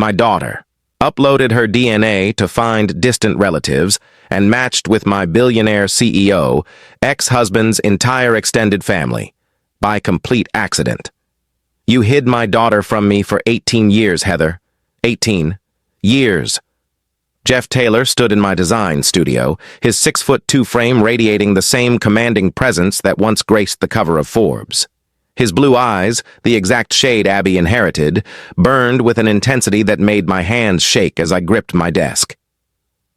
my daughter, uploaded her DNA to find distant relatives, and matched with my billionaire CEO, ex-husband's entire extended family, by complete accident. You hid my daughter from me for 18 years, Heather. 18 years. Jeff Taylor stood in my design studio, his 6'2" frame radiating the same commanding presence that once graced the cover of Forbes. His blue eyes, the exact shade Abby inherited, burned with an intensity that made my hands shake as I gripped my desk.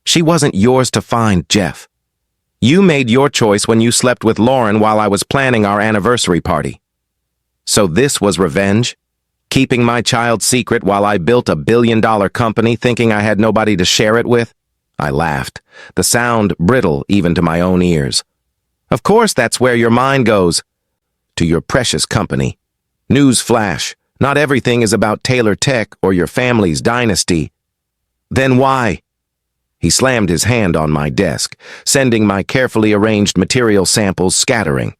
She wasn't yours to find, Jeff. You made your choice when you slept with Lauren while I was planning our anniversary party. So this was revenge? Keeping my child's secret while I built a billion-dollar company thinking I had nobody to share it with? I laughed, the sound brittle even to my own ears. Of course that's where your mind goes. To your precious company. News flash, not everything is about Taylor Tech or your family's dynasty. Then why? He slammed his hand on my desk, sending my carefully arranged material samples scattering.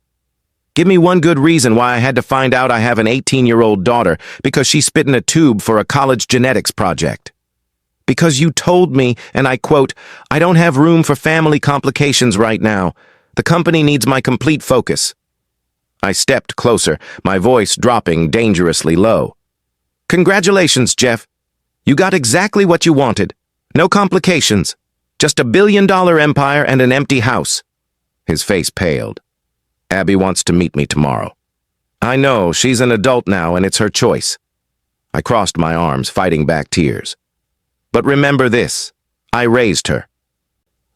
Give me one good reason why I had to find out I have an 18-year-old daughter because she spit in a tube for a college genetics project. Because you told me, and I quote, I don't have room for family complications right now. The company needs my complete focus. I stepped closer, my voice dropping dangerously low. Congratulations, Jeff. You got exactly what you wanted. No complications. Just a billion-dollar empire and an empty house. His face paled. Abby wants to meet me tomorrow. I know, she's an adult now and it's her choice. I crossed my arms, fighting back tears. But remember this, I raised her.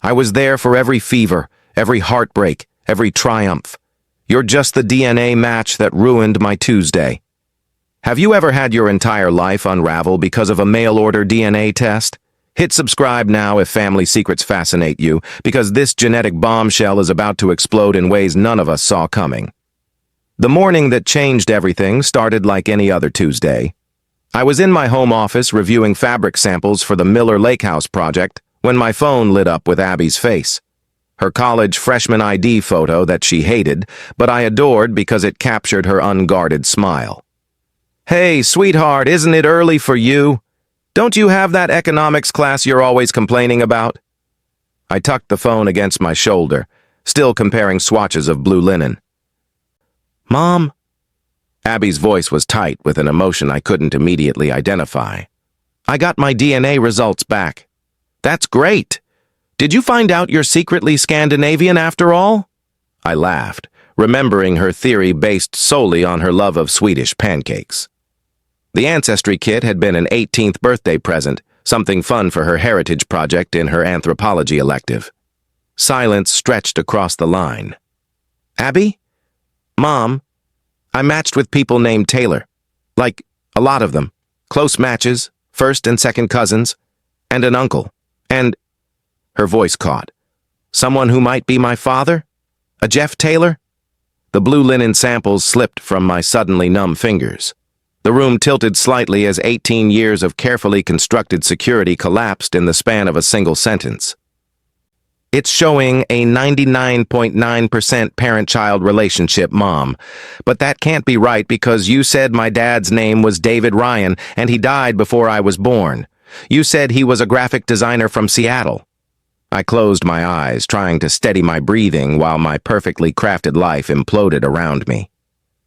I was there for every fever, every heartbreak, every triumph. You're just the DNA match that ruined my Tuesday. Have you ever had your entire life unravel because of a mail-order DNA test? Hit subscribe now if family secrets fascinate you, because this genetic bombshell is about to explode in ways none of us saw coming. The morning that changed everything started like any other Tuesday. I was in my home office reviewing fabric samples for the Miller Lake House project when my phone lit up with Abby's face. Her college freshman ID photo that she hated, but I adored because it captured her unguarded smile. Hey, sweetheart, isn't it early for you? Don't you have that economics class you're always complaining about? I tucked the phone against my shoulder, still comparing swatches of blue linen. Mom? Abby's voice was tight with an emotion I couldn't immediately identify. I got my DNA results back. That's great. Did you find out you're secretly Scandinavian after all? I laughed, remembering her theory based solely on her love of Swedish pancakes. The Ancestry kit had been an 18th birthday present, something fun for her heritage project in her anthropology elective. Silence stretched across the line. Abby? Mom, I matched with people named Taylor. Like, a lot of them. Close matches, first and second cousins, and an uncle. And... Her voice caught. Someone who might be my father? A Jeff Taylor? The blue linen samples slipped from my suddenly numb fingers. The room tilted slightly as 18 years of carefully constructed security collapsed in the span of a single sentence. It's showing a 99.9% parent-child relationship, Mom. But that can't be right because you said my dad's name was David Ryan and he died before I was born. You said he was a graphic designer from Seattle. I closed my eyes, trying to steady my breathing while my perfectly crafted life imploded around me.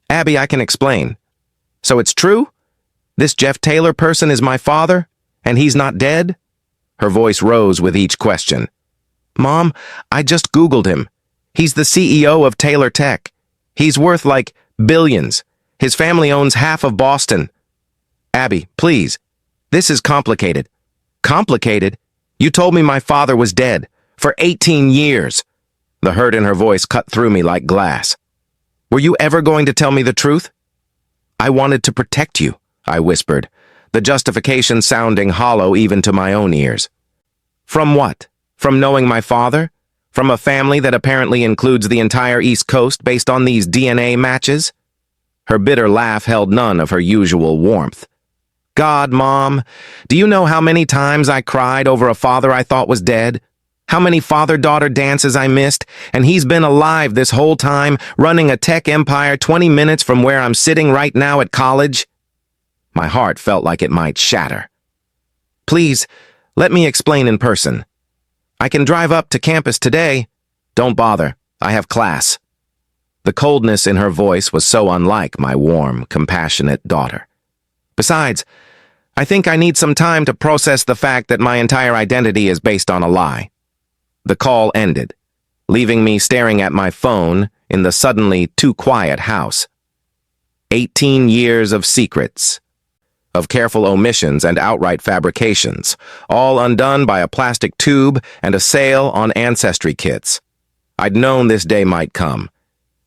Abby, I can explain. So it's true? This Jeff Taylor person is my father, and he's not dead? Her voice rose with each question. Mom, I just Googled him. He's the CEO of Taylor Tech. He's worth like billions. His family owns half of Boston. Abby, please. This is complicated. Complicated? You told me my father was dead. For 18 years. The hurt in her voice cut through me like glass. Were you ever going to tell me the truth? I wanted to protect you, I whispered, the justification sounding hollow even to my own ears. From what? From knowing my father? From a family that apparently includes the entire East Coast based on these DNA matches? Her bitter laugh held none of her usual warmth. God, Mom, do you know how many times I cried over a father I thought was dead? How many father-daughter dances I missed, and he's been alive this whole time, running a tech empire 20 minutes from where I'm sitting right now at college? My heart felt like it might shatter. Please, let me explain in person. I can drive up to campus today. Don't bother. I have class. The coldness in her voice was so unlike my warm, compassionate daughter. Besides, I think I need some time to process the fact that my entire identity is based on a lie. The call ended, leaving me staring at my phone in the suddenly too quiet house. 18 years of secrets, of careful omissions and outright fabrications, all undone by a plastic tube and a sale on ancestry kits. I'd known this day might come.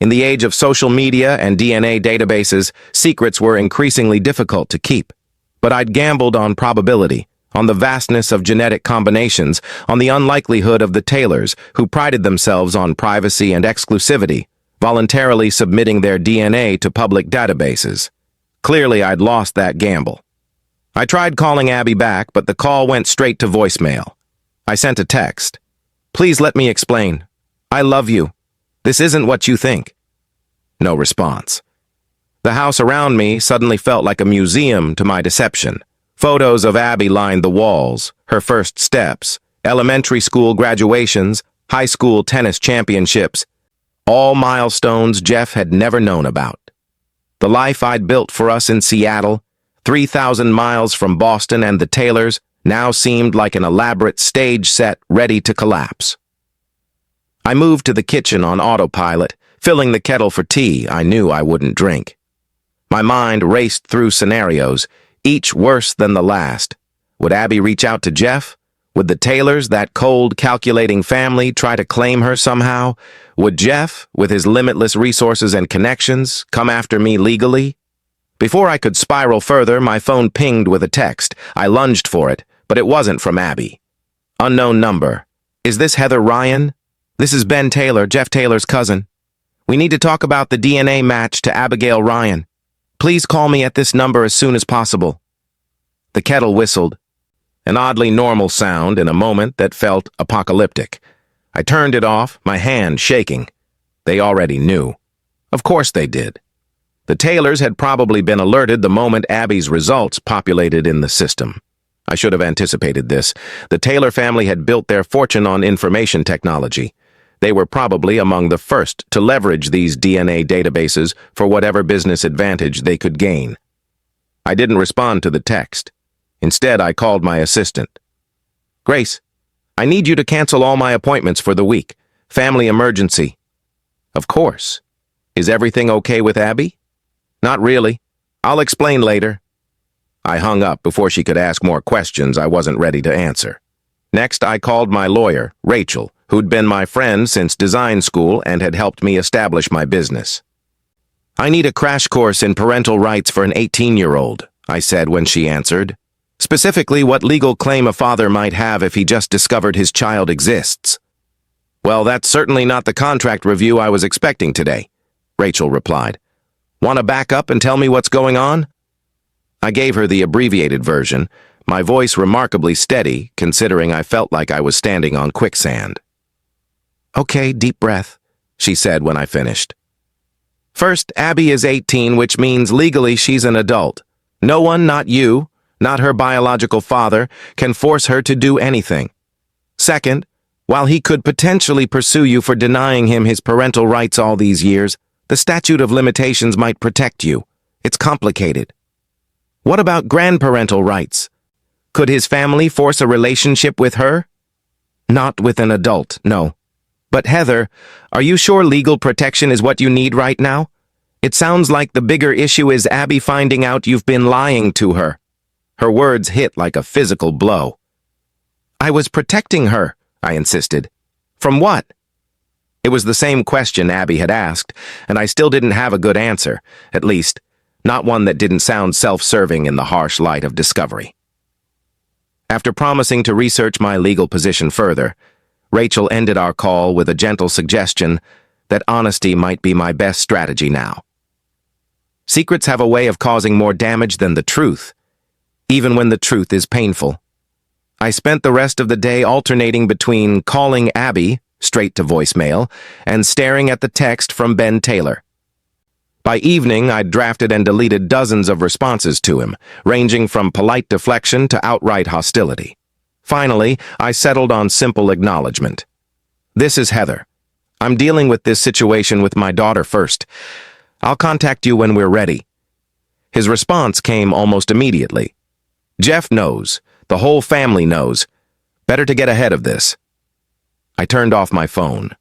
In the age of social media and DNA databases, secrets were increasingly difficult to keep. But I'd gambled on probability, on the vastness of genetic combinations, on the unlikelihood of the Taylors, who prided themselves on privacy and exclusivity, voluntarily submitting their DNA to public databases. Clearly, I'd lost that gamble. I tried calling Abby back, but the call went straight to voicemail. I sent a text. Please let me explain. I love you. This isn't what you think. No response. The house around me suddenly felt like a museum to my deception. Photos of Abby lined the walls, her first steps, elementary school graduations, high school tennis championships, all milestones Jeff had never known about. The life I'd built for us in Seattle, 3,000 miles from Boston and the Taylors, now seemed like an elaborate stage set ready to collapse. I moved to the kitchen on autopilot, filling the kettle for tea I knew I wouldn't drink. My mind raced through scenarios, each worse than the last. Would Abby reach out to Jeff? Would the Taylors, that cold, calculating family, try to claim her somehow? Would Jeff, with his limitless resources and connections, come after me legally? Before I could spiral further, my phone pinged with a text. I lunged for it, but it wasn't from Abby. Unknown number. Is this Heather Ryan? This is Ben Taylor, Jeff Taylor's cousin. We need to talk about the DNA match to Abigail Ryan. Please call me at this number as soon as possible. The kettle whistled, an oddly normal sound in a moment that felt apocalyptic. I turned it off, my hand shaking. They already knew. Of course they did. The Taylors had probably been alerted the moment Abby's results populated in the system. I should have anticipated this. The Taylor family had built their fortune on information technology. They were probably among the first to leverage these DNA databases for whatever business advantage they could gain. I didn't respond to the text. Instead, I called my assistant. Grace, I need you to cancel all my appointments for the week. Family emergency. Of course. Is everything okay with Abby? Not really. I'll explain later. I hung up before she could ask more questions I wasn't ready to answer. Next, I called my lawyer, Rachel, who'd been my friend since design school and had helped me establish my business. I need a crash course in parental rights for an 18-year-old, I said when she answered. Specifically, what legal claim a father might have if he just discovered his child exists. Well, that's certainly not the contract review I was expecting today, Rachel replied. Want to back up and tell me what's going on? I gave her the abbreviated version, my voice remarkably steady, considering I felt like I was standing on quicksand. Okay, deep breath, she said when I finished. First, Abby is 18, which means legally she's an adult. No one, not you, not her biological father, can force her to do anything. Second, while he could potentially pursue you for denying him his parental rights all these years, the statute of limitations might protect you. It's complicated. What about grandparental rights? Could his family force a relationship with her? Not with an adult, no. But Heather, are you sure legal protection is what you need right now? It sounds like the bigger issue is Abby finding out you've been lying to her. Her words hit like a physical blow. I was protecting her, I insisted. From what? It was the same question Abby had asked, and I still didn't have a good answer, at least, not one that didn't sound self-serving in the harsh light of discovery. After promising to research my legal position further, Rachel ended our call with a gentle suggestion that honesty might be my best strategy now. Secrets have a way of causing more damage than the truth, even when the truth is painful. I spent the rest of the day alternating between calling Abby, straight to voicemail, and staring at the text from Ben Taylor. By evening, I'd drafted and deleted dozens of responses to him, ranging from polite deflection to outright hostility. Finally, I settled on simple acknowledgement. "This is Heather. I'm dealing with this situation with my daughter first. I'll contact you when we're ready." His response came almost immediately. "Jeff knows. The whole family knows. Better to get ahead of this." I turned off my phone.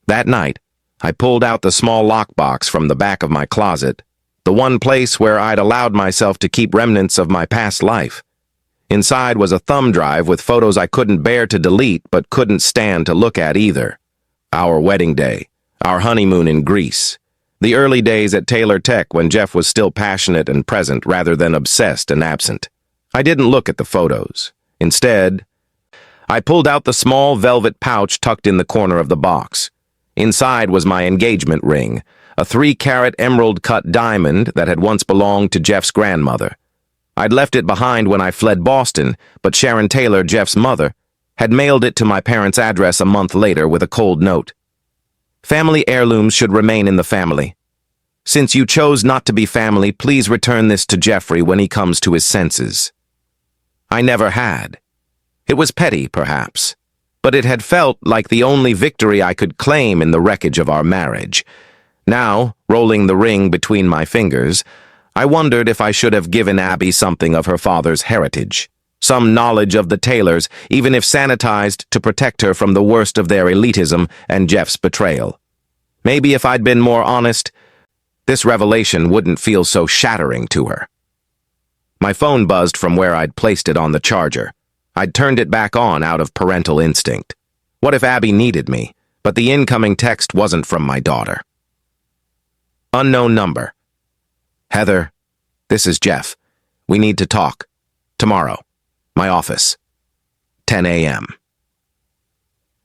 That night, I pulled out the small lockbox from the back of my closet, the one place where I'd allowed myself to keep remnants of my past life. Inside was a thumb drive with photos I couldn't bear to delete but couldn't stand to look at either. Our wedding day, our honeymoon in Greece, the early days at Taylor Tech when Jeff was still passionate and present rather than obsessed and absent. I didn't look at the photos. Instead, I pulled out the small velvet pouch tucked in the corner of the box. Inside was my engagement ring, a 3-carat emerald-cut diamond that had once belonged to Jeff's grandmother. I'd left it behind when I fled Boston, but Sharon Taylor, Jeff's mother, had mailed it to my parents' address a month later with a cold note. "Family heirlooms should remain in the family. Since you chose not to be family, please return this to Jeffrey when he comes to his senses." I never had. It was petty, perhaps, but it had felt like the only victory I could claim in the wreckage of our marriage. Now, rolling the ring between my fingers, I wondered if I should have given Abby something of her father's heritage, some knowledge of the Taylors, even if sanitized to protect her from the worst of their elitism and Jeff's betrayal. Maybe if I'd been more honest, this revelation wouldn't feel so shattering to her. My phone buzzed from where I'd placed it on the charger. I'd turned it back on out of parental instinct. What if Abby needed me, but the incoming text wasn't from my daughter? Unknown number. "Heather, this is Jeff. We need to talk. Tomorrow. My office. 10 a.m.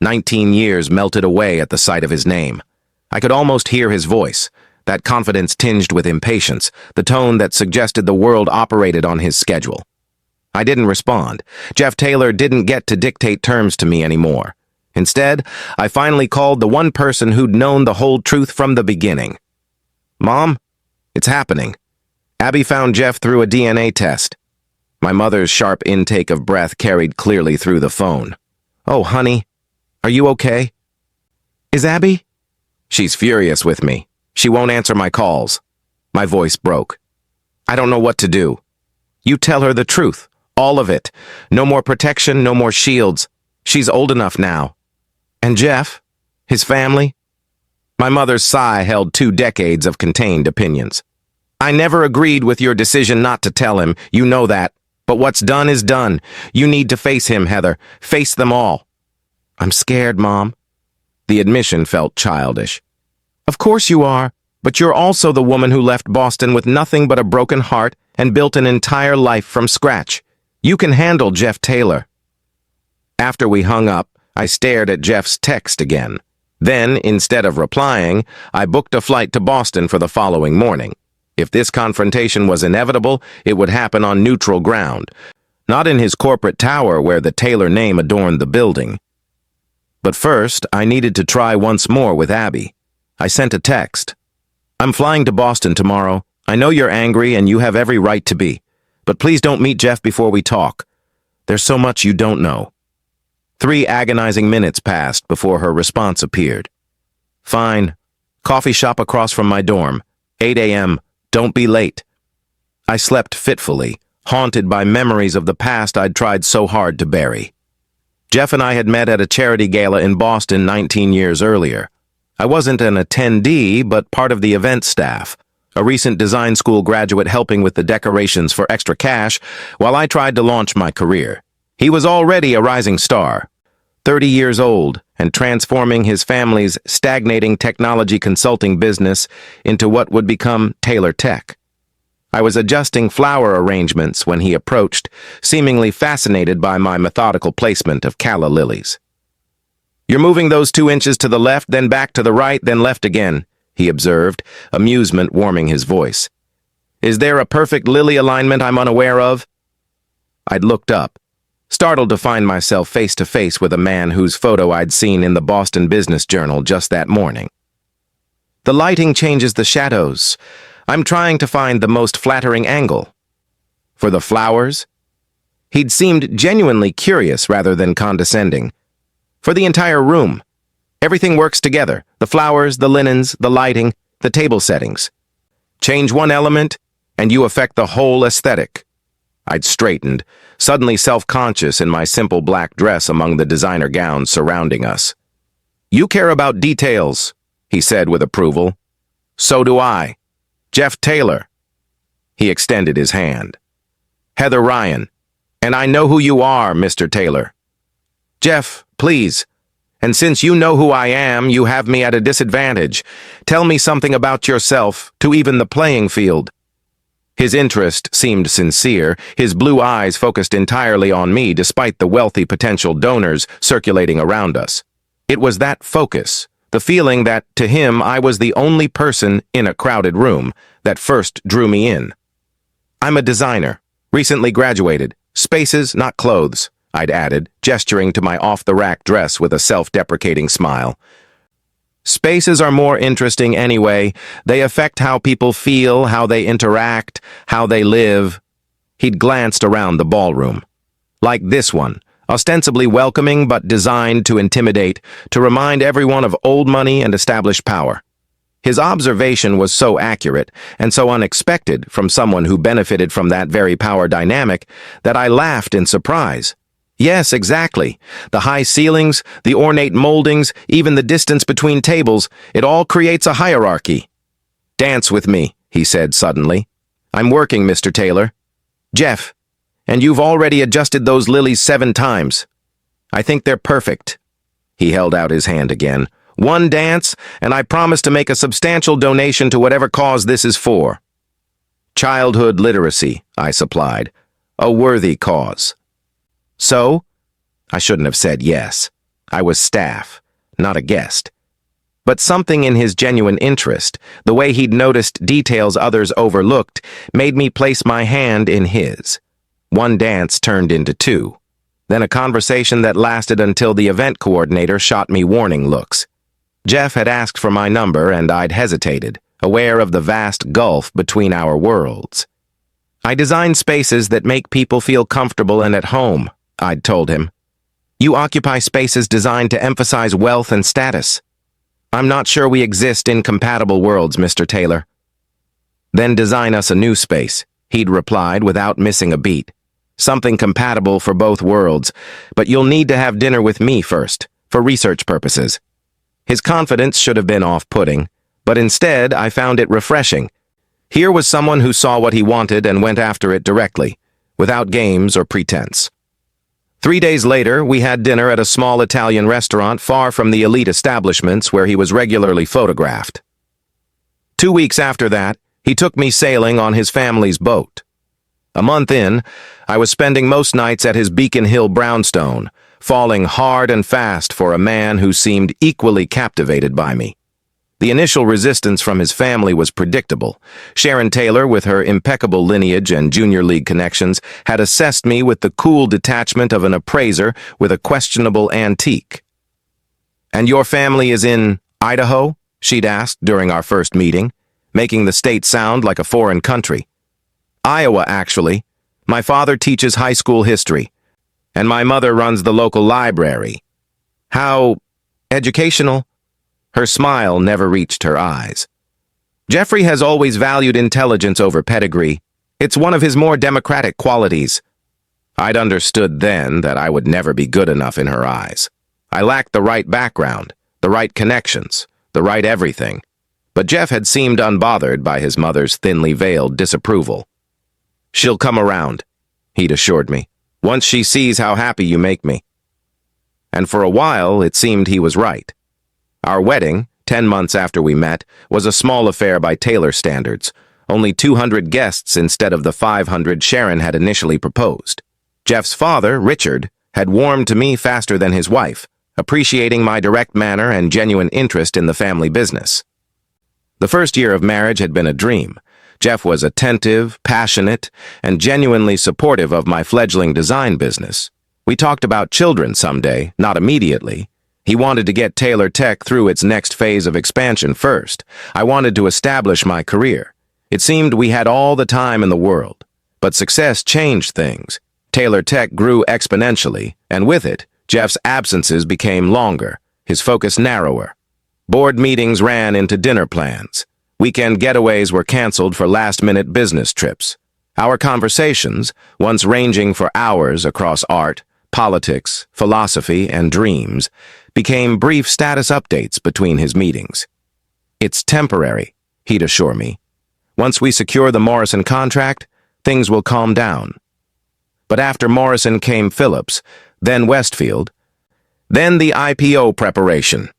19 years melted away at the sight of his name. I could almost hear his voice, that confidence tinged with impatience, the tone that suggested the world operated on his schedule. I didn't respond. Jeff Taylor didn't get to dictate terms to me anymore. Instead, I finally called the one person who'd known the whole truth from the beginning. "Mom, it's happening. Abby found Jeff through a DNA test." My mother's sharp intake of breath carried clearly through the phone. "Oh, honey, are you okay?" "Is Abby?" "She's furious with me. She won't answer my calls." My voice broke. "I don't know what to do." "You tell her the truth. All of it. No more protection, no more shields. She's old enough now." "And Jeff? His family?" My mother's sigh held 2 decades of contained opinions. "I never agreed with your decision not to tell him. You know that. But what's done is done. You need to face him, Heather. Face them all." "I'm scared, Mom." The admission felt childish. "Of course you are, but you're also the woman who left Boston with nothing but a broken heart and built an entire life from scratch. You can handle Jeff Taylor." After we hung up, I stared at Jeff's text again. Then, instead of replying, I booked a flight to Boston for the following morning. If this confrontation was inevitable, it would happen on neutral ground, not in his corporate tower where the Taylor name adorned the building. But first, I needed to try once more with Abby. I sent a text. "I'm flying to Boston tomorrow. I know you're angry and you have every right to be. But please don't meet Jeff before we talk. There's so much you don't know." 3 agonizing minutes passed before her response appeared. "Fine. Coffee shop across from my dorm. 8 a.m. Don't be late." I slept fitfully, haunted by memories of the past I'd tried so hard to bury. Jeff and I had met at a charity gala in Boston 19 years earlier. I wasn't an attendee, but part of the event staff, a recent design school graduate helping with the decorations for extra cash while I tried to launch my career. He was already a rising star, 30 years old, and transforming his family's stagnating technology consulting business into what would become Taylor Tech. I was adjusting flower arrangements when he approached, seemingly fascinated by my methodical placement of calla lilies. "You're moving those 2 inches to the left, then back to the right, then left again," he observed, amusement warming his voice. "Is there a perfect lily alignment I'm unaware of?" I'd looked up, startled to find myself face to face with a man whose photo I'd seen in the Boston Business Journal just that morning. The lighting changes the shadows. I'm trying to find the most flattering angle. For the flowers? He'd seemed genuinely curious rather than condescending. For the entire room. Everything works together. The flowers, the linens, the lighting, the table settings. Change one element, and you affect the whole aesthetic. I'd straightened, suddenly self-conscious in my simple black dress among the designer gowns surrounding us. You care about details, he said with approval. So do I. Jeff Taylor. He extended his hand. Heather Ryan. And I know who you are, Mr. Taylor. Jeff, please. And since you know who I am, you have me at a disadvantage. Tell me something about yourself to even the playing field. His interest seemed sincere, his blue eyes focused entirely on me despite the wealthy potential donors circulating around us. It was that focus, the feeling that, to him, I was the only person in a crowded room, that first drew me in. I'm a designer, recently graduated. Spaces, not clothes, I'd added, gesturing to my off-the-rack dress with a self-deprecating smile. Spaces are more interesting anyway. They affect how people feel, how they interact, how they live. He'd glanced around the ballroom. Like this one, ostensibly welcoming but designed to intimidate, to remind everyone of old money and established power. His observation was so accurate and so unexpected from someone who benefited from that very power dynamic that I laughed in surprise. Yes, exactly. The high ceilings, the ornate moldings, even the distance between tables, it all creates a hierarchy. Dance with me, he said suddenly. I'm working, Mr. Taylor. Jeff, and you've already adjusted those lilies 7 times. I think they're perfect. He held out his hand again. One dance, and I promise to make a substantial donation to whatever cause this is for. Childhood literacy, I supplied. A worthy cause. So? I shouldn't have said yes. I was staff, not a guest. But something in his genuine interest, the way he'd noticed details others overlooked, made me place my hand in his. One dance turned into 2. Then a conversation that lasted until the event coordinator shot me warning looks. Jeff had asked for my number and I'd hesitated, aware of the vast gulf between our worlds. I design spaces that make people feel comfortable and at home, I'd told him. You occupy spaces designed to emphasize wealth and status. I'm not sure we exist in compatible worlds, Mr. Taylor. Then design us a new space, he'd replied without missing a beat. Something compatible for both worlds, but you'll need to have dinner with me first, for research purposes. His confidence should have been off-putting, but instead I found it refreshing. Here was someone who saw what he wanted and went after it directly, without games or pretense. 3 days later, we had dinner at a small Italian restaurant far from the elite establishments where he was regularly photographed. 2 weeks after that, he took me sailing on his family's boat. A month in, I was spending most nights at his Beacon Hill brownstone, falling hard and fast for a man who seemed equally captivated by me. The initial resistance from his family was predictable. Sharon Taylor, with her impeccable lineage and junior league connections, had assessed me with the cool detachment of an appraiser with a questionable antique. "And your family is in Idaho?" she'd asked during our first meeting, making the state sound like a foreign country. "Iowa, actually. My father teaches high school history, and my mother runs the local library." "How educational?" Her smile never reached her eyes. "Jeffrey has always valued intelligence over pedigree. It's one of his more democratic qualities." I'd understood then that I would never be good enough in her eyes. I lacked the right background, the right connections, the right everything. But Jeff had seemed unbothered by his mother's thinly veiled disapproval. "She'll come around," he'd assured me, "once she sees how happy you make me." And for a while, it seemed he was right. Our wedding, 10 months after we met, was a small affair by Taylor standards, only 200 guests instead of the 500 Sharon had initially proposed. Jeff's father, Richard, had warmed to me faster than his wife, appreciating my direct manner and genuine interest in the family business. The first year of marriage had been a dream. Jeff was attentive, passionate, and genuinely supportive of my fledgling design business. We talked about children someday, not immediately. He wanted to get Taylor Tech through its next phase of expansion first. I wanted to establish my career. It seemed we had all the time in the world. But success changed things. Taylor Tech grew exponentially, and with it, Jeff's absences became longer, his focus narrower. Board meetings ran into dinner plans. Weekend getaways were canceled for last-minute business trips. Our conversations, once ranging for hours across art, politics, philosophy, and dreams, became brief status updates between his meetings. "It's temporary," he'd assure me. "Once we secure the Morrison contract, things will calm down." But after Morrison came Phillips, then Westfield, then the IPO preparation.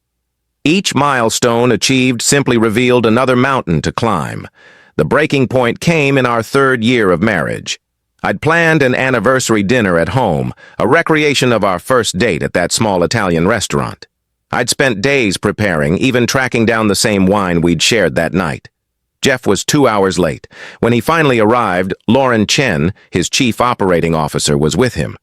Each milestone achieved simply revealed another mountain to climb. The breaking point came in our third year of marriage. I'd planned an anniversary dinner at home, a recreation of our first date at that small Italian restaurant. I'd spent days preparing, even tracking down the same wine we'd shared that night. Jeff was 2 hours late. When he finally arrived, Lauren Chen, his chief operating officer, was with him.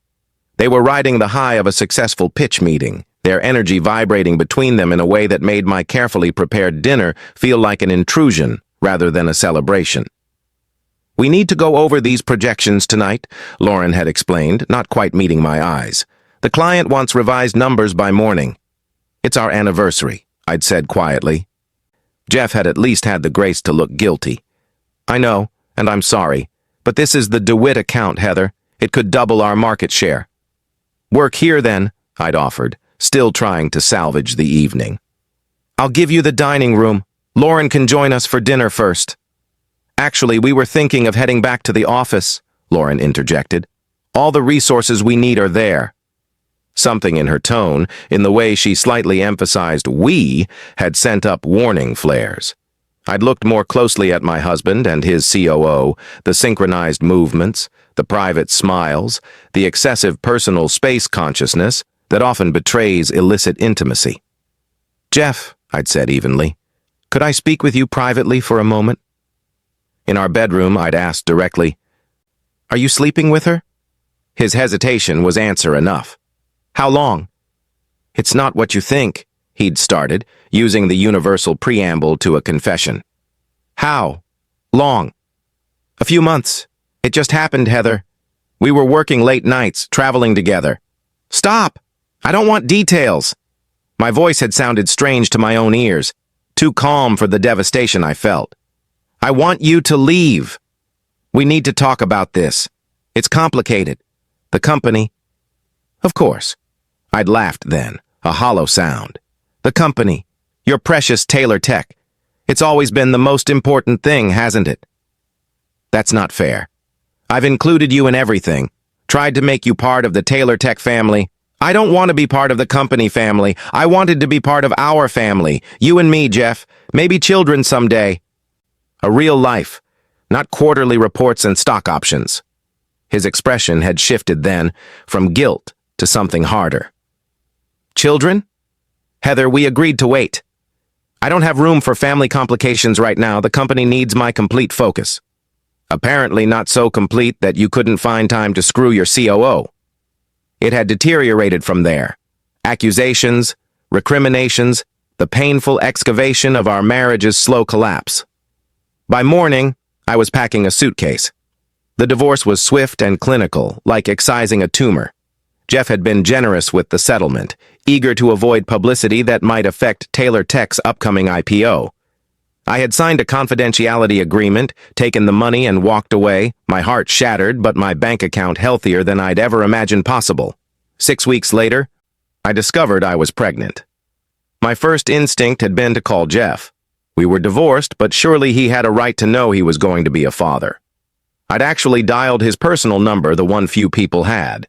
They were riding the high of a successful pitch meeting, their energy vibrating between them in a way that made my carefully prepared dinner feel like an intrusion rather than a celebration. "We need to go over these projections tonight," Lauren had explained, not quite meeting my eyes. "The client wants revised numbers by morning." "It's our anniversary," I'd said quietly. Jeff had at least had the grace to look guilty. "I know, and I'm sorry, but this is the DeWitt account, Heather. It could double our market share." "Work here, then," I'd offered, still trying to salvage the evening. "I'll give you the dining room. Lauren can join us for dinner first." "Actually, we were thinking of heading back to the office," Lauren interjected. "All the resources we need are there." Something in her tone, in the way she slightly emphasized "we," had sent up warning flares. I'd looked more closely at my husband and his COO, the synchronized movements, the private smiles, the excessive personal space consciousness that often betrays illicit intimacy. "Jeff," I'd said evenly, "could I speak with you privately for a moment?" In our bedroom, I'd asked directly, "Are you sleeping with her?" His hesitation was answer enough. "How long?" "It's not what you think," he'd started, using the universal preamble to a confession. "How long?" "A few months. It just happened, Heather. We were working late nights, traveling together." "Stop! I don't want details." My voice had sounded strange to my own ears, too calm for the devastation I felt. "I want you to leave. We need to talk about this. It's complicated. The company—" "Of course." I'd laughed then, a hollow sound. "The company. Your precious Taylor Tech. It's always been the most important thing, hasn't it?" "That's not fair. I've included you in everything, tried to make you part of the Taylor Tech family. I don't want to be part of the company family. I wanted to be part of our family. You and me, Jeff. Maybe children someday. A real life, not quarterly reports and stock options." His expression had shifted then, from guilt to something harder. "Children? Heather, we agreed to wait. I don't have room for family complications right now. The company needs my complete focus." Apparently not so complete that you couldn't find time to screw your COO. It had deteriorated from there. Accusations, recriminations, the painful excavation of our marriage's slow collapse. By morning, I was packing a suitcase. The divorce was swift and clinical, like excising a tumor. Jeff had been generous with the settlement, eager to avoid publicity that might affect Taylor Tech's upcoming IPO. I had signed a confidentiality agreement, taken the money and walked away, my heart shattered but my bank account healthier than I'd ever imagined possible. 6 weeks later, I discovered I was pregnant. My first instinct had been to call Jeff. We were divorced, but surely he had a right to know he was going to be a father. I'd actually dialed his personal number, the one few people had.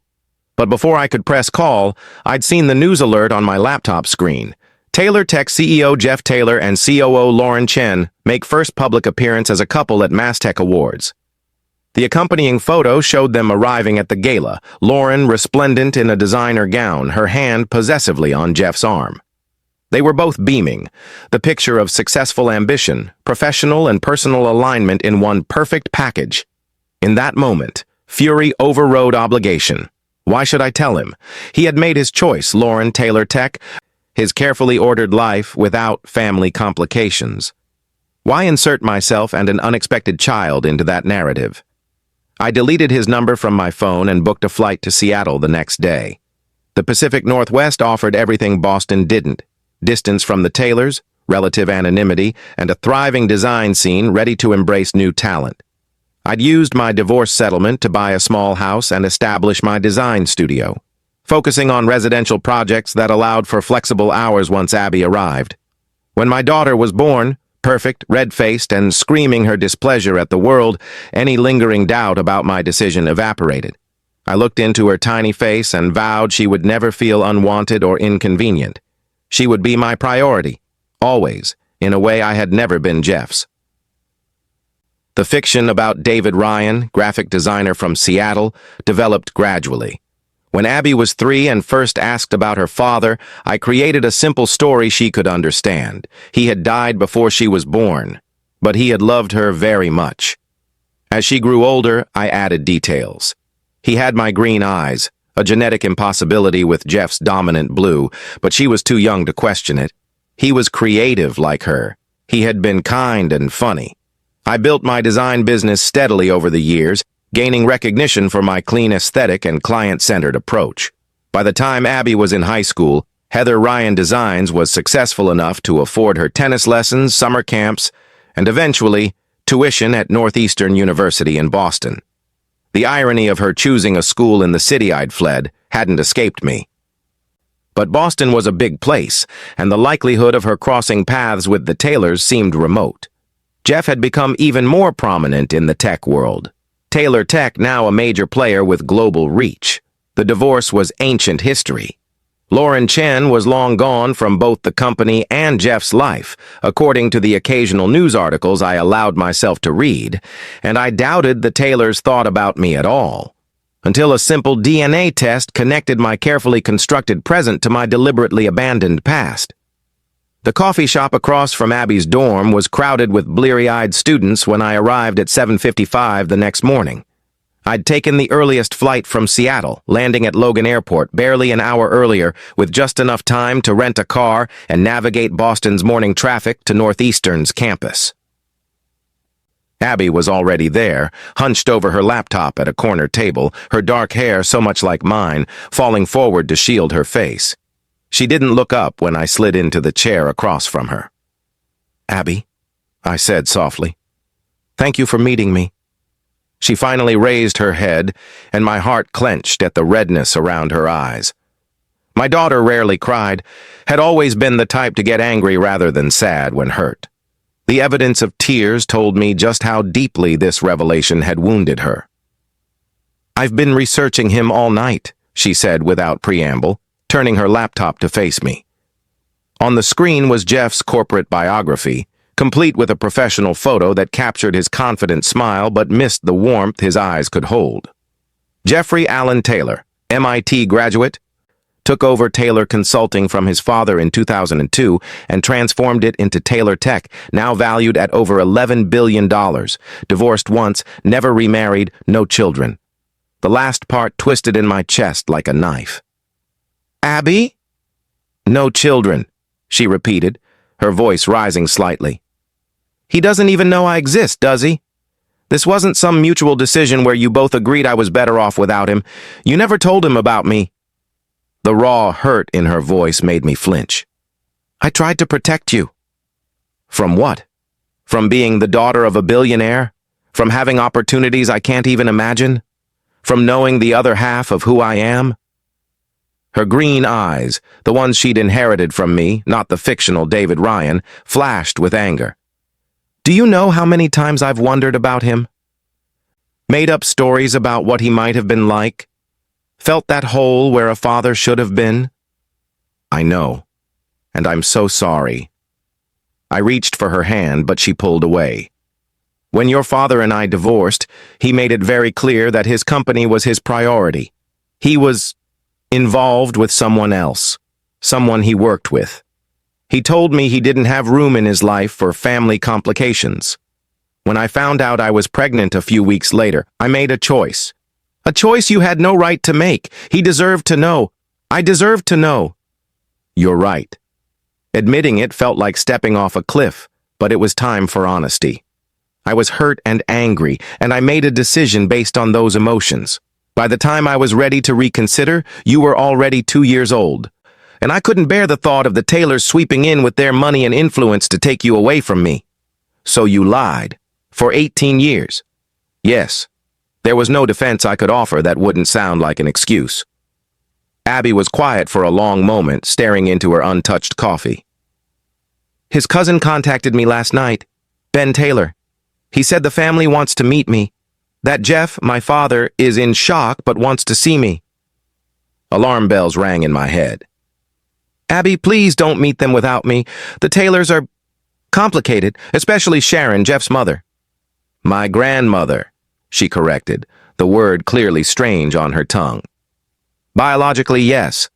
But before I could press call, I'd seen the news alert on my laptop screen. Taylor Tech CEO Jeff Taylor and COO Lauren Chen make first public appearance as a couple at Mastech Awards. The accompanying photo showed them arriving at the gala, Lauren resplendent in a designer gown, her hand possessively on Jeff's arm. They were both beaming, the picture of successful ambition, professional and personal alignment in one perfect package. In that moment, fury overrode obligation. Why should I tell him? He had made his choice, Lauren Taylor Tech, his carefully ordered life without family complications. Why insert myself and an unexpected child into that narrative? I deleted his number from my phone and booked a flight to Seattle the next day. The Pacific Northwest offered everything Boston didn't: distance from the Taylors, relative anonymity, and a thriving design scene ready to embrace new talent. I'd used my divorce settlement to buy a small house and establish my design studio, focusing on residential projects that allowed for flexible hours once Abby arrived. When my daughter was born, perfect, red-faced, and screaming her displeasure at the world, any lingering doubt about my decision evaporated. I looked into her tiny face and vowed she would never feel unwanted or inconvenient. She would be my priority, always, in a way I had never been Jeff's. The fiction about David Ryan, graphic designer from Seattle, developed gradually. When Abby was 3 and first asked about her father, I created a simple story she could understand. He had died before she was born, but he had loved her very much. As she grew older, I added details. He had my green eyes, a genetic impossibility with Jeff's dominant blue, but she was too young to question it. He was creative like her. He had been kind and funny. I built my design business steadily over the years, gaining recognition for my clean aesthetic and client-centered approach. By the time Abby was in high school, Heather Ryan Designs was successful enough to afford her tennis lessons, summer camps, and eventually, tuition at Northeastern University in Boston. The irony of her choosing a school in the city I'd fled hadn't escaped me. But Boston was a big place, and the likelihood of her crossing paths with the Taylors seemed remote. Jeff had become even more prominent in the tech world. Taylor Tech, now a major player with global reach. The divorce was ancient history. Lauren Chen was long gone from both the company and Jeff's life, according to the occasional news articles I allowed myself to read, and I doubted the Taylors thought about me at all, until a simple DNA test connected my carefully constructed present to my deliberately abandoned past. The coffee shop across from Abby's dorm was crowded with bleary-eyed students when I arrived at 7:55 the next morning. I'd taken the earliest flight from Seattle, landing at Logan Airport barely an hour earlier, with just enough time to rent a car and navigate Boston's morning traffic to Northeastern's campus. Abby was already there, hunched over her laptop at a corner table, her dark hair so much like mine, falling forward to shield her face. She didn't look up when I slid into the chair across from her. "Abby," I said softly, "thank you for meeting me." She finally raised her head, and my heart clenched at the redness around her eyes. My daughter rarely cried, had always been the type to get angry rather than sad when hurt. The evidence of tears told me just how deeply this revelation had wounded her. "I've been researching him all night," she said without preamble, turning her laptop to face me. On the screen was Jeff's corporate biography, complete with a professional photo that captured his confident smile but missed the warmth his eyes could hold. Jeffrey Allen Taylor, MIT graduate, took over Taylor Consulting from his father in 2002 and transformed it into Taylor Tech, now valued at over $11 billion, divorced once, never remarried, no children. The last part twisted in my chest like a knife. "Abby?" "No children," she repeated, her voice rising slightly. "He doesn't even know I exist, does he? This wasn't some mutual decision where you both agreed I was better off without him. You never told him about me." The raw hurt in her voice made me flinch. "I tried to protect you." "From what? From being the daughter of a billionaire? From having opportunities I can't even imagine? From knowing the other half of who I am?" Her green eyes, the ones she'd inherited from me, not the fictional David Ryan, flashed with anger. "Do you know how many times I've wondered about him? Made up stories about what he might have been like? Felt that hole where a father should have been? I know, and I'm so sorry." I reached for her hand, but she pulled away. "When your father and I divorced, he made it very clear that his company was his priority. He was involved with someone else, someone he worked with. He told me he didn't have room in his life for family complications. When I found out I was pregnant a few weeks later, I made a choice. A choice you had no right to make. He deserved to know. I deserved to know." "You're right," Admitting it felt like stepping off a cliff, but it was time for honesty. I was hurt and angry, and I made a decision based on those emotions. By the time I was ready to reconsider, you were already 2 years old. And I couldn't bear the thought of the Taylors sweeping in with their money and influence to take you away from me. So you lied. For 18 years. Yes. There was no defense I could offer that wouldn't sound like an excuse. Abby was quiet for a long moment, staring into her untouched coffee. His cousin contacted me last night, Ben Taylor. He said the family wants to meet me. That Jeff, my father, is in shock but wants to see me. Alarm bells rang in my head. Abby, please don't meet them without me. The Taylors are complicated, especially Sharon, Jeff's mother. My grandmother, she corrected, the word clearly strange on her tongue. Biologically, yes.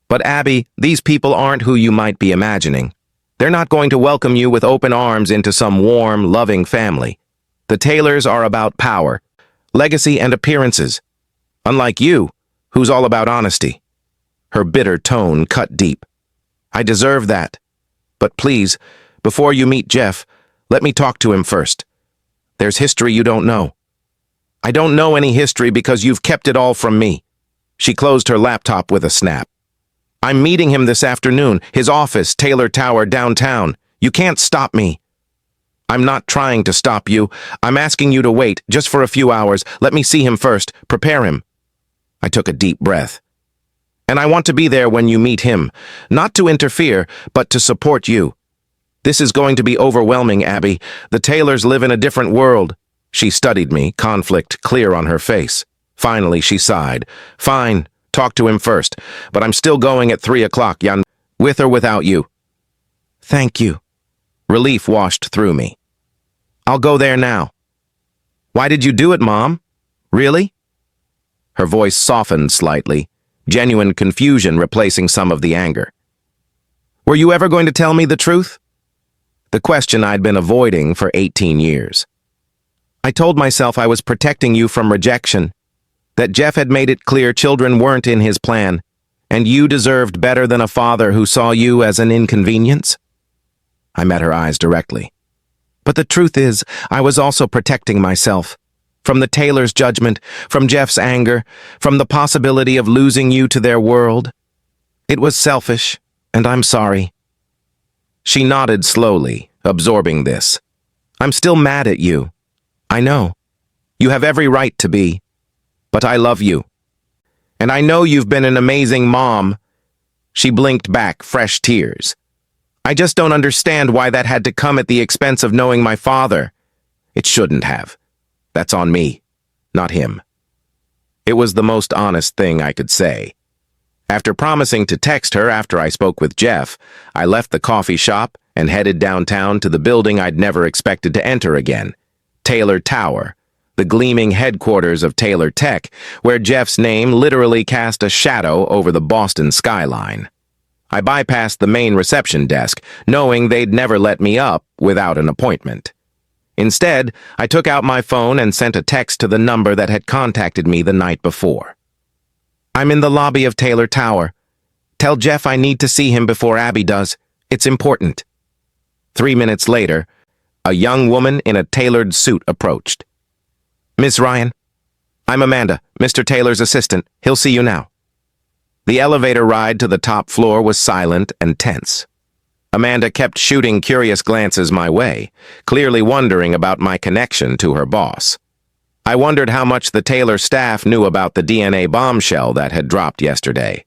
But Abby, these people aren't who you might be imagining. They're not going to welcome you with open arms into some warm, loving family. The Taylors are about power, legacy, and appearances. Unlike you, who's all about honesty. Her bitter tone cut deep. I deserve that. But please, before you meet Jeff, let me talk to him first. There's history you don't know. I don't know any history because you've kept it all from me. She closed her laptop with a snap. I'm meeting him this afternoon, his office, Taylor Tower, downtown. You can't stop me. I'm not trying to stop you. I'm asking you to wait, just for a few hours. Let me see him first. Prepare him. I took a deep breath. And I want to be there when you meet him, not to interfere, but to support you. This is going to be overwhelming, Abby. The Taylors live in a different world. She studied me, conflict clear on her face. Finally, she sighed. Fine, talk to him first, but I'm still going at 3 o'clock, Jan, with or without you. Thank you. Relief washed through me. I'll go there now. Why did you do it, Mom? Really? Her voice softened slightly, genuine confusion replacing some of the anger. Were you ever going to tell me the truth? The question I'd been avoiding for 18 years. I told myself I was protecting you from rejection, that Jeff had made it clear children weren't in his plan, and you deserved better than a father who saw you as an inconvenience. I met her eyes directly. But the truth is, I was also protecting myself. From the Taylors' judgment, from Jeff's anger, from the possibility of losing you to their world. It was selfish, and I'm sorry. She nodded slowly, absorbing this. I'm still mad at you. I know. You have every right to be. But I love you. And I know you've been an amazing mom. She blinked back, fresh tears. I just don't understand why that had to come at the expense of knowing my father. It shouldn't have. That's on me, not him. It was the most honest thing I could say. After promising to text her after I spoke with Jeff, I left the coffee shop and headed downtown to the building I'd never expected to enter again, Taylor Tower, the gleaming headquarters of Taylor Tech, where Jeff's name literally cast a shadow over the Boston skyline. I bypassed the main reception desk, knowing they'd never let me up without an appointment. Instead, I took out my phone and sent a text to the number that had contacted me the night before. I'm in the lobby of Taylor Tower. Tell Jeff I need to see him before Abby does. It's important. 3 minutes later, a young woman in a tailored suit approached. Miss Ryan, I'm Amanda, Mr. Taylor's assistant. He'll see you now. The elevator ride to the top floor was silent and tense. Amanda kept shooting curious glances my way, clearly wondering about my connection to her boss. I wondered how much the Taylor staff knew about the DNA bombshell that had dropped yesterday.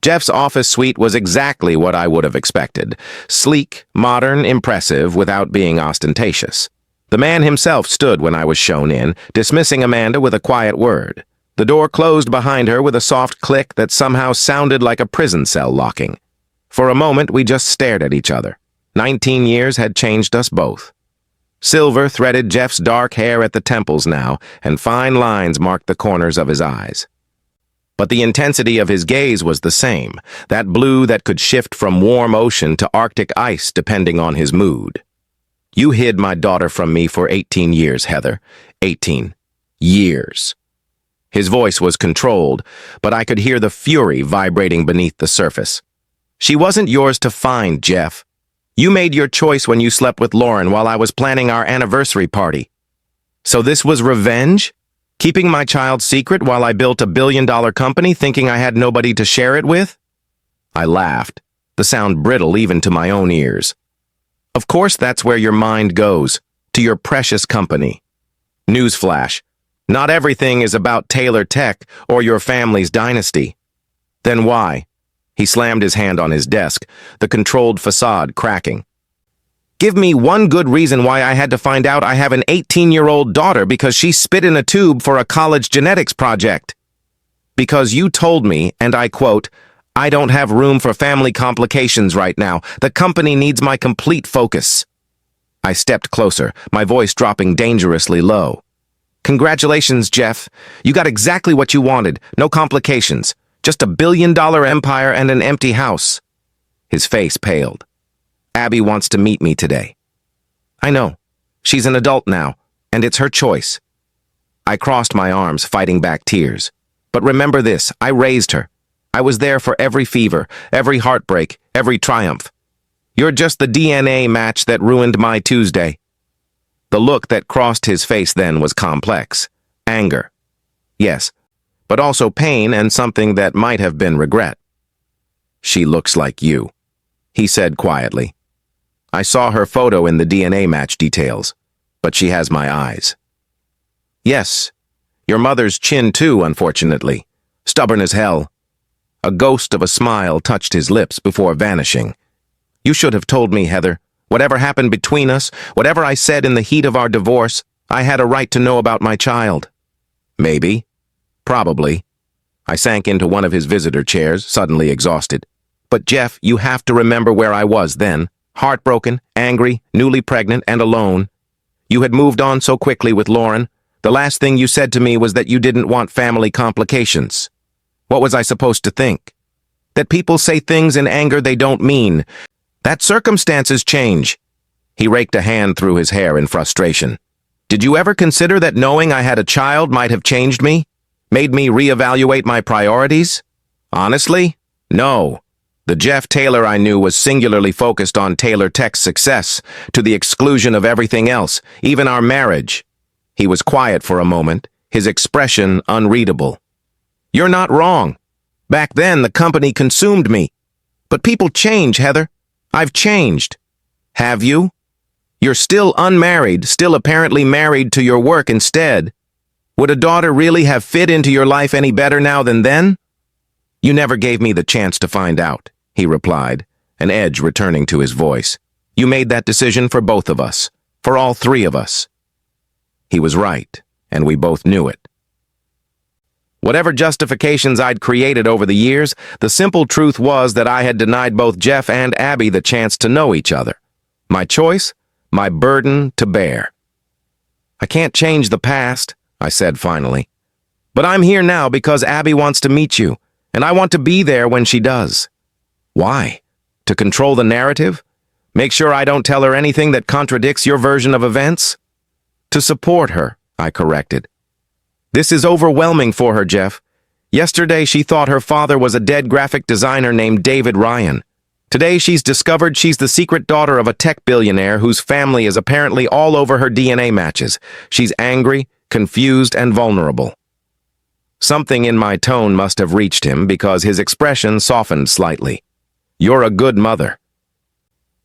Jeff's office suite was exactly what I would have expected. Sleek, modern, impressive, without being ostentatious. The man himself stood when I was shown in, dismissing Amanda with a quiet word. The door closed behind her with a soft click that somehow sounded like a prison cell locking. For a moment, we just stared at each other. 19 years had changed us both. Silver threaded Jeff's dark hair at the temples now, and fine lines marked the corners of his eyes. But the intensity of his gaze was the same, that blue that could shift from warm ocean to Arctic ice depending on his mood. You hid my daughter from me for 18 years, Heather. 18 years. His voice was controlled, but I could hear the fury vibrating beneath the surface. She wasn't yours to find, Jeff. You made your choice when you slept with Lauren while I was planning our anniversary party. So this was revenge? Keeping my child's secret while I built a billion-dollar company thinking I had nobody to share it with? I laughed, the sound brittle even to my own ears. Of course that's where your mind goes, to your precious company. Newsflash, not everything is about Taylor Tech or your family's dynasty. Then why? He slammed his hand on his desk, the controlled facade cracking. Give me one good reason why I had to find out I have an 18-year-old daughter because she spit in a tube for a college genetics project. Because you told me, and I quote, I don't have room for family complications right now. The company needs my complete focus. I stepped closer, my voice dropping dangerously low. Congratulations, Jeff. You got exactly what you wanted. No complications. Just a billion-dollar empire and an empty house. His face paled. Abby wants to meet me today. I know. She's an adult now, and it's her choice. I crossed my arms, fighting back tears. But remember this, I raised her. I was there for every fever, every heartbreak, every triumph. You're just the DNA match that ruined my Tuesday. The look that crossed his face then was complex. Anger. Yes, but also pain and something that might have been regret. She looks like you, he said quietly. I saw her photo in the DNA match details, but she has my eyes. Yes, your mother's chin too, unfortunately. Stubborn as hell. A ghost of a smile touched his lips before vanishing. You should have told me, Heather. Whatever happened between us, whatever I said in the heat of our divorce, I had a right to know about my child. Maybe. Probably. I sank into one of his visitor chairs, suddenly exhausted. But Jeff, you have to remember where I was then. Heartbroken, angry, newly pregnant, and alone. You had moved on so quickly with Lauren. The last thing you said to me was that you didn't want family complications. What was I supposed to think? That people say things in anger they don't mean. That circumstances change. He raked a hand through his hair in frustration. Did you ever consider that knowing I had a child might have changed me? Made me reevaluate my priorities? Honestly? No. The Jeff Taylor I knew was singularly focused on Taylor Tech's success, to the exclusion of everything else, even our marriage. He was quiet for a moment, his expression unreadable. You're not wrong. Back then, the company consumed me. But people change, Heather. I've changed. Have you? You're still unmarried, still apparently married to your work instead. Would a daughter really have fit into your life any better now than then? You never gave me the chance to find out, he replied, an edge returning to his voice. You made that decision for both of us, for all three of us. He was right, and we both knew it. Whatever justifications I'd created over the years, the simple truth was that I had denied both Jeff and Abby the chance to know each other. My choice, my burden to bear. I can't change the past, I said finally. But I'm here now because Abby wants to meet you, and I want to be there when she does. Why? To control the narrative? Make sure I don't tell her anything that contradicts your version of events? To support her, I corrected. This is overwhelming for her, Jeff. Yesterday she thought her father was a dead graphic designer named David Ryan. Today she's discovered she's the secret daughter of a tech billionaire whose family is apparently all over her DNA matches. She's angry, confused, and vulnerable. Something in my tone must have reached him because his expression softened slightly. You're a good mother.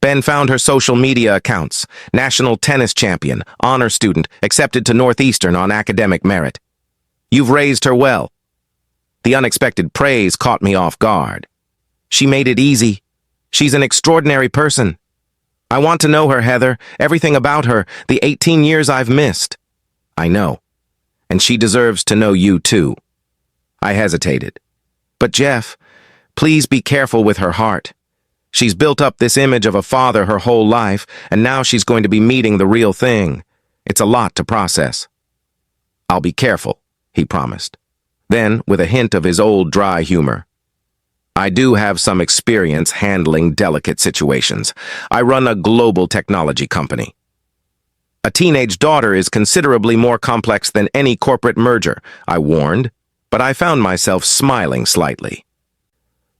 Ben found her social media accounts. National tennis champion, honor student, accepted to Northeastern on academic merit. You've raised her well. The unexpected praise caught me off guard. She made it easy. She's an extraordinary person. I want to know her, Heather, everything about her, the 18 years I've missed. I know. And she deserves to know you too. I hesitated. But Jeff, please be careful with her heart. She's built up this image of a father her whole life, and now she's going to be meeting the real thing. It's a lot to process. I'll be careful, he promised. Then, with a hint of his old dry humor, I do have some experience handling delicate situations. I run a global technology company. A teenage daughter is considerably more complex than any corporate merger, I warned, but I found myself smiling slightly.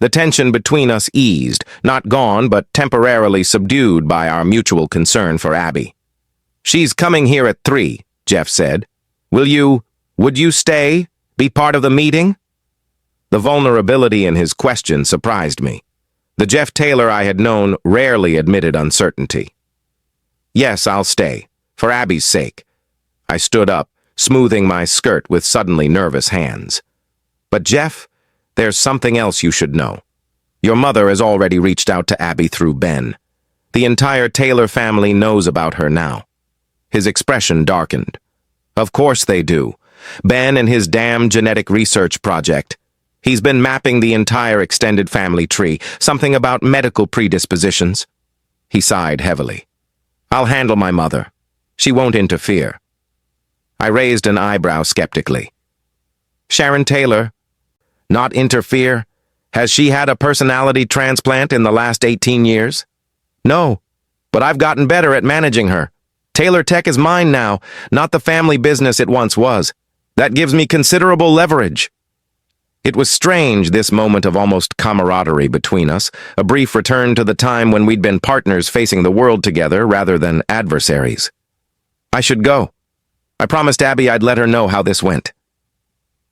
The tension between us eased, not gone, but temporarily subdued by our mutual concern for Abby. "She's coming here at 3, Jeff said. Would you stay? Be part of the meeting?" The vulnerability in his question surprised me. The Jeff Taylor I had known rarely admitted uncertainty. "Yes, I'll stay, for Abby's sake." I stood up, smoothing my skirt with suddenly nervous hands. "But Jeff, there's something else you should know. Your mother has already reached out to Abby through Ben. The entire Taylor family knows about her now." His expression darkened. "Of course they do. Ben and his damn genetic research project. He's been mapping the entire extended family tree, something about medical predispositions." He sighed heavily. "I'll handle my mother. She won't interfere." I raised an eyebrow skeptically. "Sharon Taylor? Not interfere? Has she had a personality transplant in the last 18 years? No, but I've gotten better at managing her. Taylor Tech is mine now, not the family business it once was. That gives me considerable leverage." It was strange, this moment of almost camaraderie between us, a brief return to the time when we'd been partners facing the world together rather than adversaries. "I should go. I promised Abby I'd let her know how this went."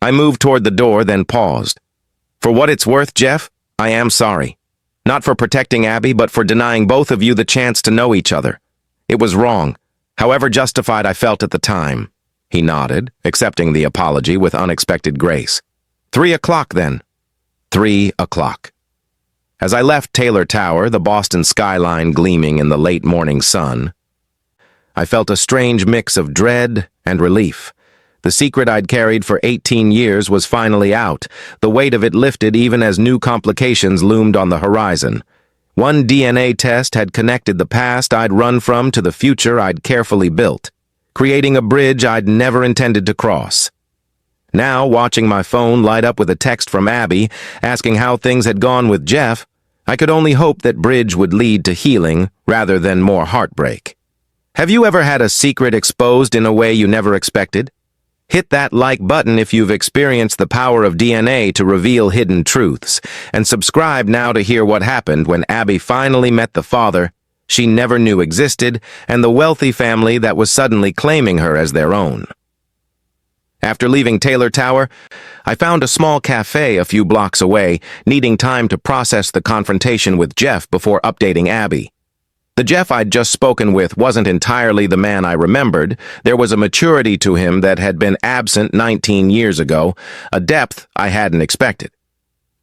I moved toward the door, then paused. "For what it's worth, Jeff, I am sorry. Not for protecting Abby, but for denying both of you the chance to know each other. It was wrong, however justified I felt at the time." He nodded, accepting the apology with unexpected grace. 3 o'clock, then. 3 o'clock. As I left Taylor Tower, the Boston skyline gleaming in the late morning sun, I felt a strange mix of dread and relief. The secret I'd carried for 18 years was finally out, the weight of it lifted even as new complications loomed on the horizon. One DNA test had connected the past I'd run from to the future I'd carefully built, creating a bridge I'd never intended to cross. Now, watching my phone light up with a text from Abby asking how things had gone with Jeff, I could only hope that bridge would lead to healing rather than more heartbreak. Have you ever had a secret exposed in a way you never expected? Hit that like button if you've experienced the power of DNA to reveal hidden truths, and subscribe now to hear what happened when Abby finally met the father she never knew existed and the wealthy family that was suddenly claiming her as their own. After leaving Taylor Tower, I found a small cafe a few blocks away, needing time to process the confrontation with Jeff before updating Abby. The Jeff I'd just spoken with wasn't entirely the man I remembered. There was a maturity to him that had been absent 19 years ago, a depth I hadn't expected.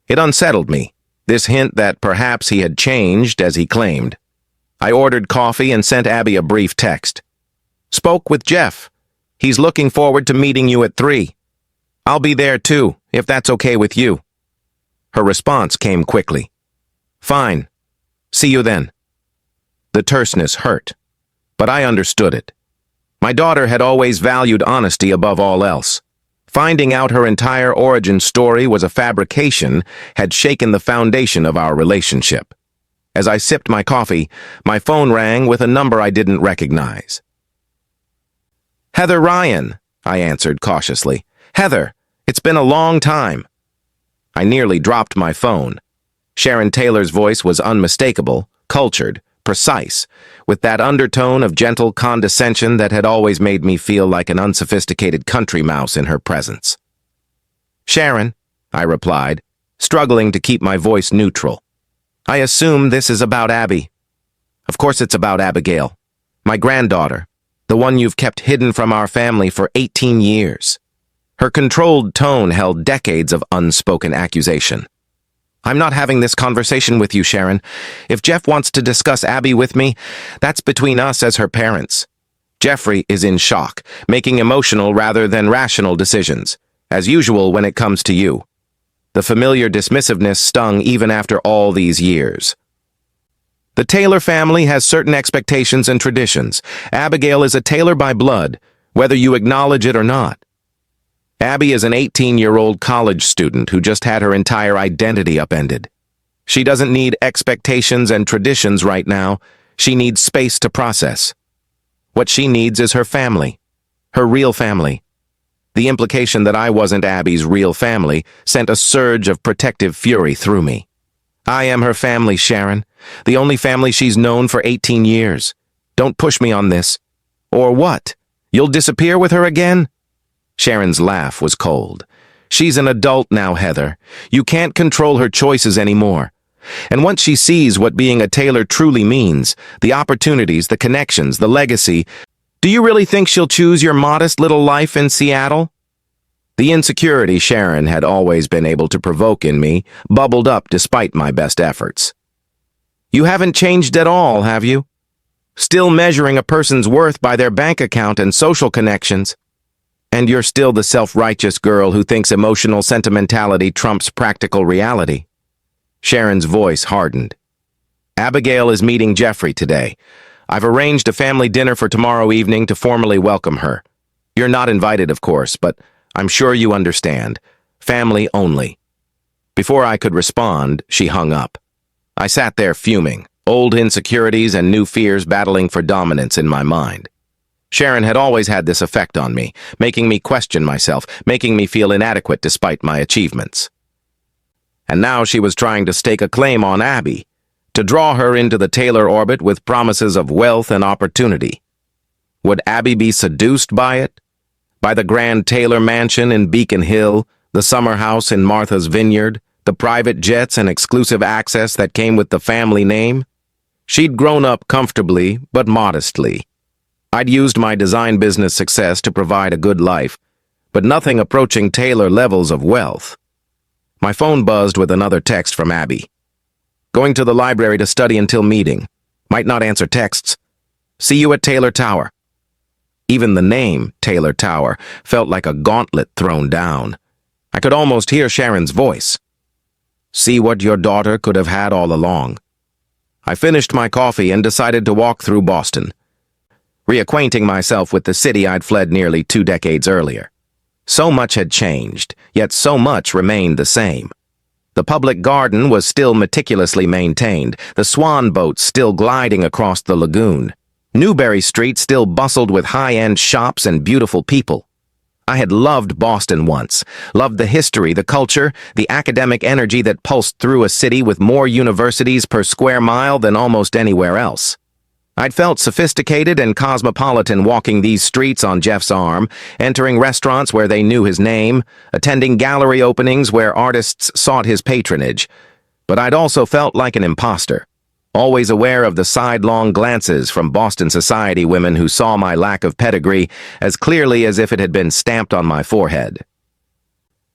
It unsettled me, this hint that perhaps he had changed as he claimed. I ordered coffee and sent Abby a brief text. "Spoke with Jeff. He's looking forward to meeting you at 3. I'll be there too, if that's okay with you." Her response came quickly. "Fine. See you then." The terseness hurt, but I understood it. My daughter had always valued honesty above all else. Finding out her entire origin story was a fabrication had shaken the foundation of our relationship. As I sipped my coffee, my phone rang with a number I didn't recognize. "Heather Ryan," I answered cautiously. "Heather, it's been a long time." I nearly dropped my phone. Sharon Taylor's voice was unmistakable, cultured, precise, with that undertone of gentle condescension that had always made me feel like an unsophisticated country mouse in her presence. "Sharon," I replied, struggling to keep my voice neutral. "I assume this is about Abby." "Of course it's about Abigail, my granddaughter. The one you've kept hidden from our family for 18 years. Her controlled tone held decades of unspoken accusation. "I'm not having this conversation with you, Sharon. If Jeff wants to discuss Abby with me, that's between us as her parents. Jeffrey is in shock, making emotional rather than rational decisions, as usual when it comes to you." The familiar dismissiveness stung even after all these years. "The Taylor family has certain expectations and traditions. Abigail is a Taylor by blood, whether you acknowledge it or not. Abby is an 18-year-old college student who just had her entire identity upended. She doesn't need expectations and traditions right now. She needs space to process. What she needs is her family, her real family." The implication that I wasn't Abby's real family sent a surge of protective fury through me. I am her family, Sharon. The only family she's known for 18 years. Don't push me on this. Or what? You'll disappear with her again? Sharon's laugh was cold. She's an adult now, Heather. You can't control her choices anymore. And once she sees what being a tailor truly means, the opportunities, the connections, the legacy, do you really think she'll choose your modest little life in Seattle? The insecurity Sharon had always been able to provoke in me bubbled up despite my best efforts. You haven't changed at all, have you? Still measuring a person's worth by their bank account and social connections. And you're still the self-righteous girl who thinks emotional sentimentality trumps practical reality. Sharon's voice hardened. Abigail is meeting Jeffrey today. I've arranged a family dinner for tomorrow evening to formally welcome her. You're not invited, of course, but I'm sure you understand. Family only. Before I could respond, she hung up. I sat there fuming, old insecurities and new fears battling for dominance in my mind. Sharon had always had this effect on me, making me question myself, making me feel inadequate despite my achievements. And now she was trying to stake a claim on Abby, to draw her into the Taylor orbit with promises of wealth and opportunity. Would Abby be seduced by it? By the grand Taylor mansion in Beacon Hill, the summer house in Martha's Vineyard, the private jets and exclusive access that came with the family name? She'd grown up comfortably, but modestly. I'd used my design business success to provide a good life, but nothing approaching Taylor levels of wealth. My phone buzzed with another text from Abby. Going to the library to study until meeting. Might not answer texts. See you at Taylor Tower. Even the name, Taylor Tower, felt like a gauntlet thrown down. I could almost hear Sharon's voice. See what your daughter could have had all along. I finished my coffee and decided to walk through Boston, reacquainting myself with the city I'd fled nearly 2 decades earlier. So much had changed, yet so much remained the same. The public garden was still meticulously maintained, the swan boats still gliding across the lagoon. Newbury Street still bustled with high-end shops and beautiful people. I had loved Boston once, loved the history, the culture, the academic energy that pulsed through a city with more universities per square mile than almost anywhere else. I'd felt sophisticated and cosmopolitan walking these streets on Jeff's arm, entering restaurants where they knew his name, attending gallery openings where artists sought his patronage. But I'd also felt like an imposter, always aware of the sidelong glances from Boston society women who saw my lack of pedigree as clearly as if it had been stamped on my forehead.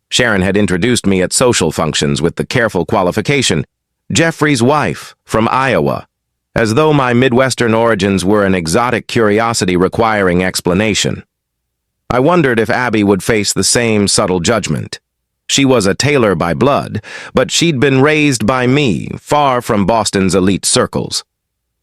Sharon had introduced me at social functions with the careful qualification, Jeffrey's wife from Iowa, as though my Midwestern origins were an exotic curiosity requiring explanation. I wondered if Abby would face the same subtle judgment. She was a Taylor by blood, but she'd been raised by me, far from Boston's elite circles.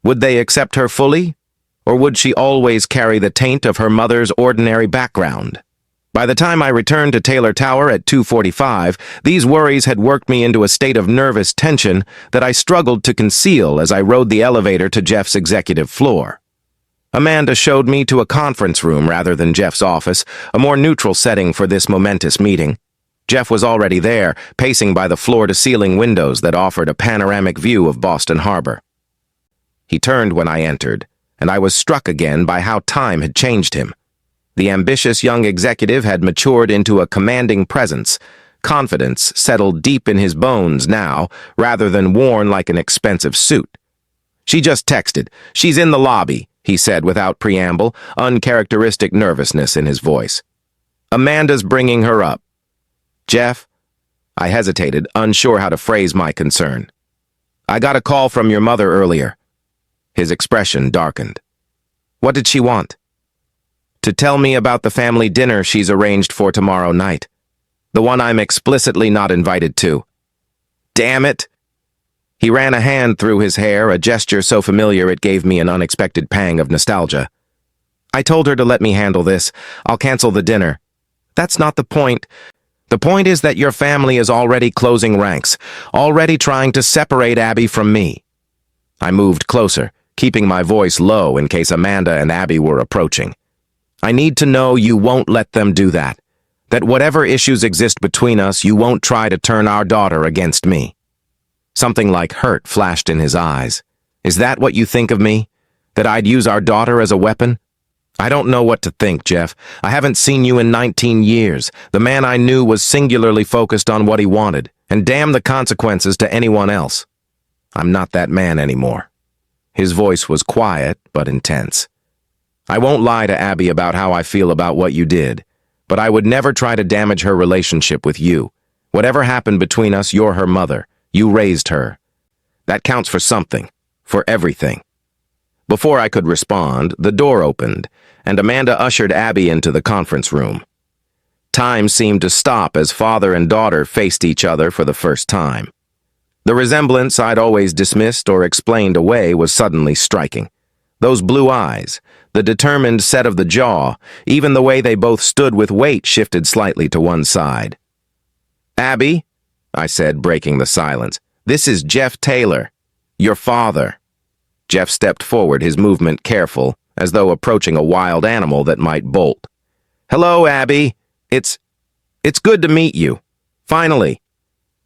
Would they accept her fully, or would she always carry the taint of her mother's ordinary background? By the time I returned to Taylor Tower at 2:45, these worries had worked me into a state of nervous tension that I struggled to conceal as I rode the elevator to Jeff's executive floor. Amanda showed me to a conference room rather than Jeff's office, a more neutral setting for this momentous meeting. Jeff was already there, pacing by the floor-to-ceiling windows that offered a panoramic view of Boston Harbor. He turned when I entered, and I was struck again by how time had changed him. The ambitious young executive had matured into a commanding presence. Confidence settled deep in his bones now, rather than worn like an expensive suit. She just texted. She's in the lobby, he said without preamble, uncharacteristic nervousness in his voice. Amanda's bringing her up. Jeff? I hesitated, unsure how to phrase my concern. I got a call from your mother earlier. His expression darkened. What did she want? To tell me about the family dinner she's arranged for tomorrow night. The one I'm explicitly not invited to. Damn it! He ran a hand through his hair, a gesture so familiar it gave me an unexpected pang of nostalgia. I told her to let me handle this. I'll cancel the dinner. That's not the point. The point is that your family is already closing ranks, already trying to separate Abby from me. I moved closer, keeping my voice low in case Amanda and Abby were approaching. I need to know you won't let them do that. That whatever issues exist between us, you won't try to turn our daughter against me. Something like hurt flashed in his eyes. Is that what you think of me? That I'd use our daughter as a weapon? I don't know what to think, Jeff. I haven't seen you in 19 years. The man I knew was singularly focused on what he wanted, and damn the consequences to anyone else. I'm not that man anymore. His voice was quiet, but intense. I won't lie to Abby about how I feel about what you did, but I would never try to damage her relationship with you. Whatever happened between us, you're her mother. You raised her. That counts for something, for everything. Before I could respond, the door opened, and Amanda ushered Abby into the conference room. Time seemed to stop as father and daughter faced each other for the first time. The resemblance I'd always dismissed or explained away was suddenly striking. Those blue eyes, the determined set of the jaw, even the way they both stood with weight shifted slightly to one side. "Abby," I said, breaking the silence, "this is Jeff Taylor, your father." Jeff stepped forward, his movement careful, as though approaching a wild animal that might bolt. "Hello, Abby. It's good to meet you. Finally."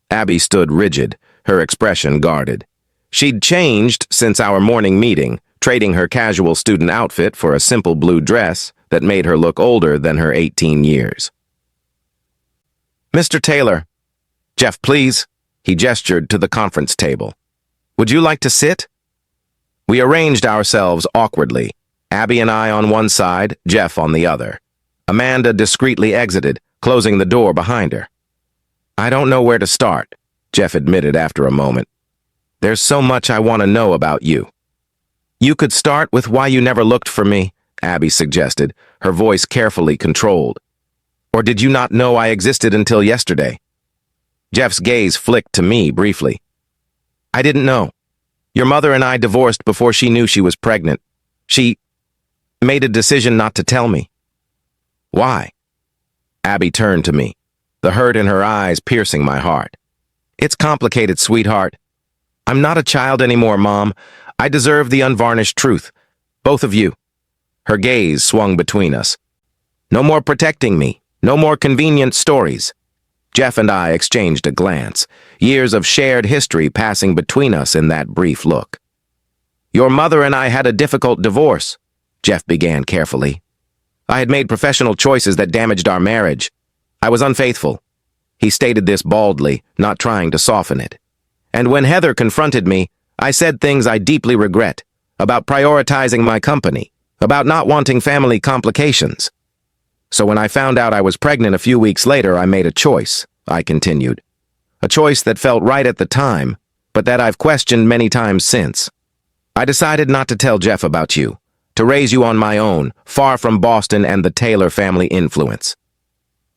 Abby stood rigid, her expression guarded. She'd changed since our morning meeting, trading her casual student outfit for a simple blue dress that made her look older than her 18 years. "Mr. Taylor." "Jeff, please." He gestured to the conference table. "Would you like to sit?" We arranged ourselves awkwardly, Abby and I on one side, Jeff on the other. Amanda discreetly exited, closing the door behind her. "I don't know where to start," Jeff admitted after a moment. "There's so much I want to know about you." "You could start with why you never looked for me," Abby suggested, her voice carefully controlled. "Or did you not know I existed until yesterday?" Jeff's gaze flicked to me briefly. "I didn't know. Your mother and I divorced before she knew she was pregnant. She made a decision not to tell me." "Why?" Abby turned to me, the hurt in her eyes piercing my heart. "It's complicated, sweetheart. I'm not a child anymore, Mom. I deserve the unvarnished truth. Both of you." Her gaze swung between us. "No more protecting me. No more convenient stories." Jeff and I exchanged a glance, years of shared history passing between us in that brief look. "Your mother and I had a difficult divorce," Jeff began carefully. "I had made professional choices that damaged our marriage. I was unfaithful." He stated this baldly, not trying to soften it. "And when Heather confronted me, I said things I deeply regret, about prioritizing my company, about not wanting family complications. So when I found out I was pregnant a few weeks later, I made a choice," I continued. "A choice that felt right at the time, but that I've questioned many times since. I decided not to tell Jeff about you, to raise you on my own, far from Boston and the Taylor family influence."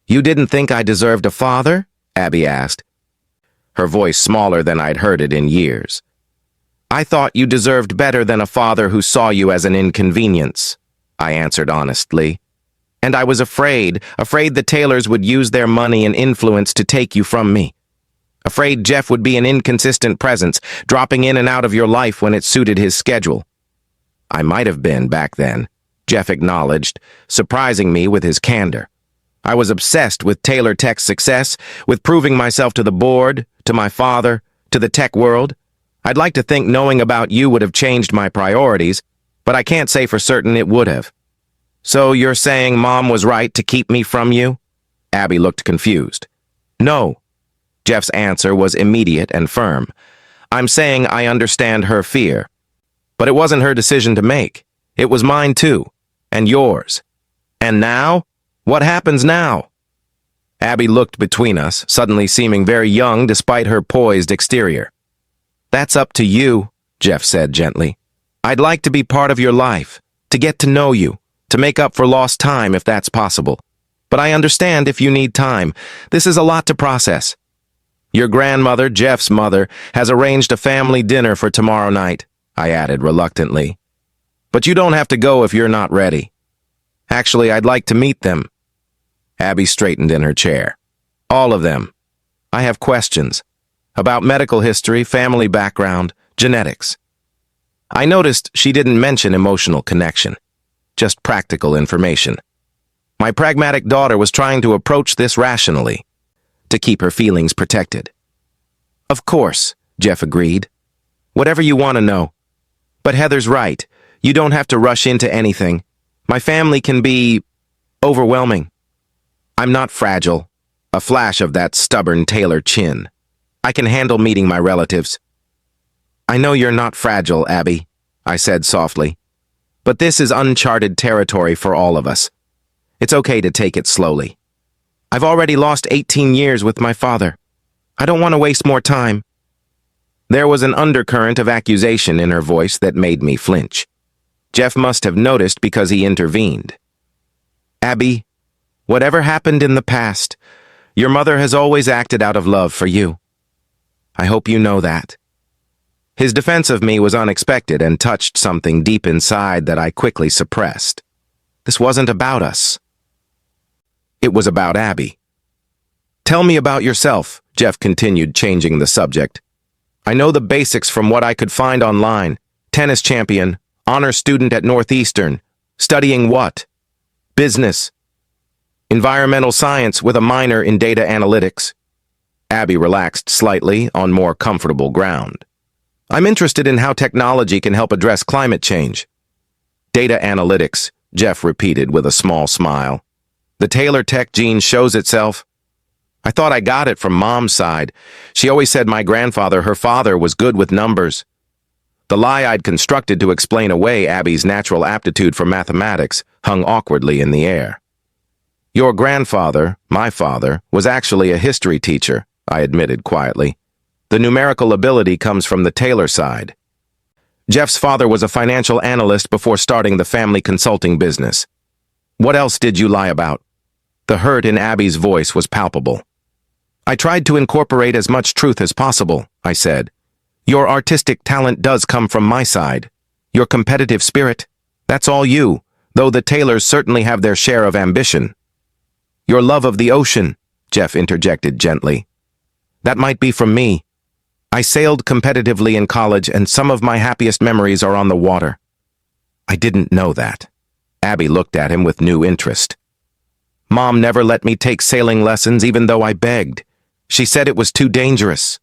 "You didn't think I deserved a father?" Abby asked, her voice smaller than I'd heard it in years. "I thought you deserved better than a father who saw you as an inconvenience," I answered honestly. "And I was afraid the Taylors would use their money and influence to take you from me. Afraid Jeff would be an inconsistent presence, dropping in and out of your life when it suited his schedule." "I might have been back then," Jeff acknowledged, surprising me with his candor. "I was obsessed with Taylor Tech's success, with proving myself to the board, to my father, to the tech world. I'd like to think knowing about you would have changed my priorities, but I can't say for certain it would have." "So you're saying Mom was right to keep me from you?" Abby looked confused. "No." Jeff's answer was immediate and firm. "I'm saying I understand her fear. But it wasn't her decision to make. It was mine too. And yours. And now? What happens now?" Abby looked between us, suddenly seeming very young despite her poised exterior. "That's up to you," Jeff said gently. "I'd like to be part of your life, to get to know you, to make up for lost time if that's possible. But I understand if you need time. This is a lot to process. Your grandmother, Jeff's mother, has arranged a family dinner for tomorrow night," I added reluctantly. "But you don't have to go if you're not ready. Actually, I'd like to meet them." Abby straightened in her chair. "All of them. I have questions about medical history, family background, genetics." I noticed she didn't mention emotional connection, just practical information. My pragmatic daughter was trying to approach this rationally, to keep her feelings protected. "Of course," Jeff agreed. Whatever you want to know. But Heather's right. You don't have to rush into anything. My family can be overwhelming. I'm not fragile. A flash of that stubborn Taylor chin. I can handle meeting my relatives. I know you're not fragile, Abby, I said softly. But this is uncharted territory for all of us. It's okay to take it slowly. I've already lost 18 years with my father. I don't want to waste more time. There was an undercurrent of accusation in her voice that made me flinch. Jeff must have noticed because he intervened. Abby, whatever happened in the past, your mother has always acted out of love for you. I hope you know that. His defense of me was unexpected and touched something deep inside that I quickly suppressed. This wasn't about us. It was about Abby. Tell me about yourself, Jeff continued, changing the subject. I know the basics from what I could find online. Tennis champion, honor student at Northeastern. Studying what? Business. Environmental science with a minor in data analytics. Abby relaxed slightly on more comfortable ground. I'm interested in how technology can help address climate change. Data analytics, Jeff repeated with a small smile. The Taylor tech gene shows itself. I thought I got it from Mom's side. She always said my grandfather, her father, was good with numbers. The lie I'd constructed to explain away Abby's natural aptitude for mathematics hung awkwardly in the air. Your grandfather, my father, was actually a history teacher, I admitted quietly. The numerical ability comes from the Taylor side. Jeff's father was a financial analyst before starting the family consulting business. What else did you lie about? The hurt in Abby's voice was palpable. I tried to incorporate as much truth as possible, I said. Your artistic talent does come from my side. Your competitive spirit, that's all you, though the Taylors certainly have their share of ambition. Your love of the ocean, Jeff interjected gently. That might be from me. I sailed competitively in college and some of my happiest memories are on the water. I didn't know that. Abby looked at him with new interest. Mom never let me take sailing lessons even though I begged. She said it was too dangerous.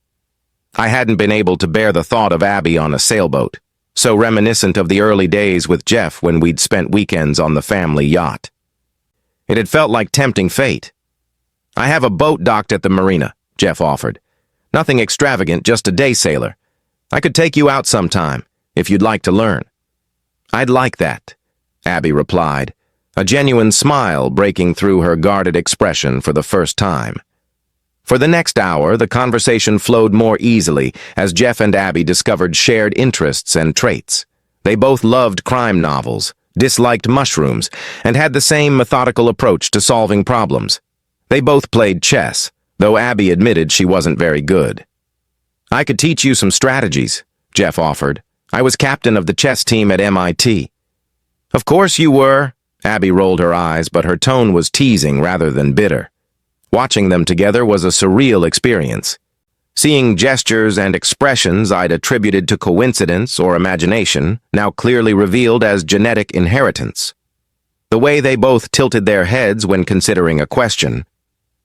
I hadn't been able to bear the thought of Abby on a sailboat, so reminiscent of the early days with Jeff when we'd spent weekends on the family yacht. It had felt like tempting fate. I have a boat docked at the marina, Jeff offered. Nothing extravagant, just a day sailor. I could take you out sometime, if you'd like to learn. I'd like that, Abby replied, a genuine smile breaking through her guarded expression for the first time. For the next hour, the conversation flowed more easily as Jeff and Abby discovered shared interests and traits. They both loved crime novels, disliked mushrooms, and had the same methodical approach to solving problems. They both played chess, though Abby admitted she wasn't very good. I could teach you some strategies, Jeff offered. I was captain of the chess team at MIT. Of course you were, Abby rolled her eyes, but her tone was teasing rather than bitter. Watching them together was a surreal experience. Seeing gestures and expressions I'd attributed to coincidence or imagination, now clearly revealed as genetic inheritance. The way they both tilted their heads when considering a question,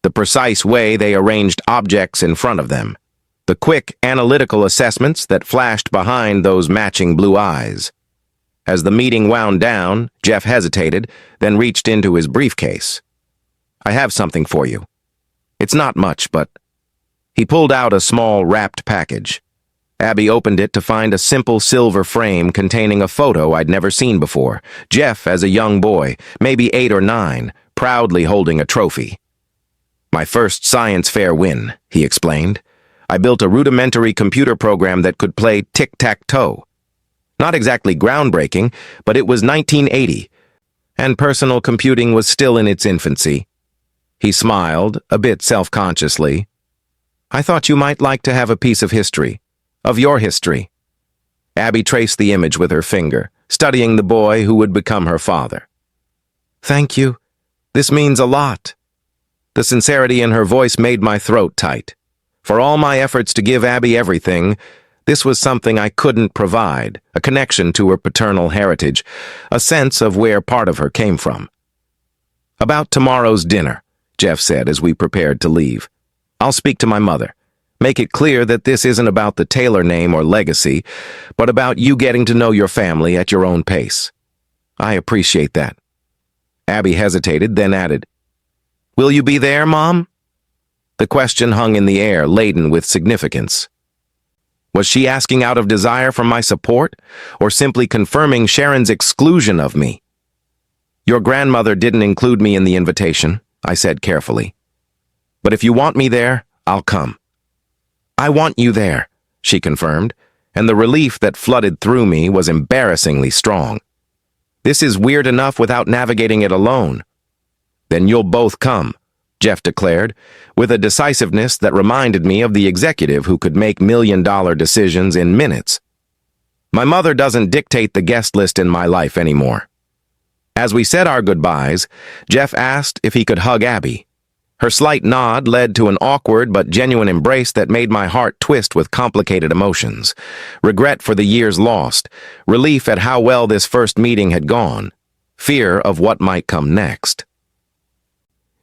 the precise way they arranged objects in front of them, the quick, analytical assessments that flashed behind those matching blue eyes. As the meeting wound down, Jeff hesitated, then reached into his briefcase. I have something for you. It's not much, but... He pulled out a small, wrapped package. Abby opened it to find a simple silver frame containing a photo I'd never seen before. Jeff as a young boy, maybe 8 or 9, proudly holding a trophy. My first science fair win, he explained. I built a rudimentary computer program that could play tic-tac-toe. Not exactly groundbreaking, but it was 1980, and personal computing was still in its infancy. He smiled, a bit self-consciously. I thought you might like to have a piece of history. Of your history. Abby traced the image with her finger, studying the boy who would become her father. Thank you. This means a lot. The sincerity in her voice made my throat tight. For all my efforts to give Abby everything, this was something I couldn't provide, a connection to her paternal heritage, a sense of where part of her came from. About tomorrow's dinner, Jeff said as we prepared to leave. I'll speak to my mother. Make it clear that this isn't about the Taylor name or legacy, but about you getting to know your family at your own pace. I appreciate that. Abby hesitated, then added, "Will you be there, Mom?" The question hung in the air, laden with significance. Was she asking out of desire for my support, or simply confirming Sharon's exclusion of me? "Your grandmother didn't include me in the invitation," I said carefully. "But if you want me there, I'll come." "I want you there," she confirmed, and the relief that flooded through me was embarrassingly strong. This is weird enough without navigating it alone. "Then you'll both come," Jeff declared, with a decisiveness that reminded me of the executive who could make million-dollar decisions in minutes. My mother doesn't dictate the guest list in my life anymore. As we said our goodbyes, Jeff asked if he could hug Abby. Her slight nod led to an awkward but genuine embrace that made my heart twist with complicated emotions. Regret for the years lost, relief at how well this first meeting had gone, fear of what might come next.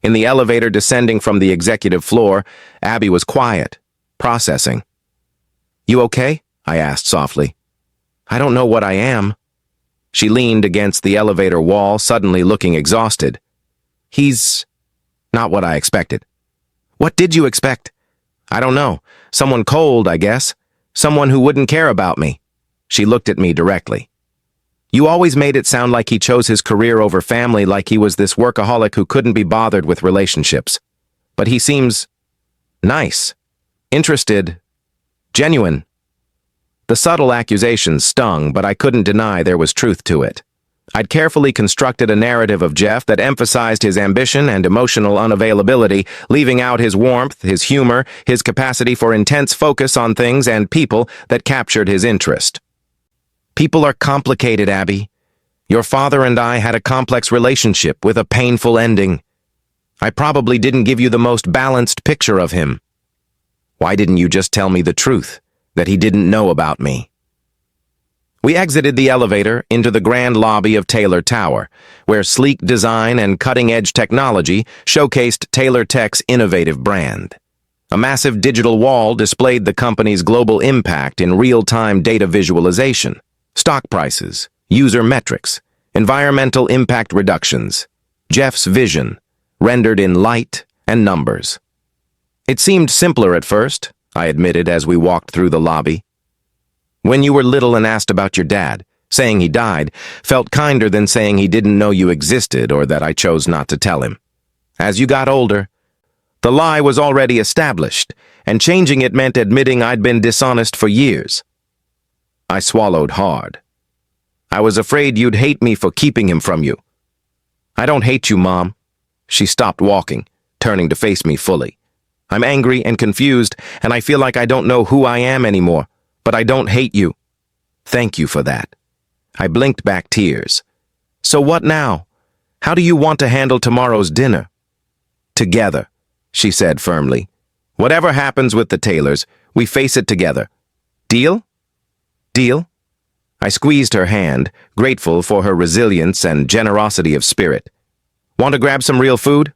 In the elevator descending from the executive floor, Abby was quiet, processing. "You okay?" I asked softly. "I don't know what I am." She leaned against the elevator wall, suddenly looking exhausted. "He's not what I expected." "What did you expect?" "I don't know. Someone cold, I guess. Someone who wouldn't care about me." She looked at me directly. "You always made it sound like he chose his career over family, like he was this workaholic who couldn't be bothered with relationships. But he seems nice, interested, genuine." The subtle accusation stung, but I couldn't deny there was truth to it. I'd carefully constructed a narrative of Jeff that emphasized his ambition and emotional unavailability, leaving out his warmth, his humor, his capacity for intense focus on things and people that captured his interest. "People are complicated, Abby. Your father and I had a complex relationship with a painful ending. I probably didn't give you the most balanced picture of him. Why didn't you just tell me the truth, that he didn't know about me?" We exited the elevator into the grand lobby of Taylor Tower, where sleek design and cutting-edge technology showcased Taylor Tech's innovative brand. A massive digital wall displayed the company's global impact in real-time data visualization, stock prices, user metrics, environmental impact reductions, Jeff's vision, rendered in light and numbers. "It seemed simpler at first," I admitted as we walked through the lobby. "When you were little and asked about your dad, saying he died felt kinder than saying he didn't know you existed or that I chose not to tell him. As you got older, the lie was already established, and changing it meant admitting I'd been dishonest for years." I swallowed hard. "I was afraid you'd hate me for keeping him from you." "I don't hate you, Mom." She stopped walking, turning to face me fully. "I'm angry and confused, and I feel like I don't know who I am anymore. But I don't hate you." "Thank you for that." I blinked back tears. "So what now? How do you want to handle tomorrow's dinner?" "Together," she said firmly. "Whatever happens with the Taylors, we face it together. Deal?" "Deal?" I squeezed her hand, grateful for her resilience and generosity of spirit. "Want to grab some real food?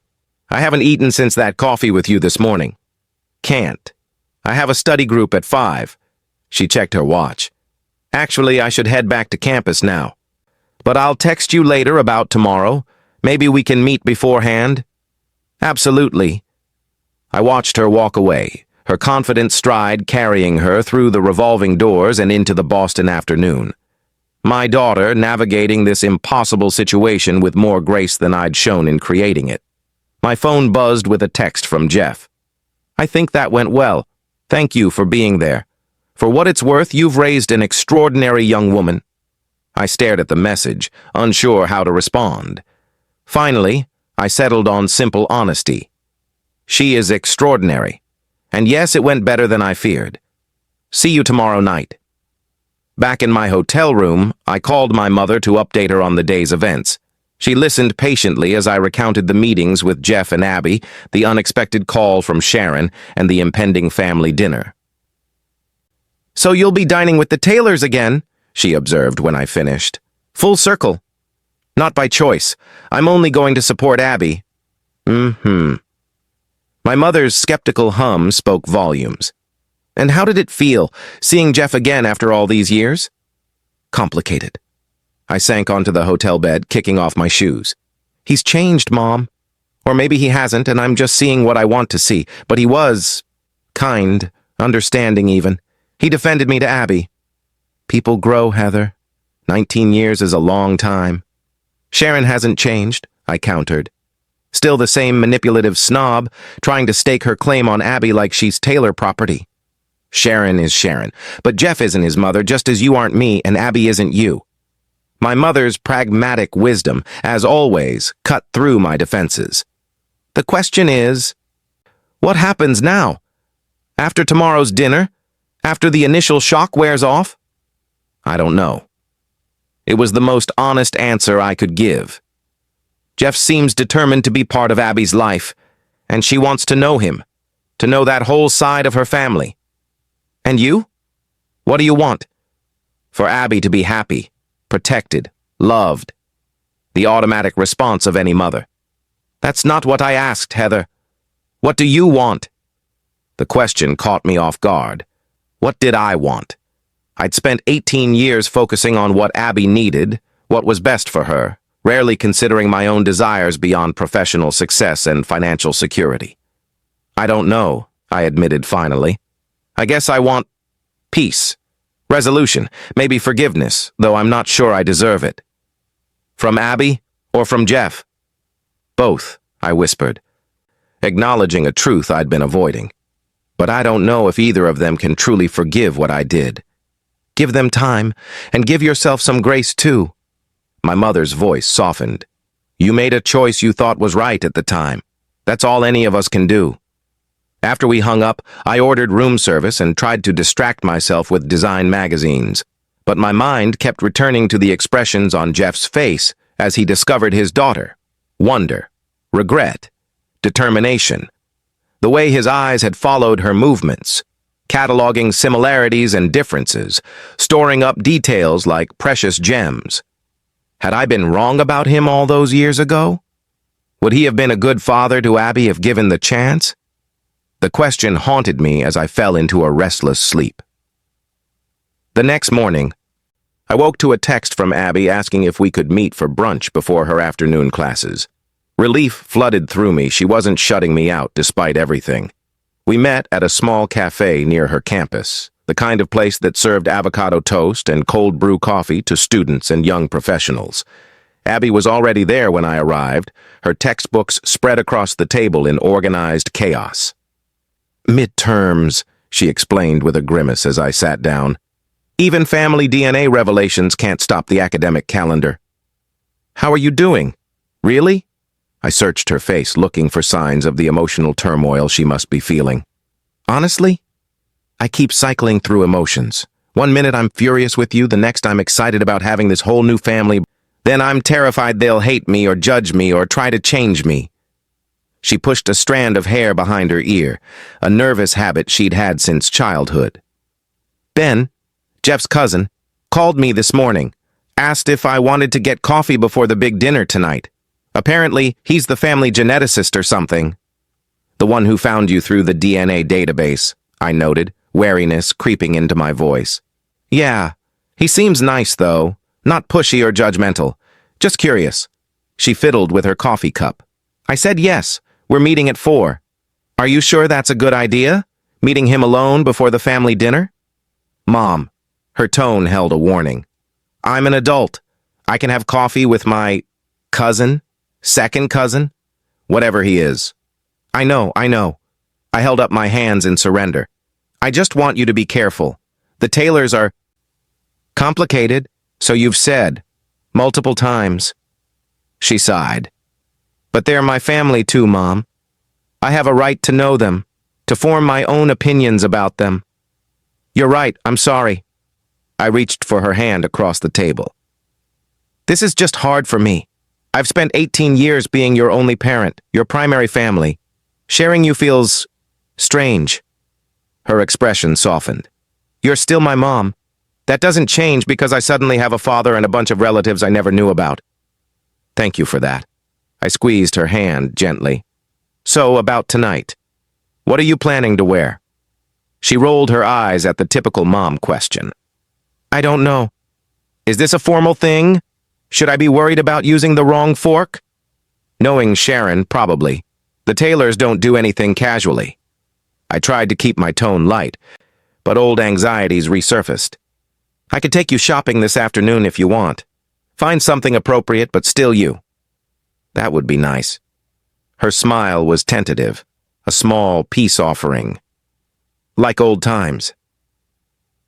I haven't eaten since that coffee with you this morning." "Can't. I have a study group at 5. She checked her watch. "Actually, I should head back to campus now. But I'll text you later about tomorrow. Maybe we can meet beforehand." "Absolutely." I watched her walk away, her confident stride carrying her through the revolving doors and into the Boston afternoon. My daughter navigating this impossible situation with more grace than I'd shown in creating it. My phone buzzed with a text from Jeff. "I think that went well. Thank you for being there. For what it's worth, you've raised an extraordinary young woman." I stared at the message, unsure how to respond. Finally, I settled on simple honesty. She is extraordinary. And yes, it went better than I feared. See you tomorrow night. Back in my hotel room, I called my mother to update her on the day's events. She listened patiently as I recounted the meetings with Jeff and Abby, the unexpected call from Sharon, and the impending family dinner. "So you'll be dining with the Taylors again," she observed when I finished. "Full circle." "Not by choice. I'm only going to support Abby." My mother's skeptical hum spoke volumes. And how did it feel, seeing Jeff again after all these years? Complicated. I sank onto the hotel bed, kicking off my shoes. He's changed, Mom. Or maybe he hasn't, and I'm just seeing what I want to see. But he was kind, understanding even. He defended me to Abby. People grow, Heather. 19 years is a long time. Sharon hasn't changed, I countered. Still the same manipulative snob, trying to stake her claim on Abby like she's Taylor property. Sharon is Sharon, but Jeff isn't his mother, just as you aren't me and Abby isn't you. My mother's pragmatic wisdom, as always, cut through my defenses. The question is, what happens now? After tomorrow's dinner? After the initial shock wears off? I don't know. It was the most honest answer I could give. Jeff seems determined to be part of Abby's life, and she wants to know him, to know that whole side of her family. And you? What do you want? For Abby to be happy, protected, loved. The automatic response of any mother. That's not what I asked, Heather. What do you want? The question caught me off guard. What did I want? I'd spent 18 years focusing on what Abby needed, what was best for her, rarely considering my own desires beyond professional success and financial security. I don't know, I admitted finally. I guess I want peace, resolution, maybe forgiveness, though I'm not sure I deserve it. From Abby or from Jeff? Both, I whispered, acknowledging a truth I'd been avoiding. But I don't know if either of them can truly forgive what I did. Give them time, and give yourself some grace too. My mother's voice softened. You made a choice you thought was right at the time. That's all any of us can do. After we hung up, I ordered room service and tried to distract myself with design magazines. But my mind kept returning to the expressions on Jeff's face as he discovered his daughter. Wonder, regret, determination. The way his eyes had followed her movements, cataloging similarities and differences, storing up details like precious gems. Had I been wrong about him all those years ago? Would he have been a good father to Abby if given the chance? The question haunted me as I fell into a restless sleep. The next morning, I woke to a text from Abby asking if we could meet for brunch before her afternoon classes. Relief flooded through me. She wasn't shutting me out despite everything. We met at a small cafe near her campus, the kind of place that served avocado toast and cold brew coffee to students and young professionals. Abby was already there when I arrived, her textbooks spread across the table in organized chaos. Midterms, she explained with a grimace as I sat down. Even family DNA revelations can't stop the academic calendar. How are you doing? Really? I searched her face, looking for signs of the emotional turmoil she must be feeling. Honestly, I keep cycling through emotions. One minute I'm furious with you, the next I'm excited about having this whole new family. Then I'm terrified they'll hate me or judge me or try to change me. She pushed a strand of hair behind her ear, a nervous habit she'd had since childhood. Ben, Jeff's cousin, called me this morning, asked if I wanted to get coffee before the big dinner tonight. Apparently, he's the family geneticist or something. The one who found you through the DNA database, I noted, wariness creeping into my voice. Yeah, he seems nice, though. Not pushy or judgmental. Just curious. She fiddled with her coffee cup. I said yes. We're meeting at 4. Are you sure that's a good idea? Meeting him alone before the family dinner? Mom. Her tone held a warning. I'm an adult. I can have coffee with my cousin, second cousin, whatever he is. I know. I held up my hands in surrender. I just want you to be careful. The Taylors are complicated, so you've said, multiple times. She sighed. But they're my family too, Mom. I have a right to know them, to form my own opinions about them. You're right, I'm sorry. I reached for her hand across the table. This is just hard for me. I've spent 18 years being your only parent, your primary family. Sharing you feels strange. Her expression softened. You're still my mom. That doesn't change because I suddenly have a father and a bunch of relatives I never knew about. Thank you for that. I squeezed her hand gently. So, about tonight. What are you planning to wear? She rolled her eyes at the typical mom question. I don't know. Is this a formal thing? Should I be worried about using the wrong fork? Knowing Sharon, probably. The Taylors don't do anything casually. I tried to keep my tone light, but old anxieties resurfaced. I could take you shopping this afternoon if you want. Find something appropriate, but still you. That would be nice. Her smile was tentative, a small peace offering. Like old times.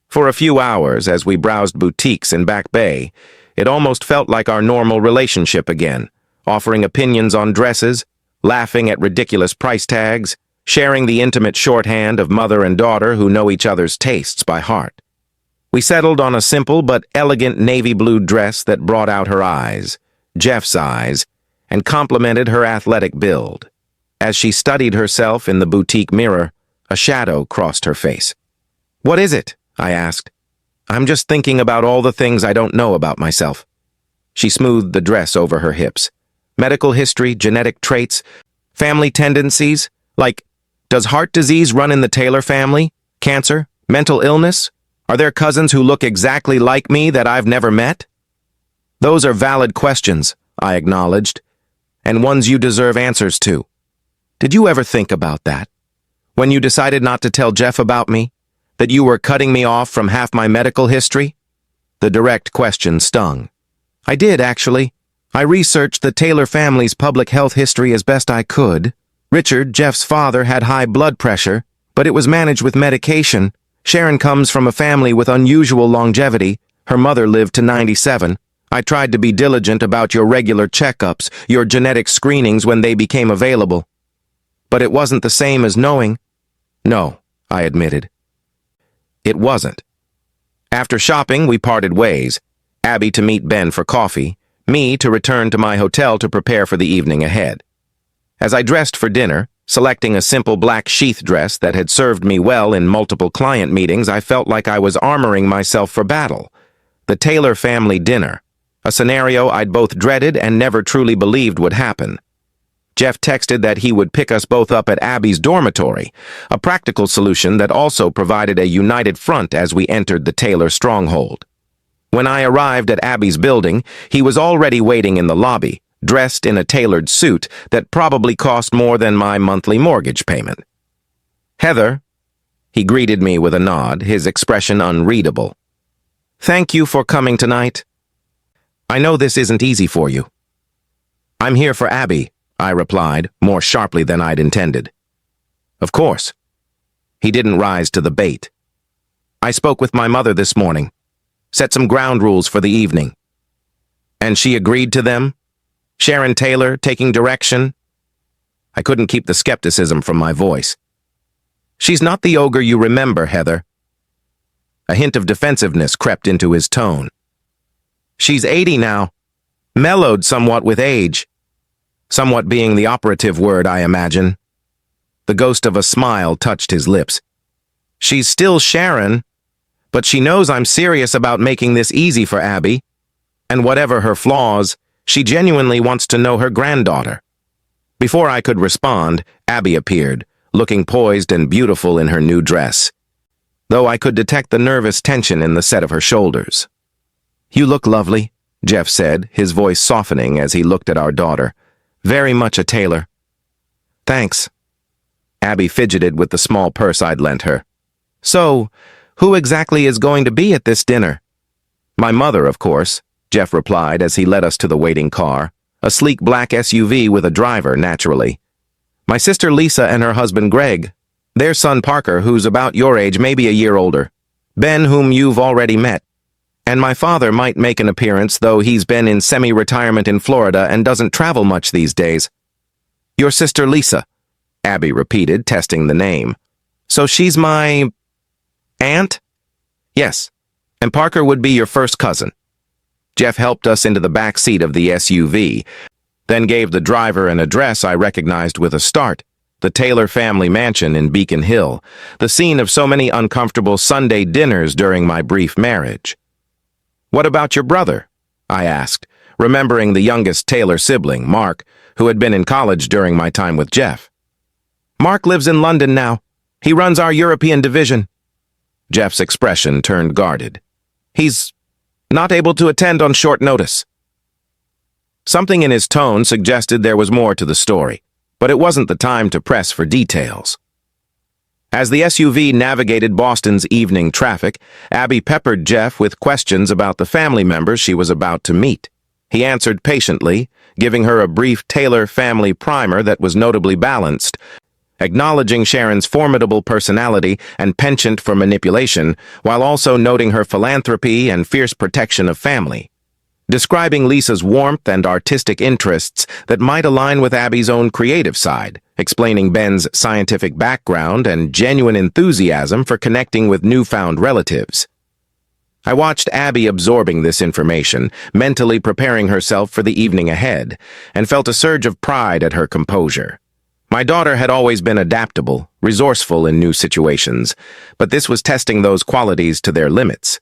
For a few hours, as we browsed boutiques in Back Bay, it almost felt like our normal relationship again, offering opinions on dresses, laughing at ridiculous price tags, sharing the intimate shorthand of mother and daughter who know each other's tastes by heart. We settled on a simple but elegant navy blue dress that brought out her eyes, Jeff's eyes, and complemented her athletic build. As she studied herself in the boutique mirror, a shadow crossed her face. What is it? I asked. I'm just thinking about all the things I don't know about myself. She smoothed the dress over her hips. Medical history, genetic traits, family tendencies, like, does heart disease run in the Taylor family? Cancer? Mental illness? Are there cousins who look exactly like me that I've never met? Those are valid questions, I acknowledged, and ones you deserve answers to. Did you ever think about that? When you decided not to tell Jeff about me? That you were cutting me off from half my medical history? The direct question stung. I did, actually. I researched the Taylor family's public health history as best I could. Richard, Jeff's father, had high blood pressure, but it was managed with medication. Sharon comes from a family with unusual longevity. Her mother lived to 97. I tried to be diligent about your regular checkups, your genetic screenings when they became available. But it wasn't the same as knowing. No, I admitted. It wasn't. After shopping, we parted ways. Abby to meet Ben for coffee, me to return to my hotel to prepare for the evening ahead. As I dressed for dinner, selecting a simple black sheath dress that had served me well in multiple client meetings, I felt like I was armoring myself for battle. The Taylor family dinner, a scenario I'd both dreaded and never truly believed would happen. Jeff texted that he would pick us both up at Abby's dormitory, a practical solution that also provided a united front as we entered the Taylor stronghold. When I arrived at Abby's building, he was already waiting in the lobby, dressed in a tailored suit that probably cost more than my monthly mortgage payment. Heather, he greeted me with a nod, his expression unreadable. Thank you for coming tonight. I know this isn't easy for you. I'm here for Abby, I replied, more sharply than I'd intended. Of course. He didn't rise to the bait. I spoke with my mother this morning, set some ground rules for the evening. And she agreed to them? Sharon Taylor taking direction? I couldn't keep the skepticism from my voice. She's not the ogre you remember, Heather. A hint of defensiveness crept into his tone. She's 80 now, mellowed somewhat with age. Somewhat being the operative word, I imagine. The ghost of a smile touched his lips. She's still Sharon, but she knows I'm serious about making this easy for Abby, and whatever her flaws, she genuinely wants to know her granddaughter. Before I could respond, Abby appeared, looking poised and beautiful in her new dress, though I could detect the nervous tension in the set of her shoulders. You look lovely, Jeff said, his voice softening as he looked at our daughter. Very much a Taylor. Thanks. Abby fidgeted with the small purse I'd lent her. So, who exactly is going to be at this dinner? My mother, of course, Jeff replied as he led us to the waiting car, a sleek black SUV with a driver, naturally. My sister Lisa and her husband Greg, their son Parker, who's about your age, maybe a year older, Ben, whom you've already met. And my father might make an appearance, though he's been in semi-retirement in Florida and doesn't travel much these days. Your sister Lisa, Abby repeated, testing the name. So she's my aunt? Yes, and Parker would be your first cousin. Jeff helped us into the back seat of the SUV, then gave the driver an address I recognized with a start, the Taylor family mansion in Beacon Hill, the scene of so many uncomfortable Sunday dinners during my brief marriage. What about your brother? I asked, remembering the youngest Taylor sibling, Mark, who had been in college during my time with Jeff. Mark lives in London now. He runs our European division. Jeff's expression turned guarded. He's not able to attend on short notice. Something in his tone suggested there was more to the story, but it wasn't the time to press for details. As the SUV navigated Boston's evening traffic, Abby peppered Jeff with questions about the family members she was about to meet. He answered patiently, giving her a brief Taylor family primer that was notably balanced, acknowledging Sharon's formidable personality and penchant for manipulation, while also noting her philanthropy and fierce protection of family. Describing Lisa's warmth and artistic interests that might align with Abby's own creative side, explaining Ben's scientific background and genuine enthusiasm for connecting with newfound relatives. I watched Abby absorbing this information, mentally preparing herself for the evening ahead, and felt a surge of pride at her composure. My daughter had always been adaptable, resourceful in new situations, but this was testing those qualities to their limits.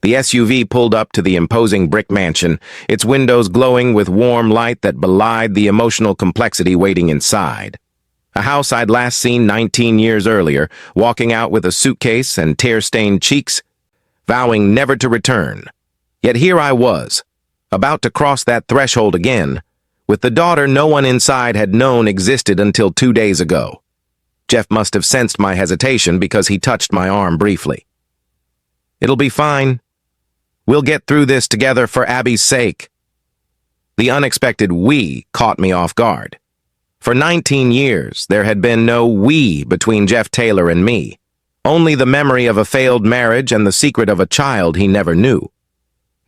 The SUV pulled up to the imposing brick mansion, its windows glowing with warm light that belied the emotional complexity waiting inside. A house I'd last seen 19 years earlier, walking out with a suitcase and tear-stained cheeks, vowing never to return. Yet here I was, about to cross that threshold again, with the daughter no one inside had known existed until 2 days ago. Jeff must have sensed my hesitation because he touched my arm briefly. "It'll be fine. We'll get through this together for Abby's sake." The unexpected "we" caught me off guard. For 19 years, there had been no "we" between Jeff Taylor and me. Only the memory of a failed marriage and the secret of a child he never knew.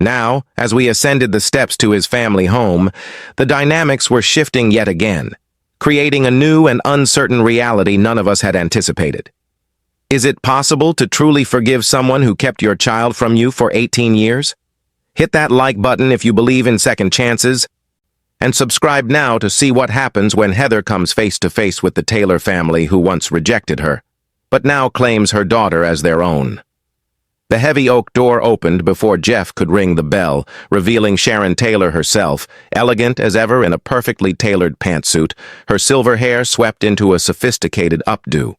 Now, as we ascended the steps to his family home, the dynamics were shifting yet again, creating a new and uncertain reality none of us had anticipated. Is it possible to truly forgive someone who kept your child from you for 18 years? Hit that like button if you believe in second chances, and subscribe now to see what happens when Heather comes face to face with the Taylor family who once rejected her, but now claims her daughter as their own. The heavy oak door opened before Jeff could ring the bell, revealing Sharon Taylor herself, elegant as ever in a perfectly tailored pantsuit, her silver hair swept into a sophisticated updo.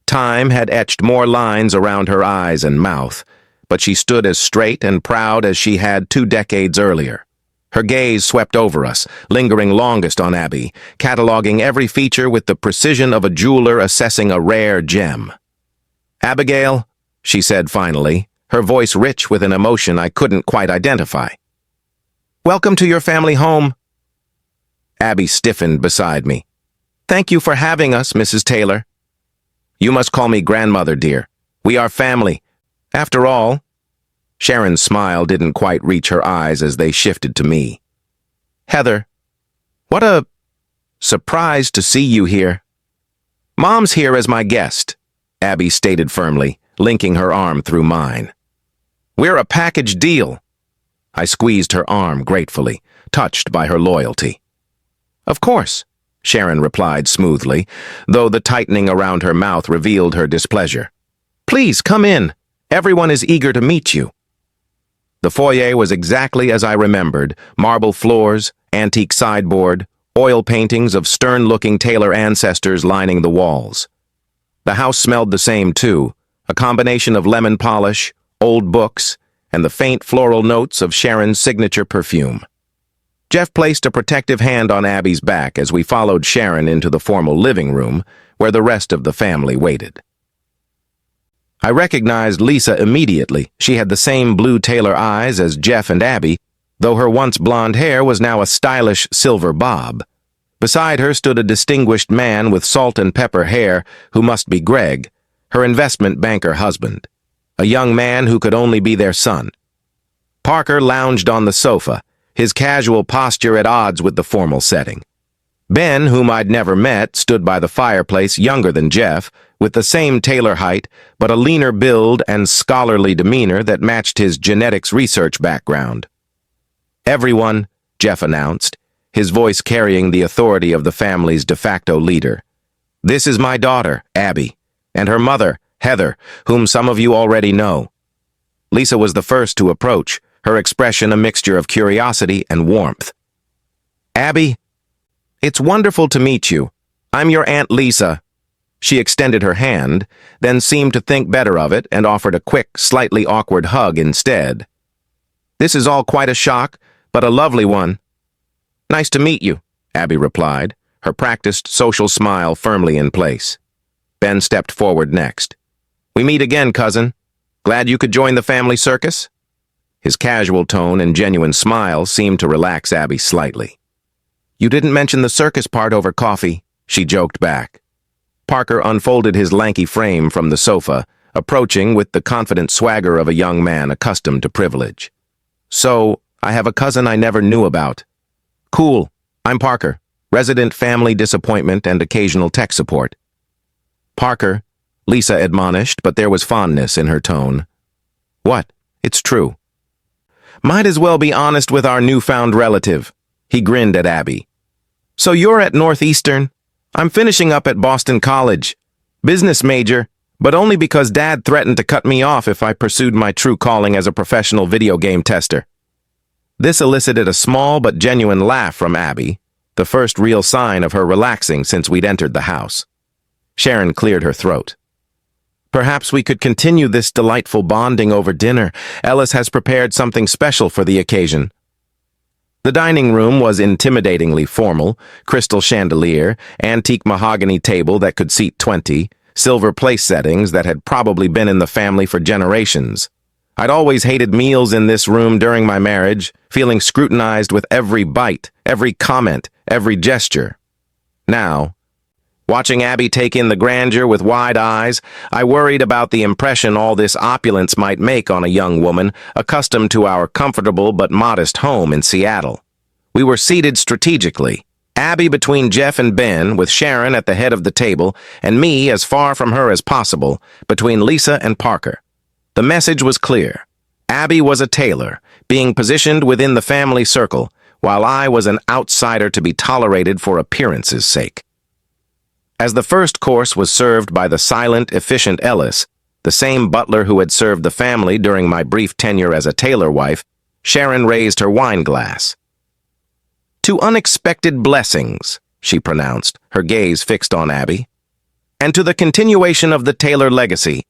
Time had etched more lines around her eyes and mouth, but she stood as straight and proud as she had 2 decades earlier. Her gaze swept over us, lingering longest on Abby, cataloging every feature with the precision of a jeweler assessing a rare gem. "Abigail," she said finally, her voice rich with an emotion I couldn't quite identify. "Welcome to your family home." Abby stiffened beside me. "Thank you for having us, Mrs. Taylor." "You must call me grandmother, dear. We are family. After all." Sharon's smile didn't quite reach her eyes as they shifted to me. "Heather, what a surprise to see you here." "Mom's here as my guest," Abby stated firmly, linking her arm through mine. "We're a package deal." I squeezed her arm gratefully, touched by her loyalty. "Of course," Sharon replied smoothly, though the tightening around her mouth revealed her displeasure. "Please, come in. Everyone is eager to meet you." The foyer was exactly as I remembered, marble floors, antique sideboard, oil paintings of stern-looking Taylor ancestors lining the walls. The house smelled the same, too, a combination of lemon polish, old books, and the faint floral notes of Sharon's signature perfume. Jeff placed a protective hand on Abby's back as we followed Sharon into the formal living room, where the rest of the family waited. I recognized Lisa immediately. She had the same blue Taylor eyes as Jeff and Abby, though her once blonde hair was now a stylish silver bob. Beside her stood a distinguished man with salt and pepper hair who must be Greg, her investment banker husband, a young man who could only be their son. Parker lounged on the sofa, his casual posture at odds with the formal setting. Ben, whom I'd never met, stood by the fireplace, younger than Jeff, with the same Taylor height, but a leaner build and scholarly demeanor that matched his genetics research background. "Everyone," Jeff announced, his voice carrying the authority of the family's de facto leader. "This is my daughter, Abby, and her mother, Heather, whom some of you already know." Lisa was the first to approach, her expression a mixture of curiosity and warmth. "Abby, it's wonderful to meet you. I'm your Aunt Lisa." She extended her hand, then seemed to think better of it and offered a quick, slightly awkward hug instead. "This is all quite a shock, but a lovely one." "Nice to meet you," Abby replied, her practiced social smile firmly in place. Ben stepped forward next. "We meet again, cousin. Glad you could join the family circus?" His casual tone and genuine smile seemed to relax Abby slightly. "You didn't mention the circus part over coffee," she joked back. Parker unfolded his lanky frame from the sofa, approaching with the confident swagger of a young man accustomed to privilege. "So, I have a cousin I never knew about." "Cool. I'm Parker, resident family disappointment and occasional tech support." "Parker," Lisa admonished, but there was fondness in her tone. "What? It's true." "Might as well be honest with our newfound relative." He grinned at Abby. "So you're at Northeastern? I'm finishing up at Boston College. Business major, but only because Dad threatened to cut me off if I pursued my true calling as a professional video game tester." This elicited a small but genuine laugh from Abby, the first real sign of her relaxing since we'd entered the house. Sharon cleared her throat. "Perhaps we could continue this delightful bonding over dinner. Ellis has prepared something special for the occasion." The dining room was intimidatingly formal: crystal chandelier, antique mahogany table that could seat 20, silver place settings that had probably been in the family for generations. I'd always hated meals in this room during my marriage, feeling scrutinized with every bite, every comment, every gesture. Now, watching Abby take in the grandeur with wide eyes, I worried about the impression all this opulence might make on a young woman accustomed to our comfortable but modest home in Seattle. We were seated strategically, Abby between Jeff and Ben, with Sharon at the head of the table, and me as far from her as possible, between Lisa and Parker. The message was clear. Abby was a tailor, being positioned within the family circle, while I was an outsider to be tolerated for appearance's sake. As the first course was served by the silent, efficient Ellis, the same butler who had served the family during my brief tenure as a tailor wife, Sharon raised her wine glass. "To unexpected blessings," she pronounced, her gaze fixed on Abby. "And to the continuation of the Taylor legacy."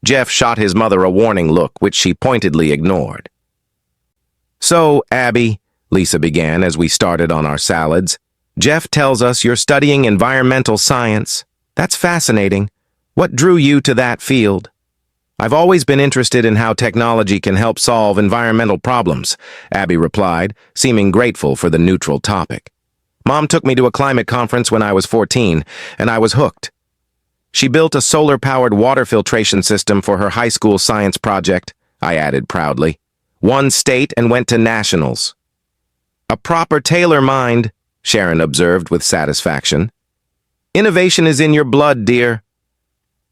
Jeff shot his mother a warning look, which she pointedly ignored. "So, Abby," Lisa began as we started on our salads, "Jeff tells us you're studying environmental science. That's fascinating. What drew you to that field?" "I've always been interested in how technology can help solve environmental problems," Abby replied, seeming grateful for the neutral topic. "Mom took me to a climate conference when I was 14, and I was hooked." "She built a solar-powered water filtration system for her high school science project," I added proudly. "Won state and went to nationals." "A proper tailor mind," Sharon observed with satisfaction. "Innovation is in your blood, dear."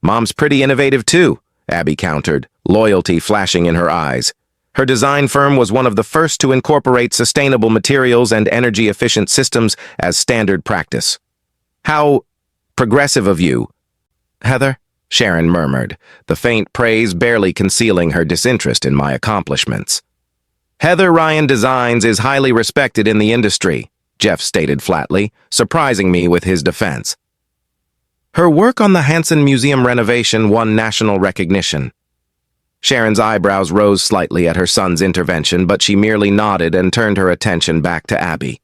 "Mom's pretty innovative too," Abby countered, loyalty flashing in her eyes. Her design firm was one of the first to incorporate sustainable materials and energy-efficient systems as standard practice. "How progressive of you, Heather," Sharon murmured, the faint praise barely concealing her disinterest in my accomplishments. "Heather Ryan Designs is highly respected in the industry," Jeff stated flatly, surprising me with his defense. "Her work on the Hansen Museum renovation won national recognition." Sharon's eyebrows rose slightly at her son's intervention, but she merely nodded and turned her attention back to Abby.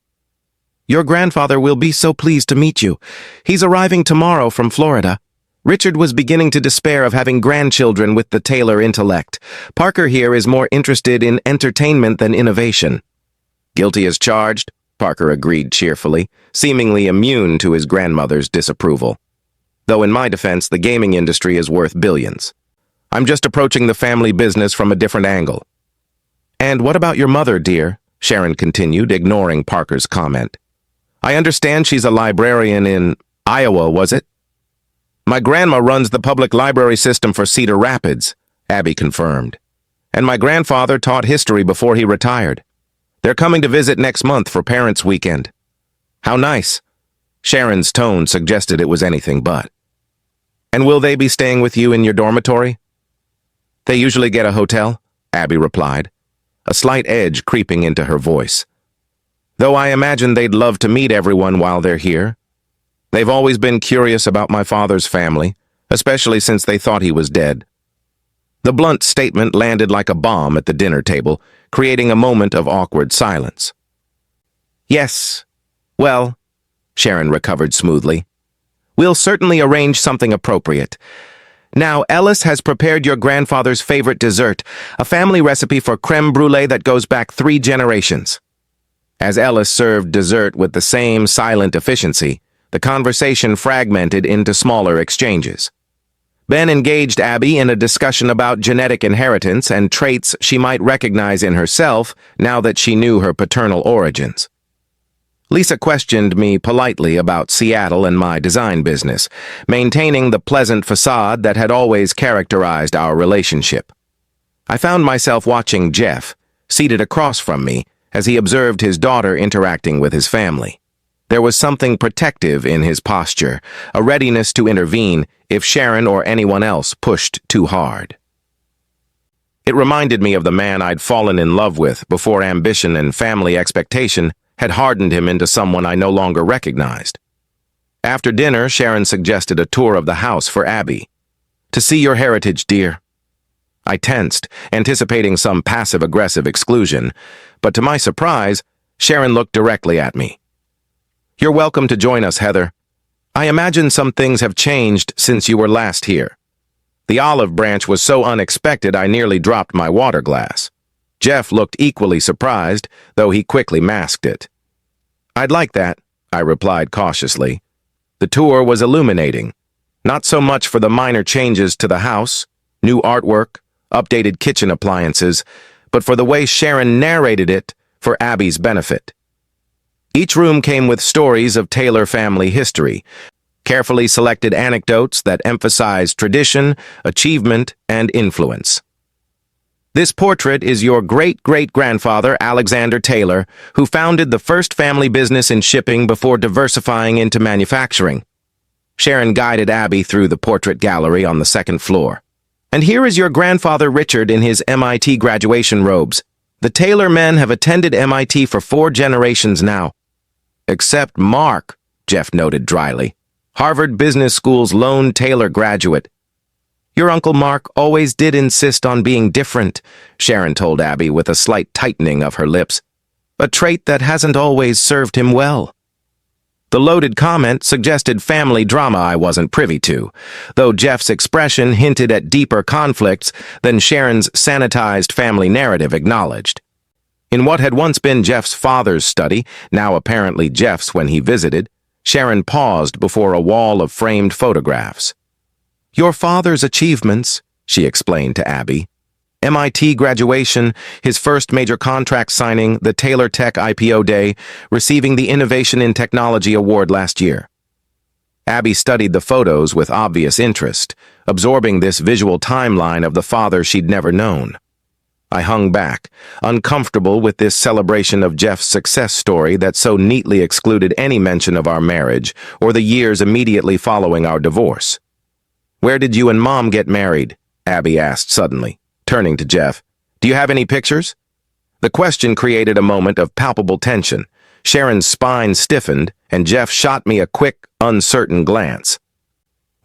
"Your grandfather will be so pleased to meet you. He's arriving tomorrow from Florida. Richard was beginning to despair of having grandchildren with the Taylor intellect. Parker here is more interested in entertainment than innovation." "Guilty as charged," Parker agreed cheerfully, seemingly immune to his grandmother's disapproval. Though in my defense, the gaming industry is worth billions. I'm just approaching the family business from a different angle. "And what about your mother, dear?" Sharon continued, ignoring Parker's comment. "I understand she's a librarian in Iowa, was it?" "My grandma runs the public library system for Cedar Rapids," Abby confirmed. "And my grandfather taught history before he retired. They're coming to visit next month for Parents' Weekend." "How nice." Sharon's tone suggested it was anything but. "And will they be staying with you in your dormitory?" "They usually get a hotel," Abby replied, a slight edge creeping into her voice. "Though I imagine they'd love to meet everyone while they're here." They've always been curious about my father's family, especially since they thought he was dead. The blunt statement landed like a bomb at the dinner table, creating a moment of awkward silence. Yes, well, Sharon recovered smoothly. We'll certainly arrange something appropriate. Now, Ellis has prepared your grandfather's favorite dessert, a family recipe for creme brulee that goes back 3 generations. As Ellis served dessert with the same silent efficiency, the conversation fragmented into smaller exchanges. Ben engaged Abby in a discussion about genetic inheritance and traits she might recognize in herself now that she knew her paternal origins. Lisa questioned me politely about Seattle and my design business, maintaining the pleasant facade that had always characterized our relationship. I found myself watching Jeff, seated across from me, as he observed his daughter interacting with his family. There was something protective in his posture, a readiness to intervene if Sharon or anyone else pushed too hard. It reminded me of the man I'd fallen in love with before ambition and family expectation had hardened him into someone I no longer recognized. After dinner, Sharon suggested a tour of the house for Abby. "To see your heritage, dear." I tensed, anticipating some passive-aggressive exclusion, but to my surprise, Sharon looked directly at me. "You're welcome to join us, Heather. I imagine some things have changed since you were last here." The olive branch was so unexpected I nearly dropped my water glass. Jeff looked equally surprised, though he quickly masked it. "I'd like that," I replied cautiously. The tour was illuminating, not so much for the minor changes to the house, new artwork, updated kitchen appliances, but for the way Sharon narrated it for Abby's benefit. Each room came with stories of Taylor family history, carefully selected anecdotes that emphasized tradition, achievement, and influence. "This portrait is your great-great-grandfather, Alexander Taylor, who founded the first family business in shipping before diversifying into manufacturing." Sharon guided Abby through the portrait gallery on the second floor. "And here is your grandfather Richard in his MIT graduation robes. The Taylor men have attended MIT for 4 generations now." "Except Mark," Jeff noted dryly. "Harvard Business School's lone Taylor graduate." "Your Uncle Mark always did insist on being different," Sharon told Abby with a slight tightening of her lips. "A trait that hasn't always served him well." The loaded comment suggested family drama I wasn't privy to, though Jeff's expression hinted at deeper conflicts than Sharon's sanitized family narrative acknowledged. In what had once been Jeff's father's study, now apparently Jeff's when he visited, Sharon paused before a wall of framed photographs. "Your father's achievements," she explained to Abby. MIT graduation, his first major contract signing, the Taylor Tech IPO day, receiving the Innovation in Technology Award last year. Abby studied the photos with obvious interest, absorbing this visual timeline of the father she'd never known. I hung back, uncomfortable with this celebration of Jeff's success story that so neatly excluded any mention of our marriage or the years immediately following our divorce. "Where did you and Mom get married?" Abby asked suddenly, turning to Jeff. "Do you have any pictures?" The question created a moment of palpable tension. Sharon's spine stiffened, and Jeff shot me a quick, uncertain glance.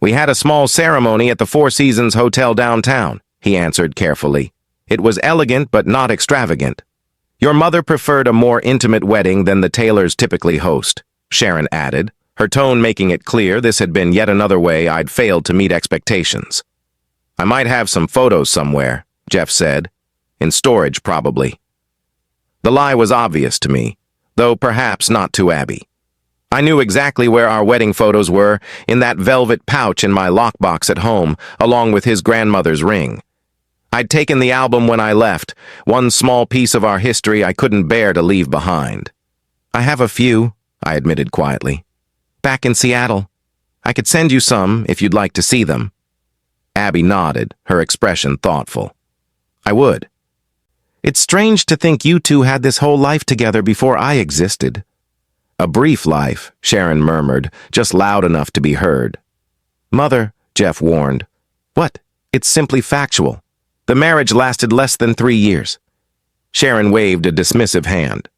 "We had a small ceremony at the Four Seasons Hotel downtown," he answered carefully. "It was elegant but not extravagant." "Your mother preferred a more intimate wedding than the Taylors typically host," Sharon added, her tone making it clear this had been yet another way I'd failed to meet expectations. "I might have some photos somewhere," Jeff said. "In storage, probably." The lie was obvious to me, though perhaps not to Abby. I knew exactly where our wedding photos were, in that velvet pouch in my lockbox at home, along with his grandmother's ring. I'd taken the album when I left, one small piece of our history I couldn't bear to leave behind. "I have a few," I admitted quietly. "Back in Seattle. I could send you some if you'd like to see them." Abby nodded, her expression thoughtful. "I would." "It's strange to think you two had this whole life together before I existed." "A brief life," Sharon murmured, just loud enough to be heard. "Mother," Jeff warned. "What? It's simply factual. The marriage lasted less than 3 years." Sharon waved a dismissive hand.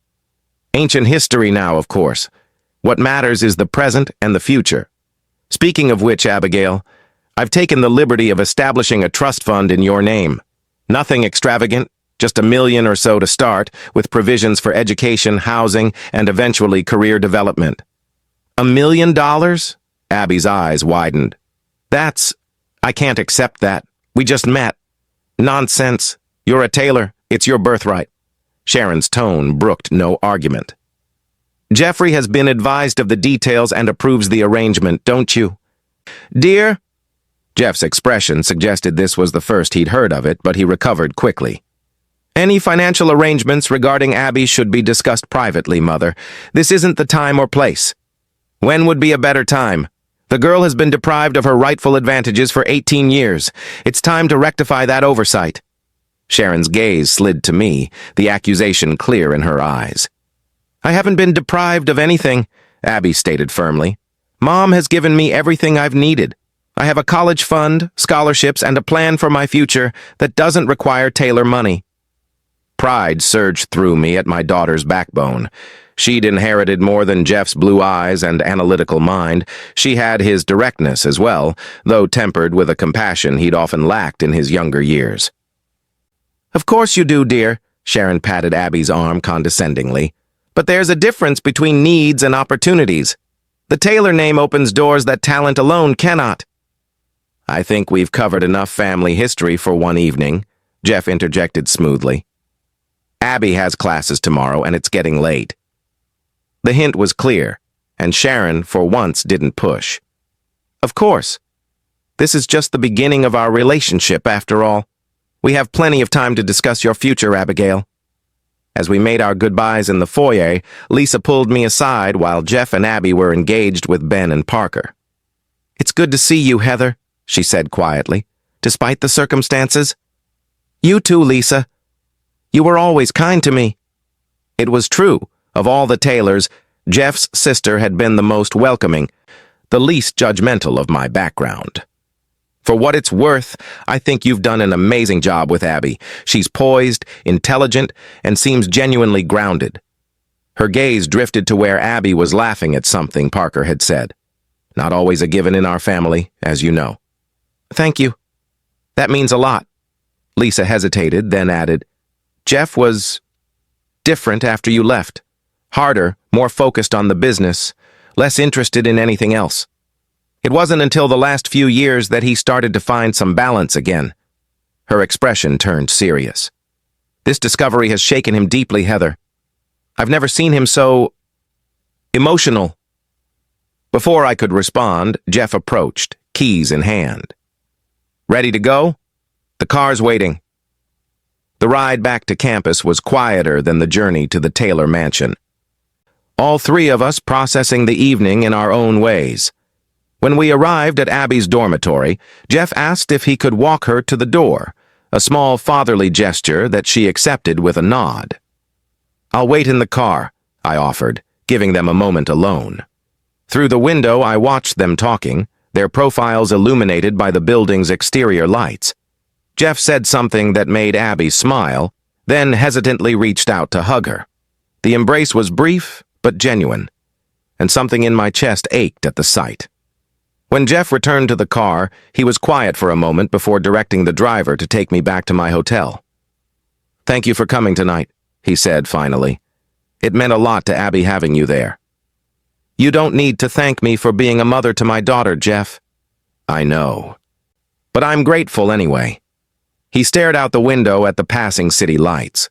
"Ancient history now, of course. What matters is the present and the future. Speaking of which, Abigail, I've taken the liberty of establishing a trust fund in your name. Nothing extravagant, just $1 million or so to start, with provisions for education, housing, and eventually career development. $1 million? Abby's eyes widened. I can't accept that. We just met. Nonsense. You're a tailor. It's your birthright. Sharon's tone brooked no argument. Jeffrey has been advised of the details and approves the arrangement, don't you? Dear? Jeff's expression suggested this was the first he'd heard of it, but he recovered quickly. Any financial arrangements regarding Abby should be discussed privately, Mother. This isn't the time or place. When would be a better time? The girl has been deprived of her rightful advantages for 18 years. It's time to rectify that oversight. Sharon's gaze slid to me, the accusation clear in her eyes. I haven't been deprived of anything, Abby stated firmly. Mom has given me everything I've needed. I have a college fund, scholarships, and a plan for my future that doesn't require Taylor money. Pride surged through me at my daughter's backbone. She'd inherited more than Jeff's blue eyes and analytical mind. She had his directness as well, though tempered with a compassion he'd often lacked in his younger years. Of course you do, dear, Sharon patted Abby's arm condescendingly. But there's a difference between needs and opportunities. The Taylor name opens doors that talent alone cannot. I think we've covered enough family history for one evening, Jeff interjected smoothly. Abby has classes tomorrow, and it's getting late. The hint was clear, and Sharon, for once, didn't push. Of course. This is just the beginning of our relationship, after all. We have plenty of time to discuss your future, Abigail. As we made our goodbyes in the foyer, Lisa pulled me aside while Jeff and Abby were engaged with Ben and Parker. It's good to see you, Heather, she said quietly, despite the circumstances. You too, Lisa. You were always kind to me. It was true. Of all the Taylors, Jeff's sister had been the most welcoming, the least judgmental of my background. For what it's worth, I think you've done an amazing job with Abby. She's poised, intelligent, and seems genuinely grounded. Her gaze drifted to where Abby was laughing at something Parker had said. Not always a given in our family, as you know. Thank you. That means a lot. Lisa hesitated, then added, Jeff was different after you left. Harder, more focused on the business, less interested in anything else. It wasn't until the last few years that he started to find some balance again. Her expression turned serious. This discovery has shaken him deeply, Heather. I've never seen him so emotional. Before I could respond, Jeff approached, keys in hand. Ready to go? The car's waiting. The ride back to campus was quieter than the journey to the Taylor mansion. All three of us processing the evening in our own ways. When we arrived at Abby's dormitory, Jeff asked if he could walk her to the door, a small fatherly gesture that she accepted with a nod. I'll wait in the car, I offered, giving them a moment alone. Through the window, I watched them talking, their profiles illuminated by the building's exterior lights. Jeff said something that made Abby smile, then hesitantly reached out to hug her. The embrace was brief but genuine, and something in my chest ached at the sight. When Jeff returned to the car, he was quiet for a moment before directing the driver to take me back to my hotel. Thank you for coming tonight, he said finally. It meant a lot to Abby having you there. You don't need to thank me for being a mother to my daughter, Jeff. I know. But I'm grateful anyway. He stared out the window at the passing city lights.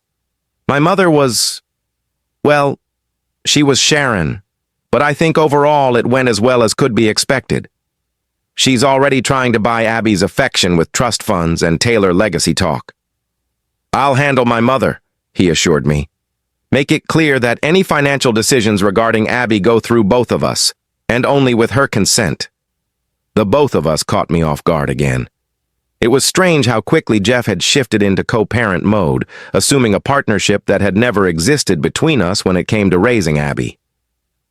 My mother was, well, she was Sharon, but I think overall it went as well as could be expected. She's already trying to buy Abby's affection with trust funds and Taylor legacy talk. I'll handle my mother, he assured me. Make it clear that any financial decisions regarding Abby go through both of us, and only with her consent. The both of us caught me off guard again. It was strange how quickly Jeff had shifted into co-parent mode, assuming a partnership that had never existed between us when it came to raising Abby.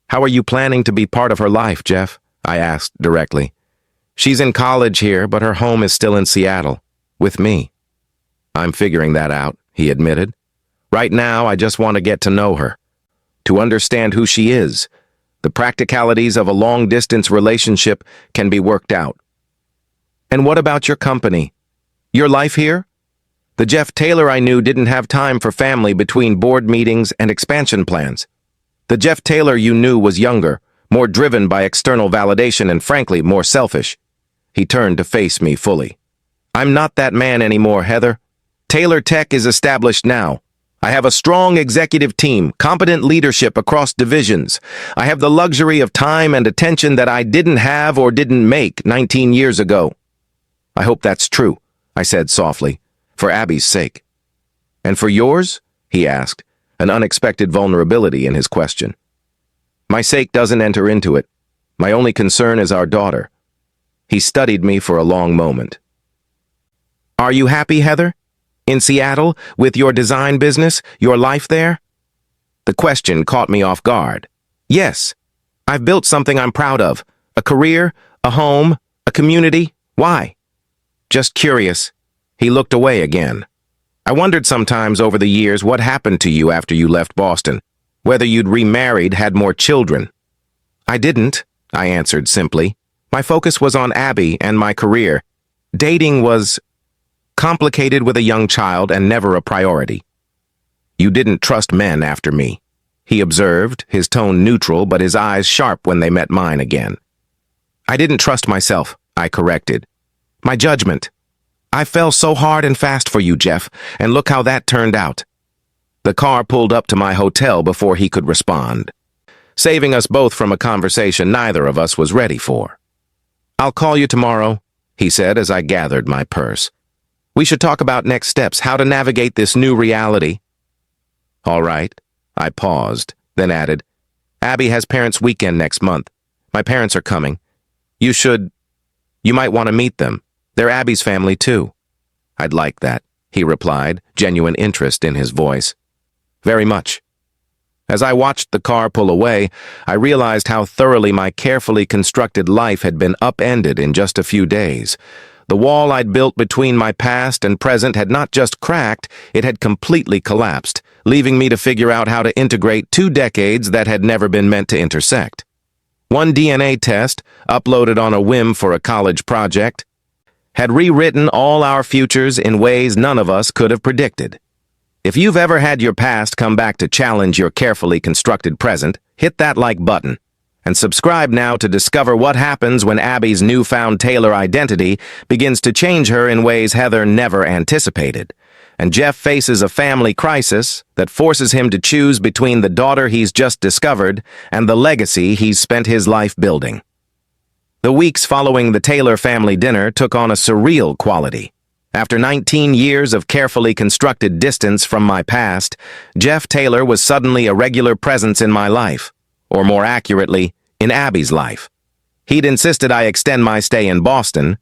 How are you planning to be part of her life, Jeff? I asked directly. She's in college here, but her home is still in Seattle, with me. I'm figuring that out, he admitted. Right now, I just want to get to know her, to understand who she is, The practicalities of a long-distance relationship can be worked out. And what about your company? Your life here? The Jeff Taylor I knew didn't have time for family between board meetings and expansion plans. The Jeff Taylor you knew was younger, more driven by external validation and frankly more selfish. He turned to face me fully. I'm not that man anymore, Heather. Taylor Tech is established now. I have a strong executive team, competent leadership across divisions. I have the luxury of time and attention that I didn't have or didn't make 19 years ago. I hope that's true, I said softly, for Abby's sake. And for yours? He asked, an unexpected vulnerability in his question. My sake doesn't enter into it. My only concern is our daughter. He studied me for a long moment. Are you happy, Heather? In Seattle, with your design business, your life there? The question caught me off guard. Yes. I've built something I'm proud of. A career, a home, a community. Why? Just curious. He looked away again. I wondered sometimes over the years what happened to you after you left Boston. Whether you'd remarried, had more children. I didn't, I answered simply. My focus was on Abby and my career. Dating was complicated with a young child and never a priority. You didn't trust men after me, he observed, his tone neutral but his eyes sharp when they met mine again. I didn't trust myself, I corrected. My judgment. I fell so hard and fast for you, Jeff, and look how that turned out. The car pulled up to my hotel before he could respond, saving us both from a conversation neither of us was ready for. I'll call you tomorrow, he said as I gathered my purse. We should talk about next steps, how to navigate this new reality. All right. I paused, then added, Abby has parents' weekend next month. My parents are coming. You might want to meet them. They're Abby's family, too. I'd like that, he replied, genuine interest in his voice. Very much. As I watched the car pull away, I realized how thoroughly my carefully constructed life had been upended in just a few days. The wall I'd built between my past and present had not just cracked, it had completely collapsed, leaving me to figure out how to integrate 2 decades that had never been meant to intersect. One DNA test, uploaded on a whim for a college project, had rewritten all our futures in ways none of us could have predicted. If you've ever had your past come back to challenge your carefully constructed present, hit that like button. And subscribe now to discover what happens when Abby's newfound Taylor identity begins to change her in ways Heather never anticipated. And Jeff faces a family crisis that forces him to choose between the daughter he's just discovered and the legacy he's spent his life building. The weeks following the Taylor family dinner took on a surreal quality. After 19 years of carefully constructed distance from my past, Jeff Taylor was suddenly a regular presence in my life. Or more accurately, in Abby's life. He'd insisted I extend my stay in Boston,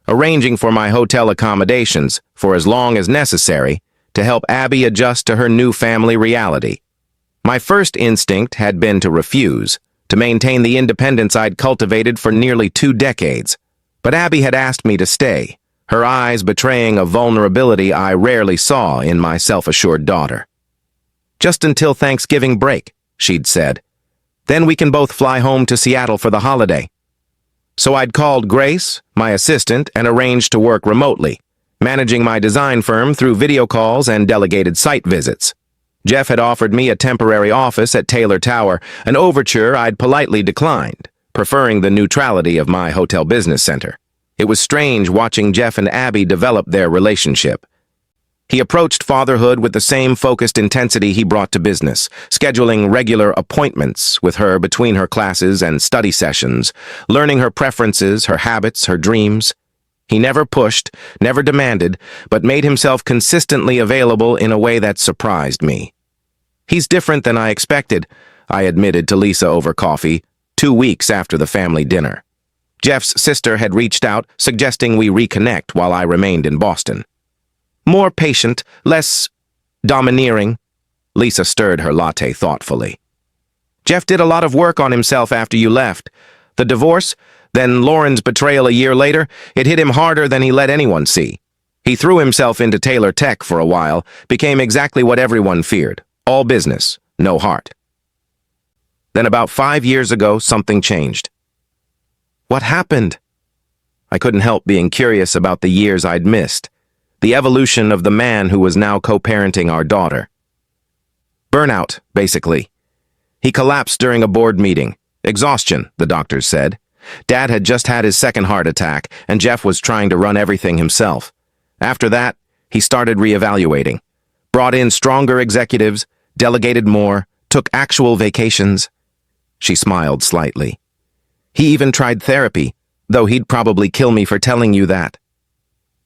arranging for my hotel accommodations for as long as necessary to help Abby adjust to her new family reality. My first instinct had been to refuse, to maintain the independence I'd cultivated for nearly 2 decades. But Abby had asked me to stay, her eyes betraying a vulnerability I rarely saw in my self-assured daughter. Just until Thanksgiving break, she'd said. Then we can both fly home to Seattle for the holiday. So I'd called Grace, my assistant, and arranged to work remotely, managing my design firm through video calls and delegated site visits. Jeff had offered me a temporary office at Taylor Tower, an overture I'd politely declined, preferring the neutrality of my hotel business center. It was strange watching Jeff and Abby develop their relationship. He approached fatherhood with the same focused intensity he brought to business, scheduling regular appointments with her between her classes and study sessions, learning her preferences, her habits, her dreams. He never pushed, never demanded, but made himself consistently available in a way that surprised me. He's different than I expected, I admitted to Lisa over coffee, 2 weeks after the family dinner. Jeff's sister had reached out, suggesting we reconnect while I remained in Boston. More patient, less domineering. Lisa stirred her latte thoughtfully. Jeff did a lot of work on himself after you left. The divorce, then Lauren's betrayal a year later, it hit him harder than he let anyone see. He threw himself into Taylor Tech for a while, became exactly what everyone feared. All business, no heart. Then about 5 years ago, something changed. What happened? I couldn't help being curious about the years I'd missed, the evolution of the man who was now co-parenting our daughter. Burnout, basically. He collapsed during a board meeting. Exhaustion, the doctors said. Dad had just had his second heart attack, and Jeff was trying to run everything himself. After that, he started reevaluating. Brought in stronger executives, delegated more, took actual vacations. She smiled slightly. He even tried therapy, though he'd probably kill me for telling you that.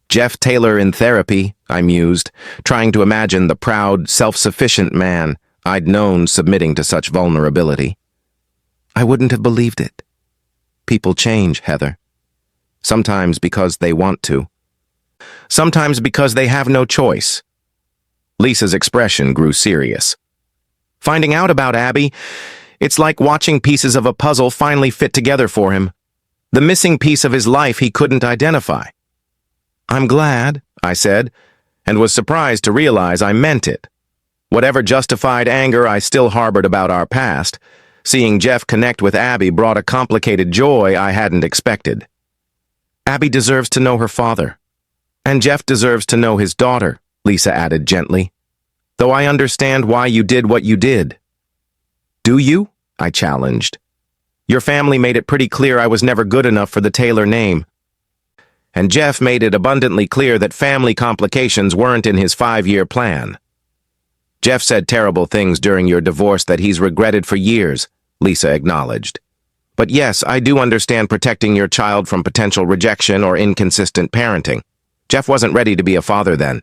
Jeff Taylor in therapy, I mused, trying to imagine the proud, self-sufficient man I'd known submitting to such vulnerability. I wouldn't have believed it. People change, Heather. Sometimes because they want to. Sometimes because they have no choice. Lisa's expression grew serious. Finding out about Abby, it's like watching pieces of a puzzle finally fit together for him. The missing piece of his life he couldn't identify. I'm glad, I said, and was surprised to realize I meant it. Whatever justified anger I still harbored about our past, seeing Jeff connect with Abby brought a complicated joy I hadn't expected. Abby deserves to know her father. And Jeff deserves to know his daughter, Lisa added gently. Though I understand why you did what you did. Do you? I challenged. Your family made it pretty clear I was never good enough for the Taylor name. And Jeff made it abundantly clear that family complications weren't in his 5-year plan. Jeff said terrible things during your divorce that he's regretted for years, Lisa acknowledged. But yes, I do understand protecting your child from potential rejection or inconsistent parenting. Jeff wasn't ready to be a father then.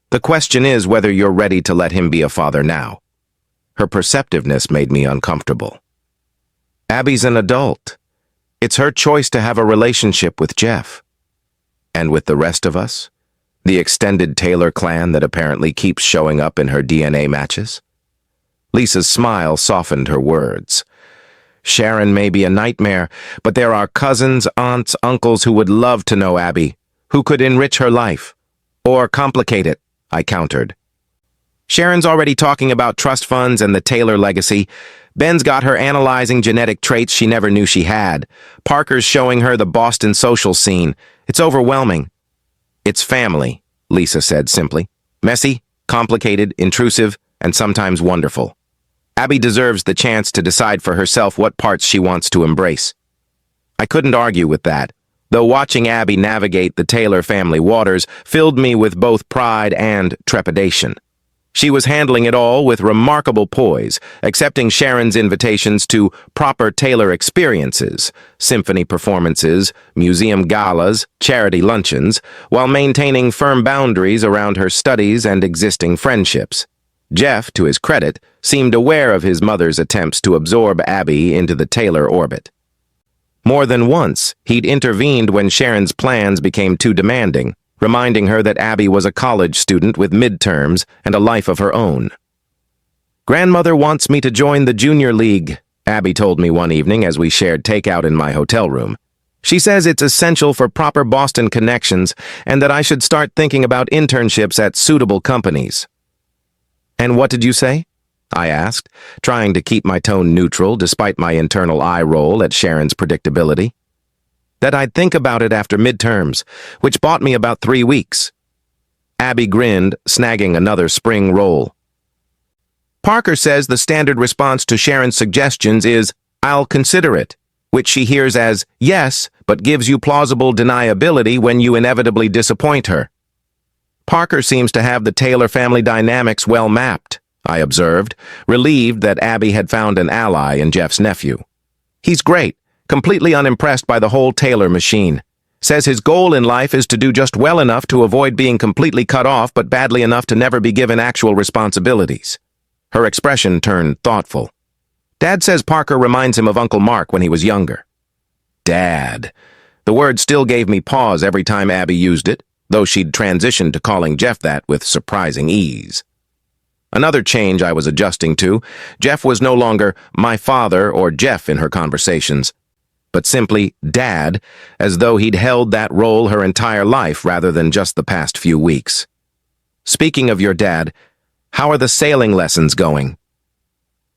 The question is whether you're ready to let him be a father now. Her perceptiveness made me uncomfortable. Abby's an adult. It's her choice to have a relationship with Jeff. And with the rest of us? The extended Taylor clan that apparently keeps showing up in her DNA matches? Lisa's smile softened her words. Sharon may be a nightmare, but there are cousins, aunts, uncles who would love to know Abby, who could enrich her life. Or complicate it, I countered. Sharon's already talking about trust funds and the Taylor legacy. Ben's got her analyzing genetic traits she never knew she had. Parker's showing her the Boston social scene. It's overwhelming. It's family, Lisa said simply. Messy, complicated, intrusive, and sometimes wonderful. Abby deserves the chance to decide for herself what parts she wants to embrace. I couldn't argue with that, though watching Abby navigate the Taylor family waters filled me with both pride and trepidation. She was handling it all with remarkable poise, accepting Sharon's invitations to proper Taylor experiences, symphony performances, museum galas, charity luncheons, while maintaining firm boundaries around her studies and existing friendships. Jeff, to his credit, seemed aware of his mother's attempts to absorb Abby into the Taylor orbit. More than once, he'd intervened when Sharon's plans became too demanding, reminding her that Abby was a college student with midterms and a life of her own. Grandmother wants me to join the junior league, Abby told me one evening as we shared takeout in my hotel room. She says it's essential for proper Boston connections and that I should start thinking about internships at suitable companies. And what did you say? I asked, trying to keep my tone neutral despite my internal eye roll at Sharon's predictability. That I'd think about it after midterms, which bought me about 3 weeks. Abby grinned, snagging another spring roll. Parker says the standard response to Sharon's suggestions is, I'll consider it, which she hears as, yes, but gives you plausible deniability when you inevitably disappoint her. Parker seems to have the Taylor family dynamics well mapped, I observed, relieved that Abby had found an ally in Jeff's nephew. He's great. Completely unimpressed by the whole Taylor machine. Says his goal in life is to do just well enough to avoid being completely cut off but badly enough to never be given actual responsibilities. Her expression turned thoughtful. Dad says Parker reminds him of Uncle Mark when he was younger. Dad. The word still gave me pause every time Abby used it, though she'd transitioned to calling Jeff that with surprising ease. Another change I was adjusting to, Jeff was no longer my father or Jeff in her conversations, but simply Dad, as though he'd held that role her entire life rather than just the past few weeks. Speaking of your dad, how are the sailing lessons going?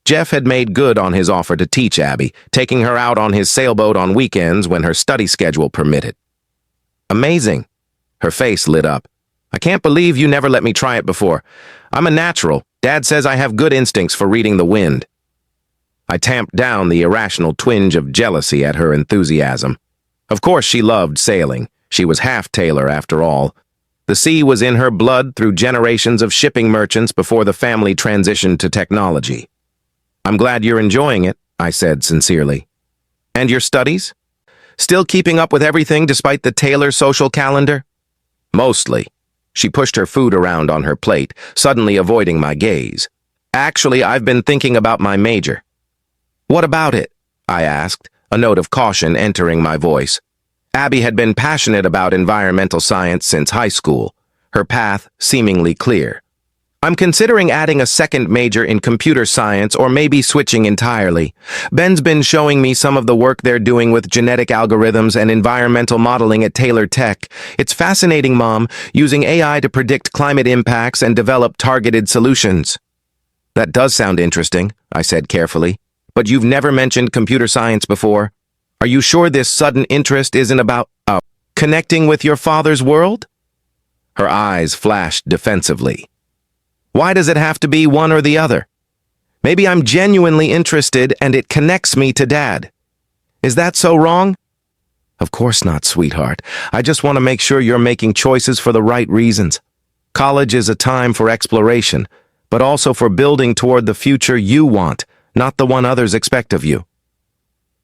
Jeff had made good on his offer to teach Abby, taking her out on his sailboat on weekends when her study schedule permitted. Amazing. Her face lit up. I can't believe you never let me try it before. I'm a natural. Dad says I have good instincts for reading the wind. I tamped down the irrational twinge of jealousy at her enthusiasm. Of course she loved sailing. She was half Taylor after all. The sea was in her blood through generations of shipping merchants before the family transitioned to technology. I'm glad you're enjoying it, I said sincerely. And your studies? Still keeping up with everything despite the Taylor social calendar? Mostly. She pushed her food around on her plate, suddenly avoiding my gaze. Actually, I've been thinking about my major. What about it? I asked, a note of caution entering my voice. Abby had been passionate about environmental science since high school, her path seemingly clear. I'm considering adding a second major in computer science or maybe switching entirely. Ben's been showing me some of the work they're doing with genetic algorithms and environmental modeling at Taylor Tech. It's fascinating, Mom, using AI to predict climate impacts and develop targeted solutions. That does sound interesting, I said carefully. But you've never mentioned computer science before. Are you sure this sudden interest isn't about, connecting with your father's world? Her eyes flashed defensively. Why does it have to be one or the other? Maybe I'm genuinely interested and it connects me to Dad. Is that so wrong? Of course not, sweetheart. I just want to make sure you're making choices for the right reasons. College is a time for exploration, but also for building toward the future you want, not the one others expect of you.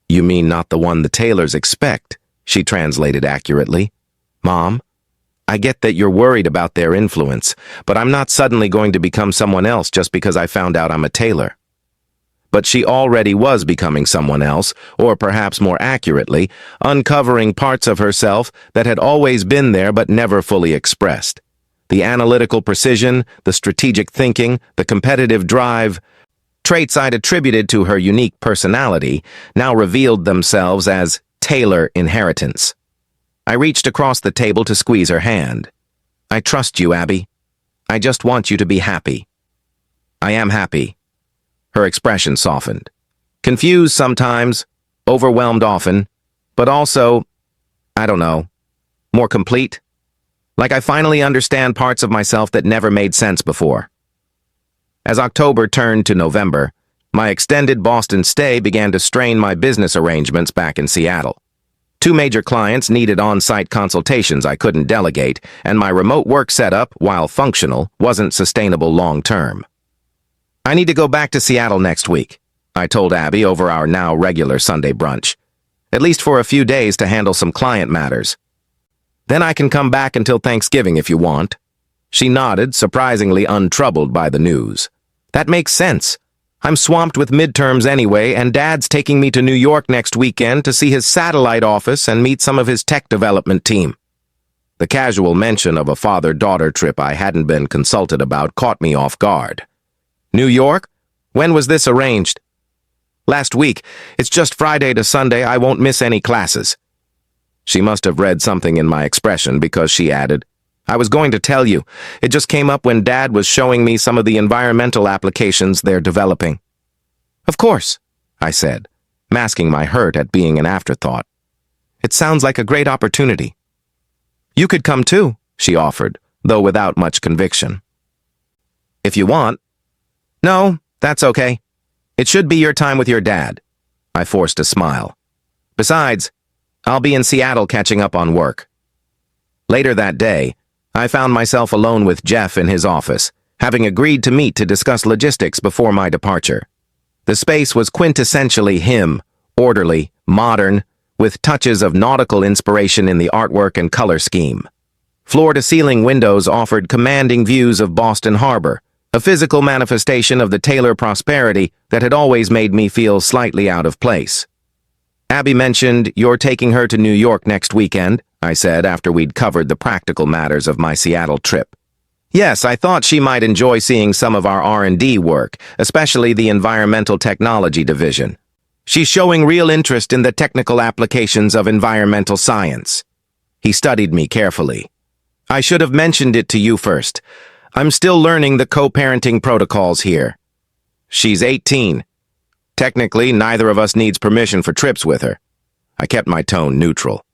You mean not the one the Taylors expect, she translated accurately. Mom, I get that you're worried about their influence, but I'm not suddenly going to become someone else just because I found out I'm a Taylor. But she already was becoming someone else, or perhaps more accurately, uncovering parts of herself that had always been there but never fully expressed. The analytical precision, the strategic thinking, the competitive drive, traits I'd attributed to her unique personality, now revealed themselves as Taylor inheritance. I reached across the table to squeeze her hand. I trust you, Abby. I just want you to be happy. I am happy. Her expression softened. Confused sometimes, overwhelmed often, but also, I don't know, more complete. Like I finally understand parts of myself that never made sense before. As October turned to November, my extended Boston stay began to strain my business arrangements back in Seattle. 2 major clients needed on-site consultations I couldn't delegate, and my remote work setup, while functional, wasn't sustainable long-term. I need to go back to Seattle next week, I told Abby over our now regular Sunday brunch. At least for a few days to handle some client matters. Then I can come back until Thanksgiving if you want. She nodded, surprisingly untroubled by the news. That makes sense. I'm swamped with midterms anyway, and Dad's taking me to New York next weekend to see his satellite office and meet some of his tech development team. The casual mention of a father-daughter trip I hadn't been consulted about caught me off guard. New York? When was this arranged? Last week. It's just Friday to Sunday. I won't miss any classes. She must have read something in my expression because she added, I was going to tell you. It just came up when Dad was showing me some of the environmental applications they're developing. Of course, I said, masking my hurt at being an afterthought. It sounds like a great opportunity. You could come too, she offered, though without much conviction. If you want. No, that's okay. It should be your time with your dad. I forced a smile. Besides, I'll be in Seattle catching up on work. Later that day, I found myself alone with Jeff in his office, having agreed to meet to discuss logistics before my departure. The space was quintessentially him, orderly, modern, with touches of nautical inspiration in the artwork and color scheme. Floor-to-ceiling windows offered commanding views of Boston Harbor, a physical manifestation of the Taylor prosperity that had always made me feel slightly out of place. Abby mentioned you're taking her to New York next weekend, I said after we'd covered the practical matters of my Seattle trip. Yes, I thought she might enjoy seeing some of our R&D work, especially the environmental technology division. She's showing real interest in the technical applications of environmental science. He studied me carefully. I should have mentioned it to you first. I'm still learning the co-parenting protocols here. She's 18. Technically, neither of us needs permission for trips with her. I kept my tone neutral.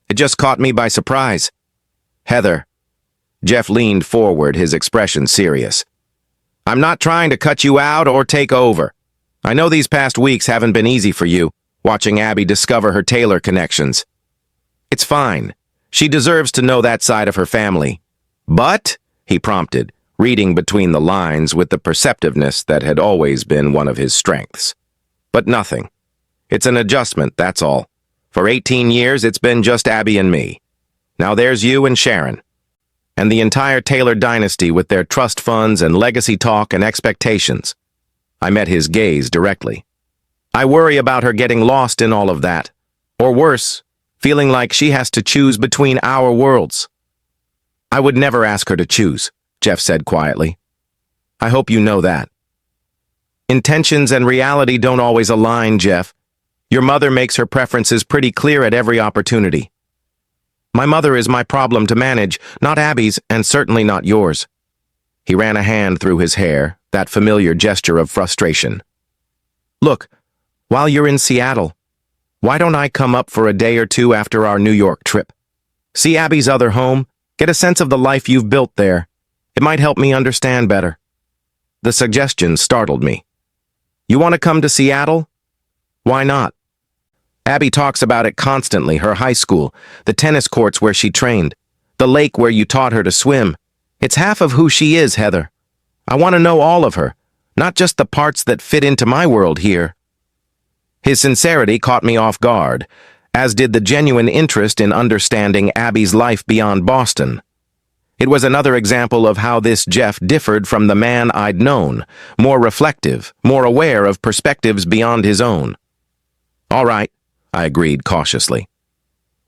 It just caught me by surprise. Heather. Jeff leaned forward, his expression serious. I'm not trying to cut you out or take over. I know these past weeks haven't been easy for you, watching Abby discover her Taylor connections. It's fine. She deserves to know that side of her family. But, he prompted, reading between the lines with the perceptiveness that had always been one of his strengths. But nothing. It's an adjustment, that's all. For 18 years, it's been just Abby and me. Now there's you and Sharon. And the entire Taylor dynasty with their trust funds and legacy talk and expectations. I met his gaze directly. I worry about her getting lost in all of that. Or worse, feeling like she has to choose between our worlds. I would never ask her to choose, Jeff said quietly. I hope you know that. Intentions and reality don't always align, Jeff. Your mother makes her preferences pretty clear at every opportunity. My mother is my problem to manage, not Abby's, and certainly not yours. He ran a hand through his hair, that familiar gesture of frustration. Look, while you're in Seattle, why don't I come up for a day or two after our New York trip? See Abby's other home, get a sense of the life you've built there. It might help me understand better. The suggestion startled me. You want to come to Seattle? Why not? Abby talks about it constantly, her high school, the tennis courts where she trained, the lake where you taught her to swim. It's half of who she is, Heather. I want to know all of her, not just the parts that fit into my world here. His sincerity caught me off guard, as did the genuine interest in understanding Abby's life beyond Boston. It was another example of how this Jeff differed from the man I'd known, more reflective, more aware of perspectives beyond his own. All right, I agreed cautiously.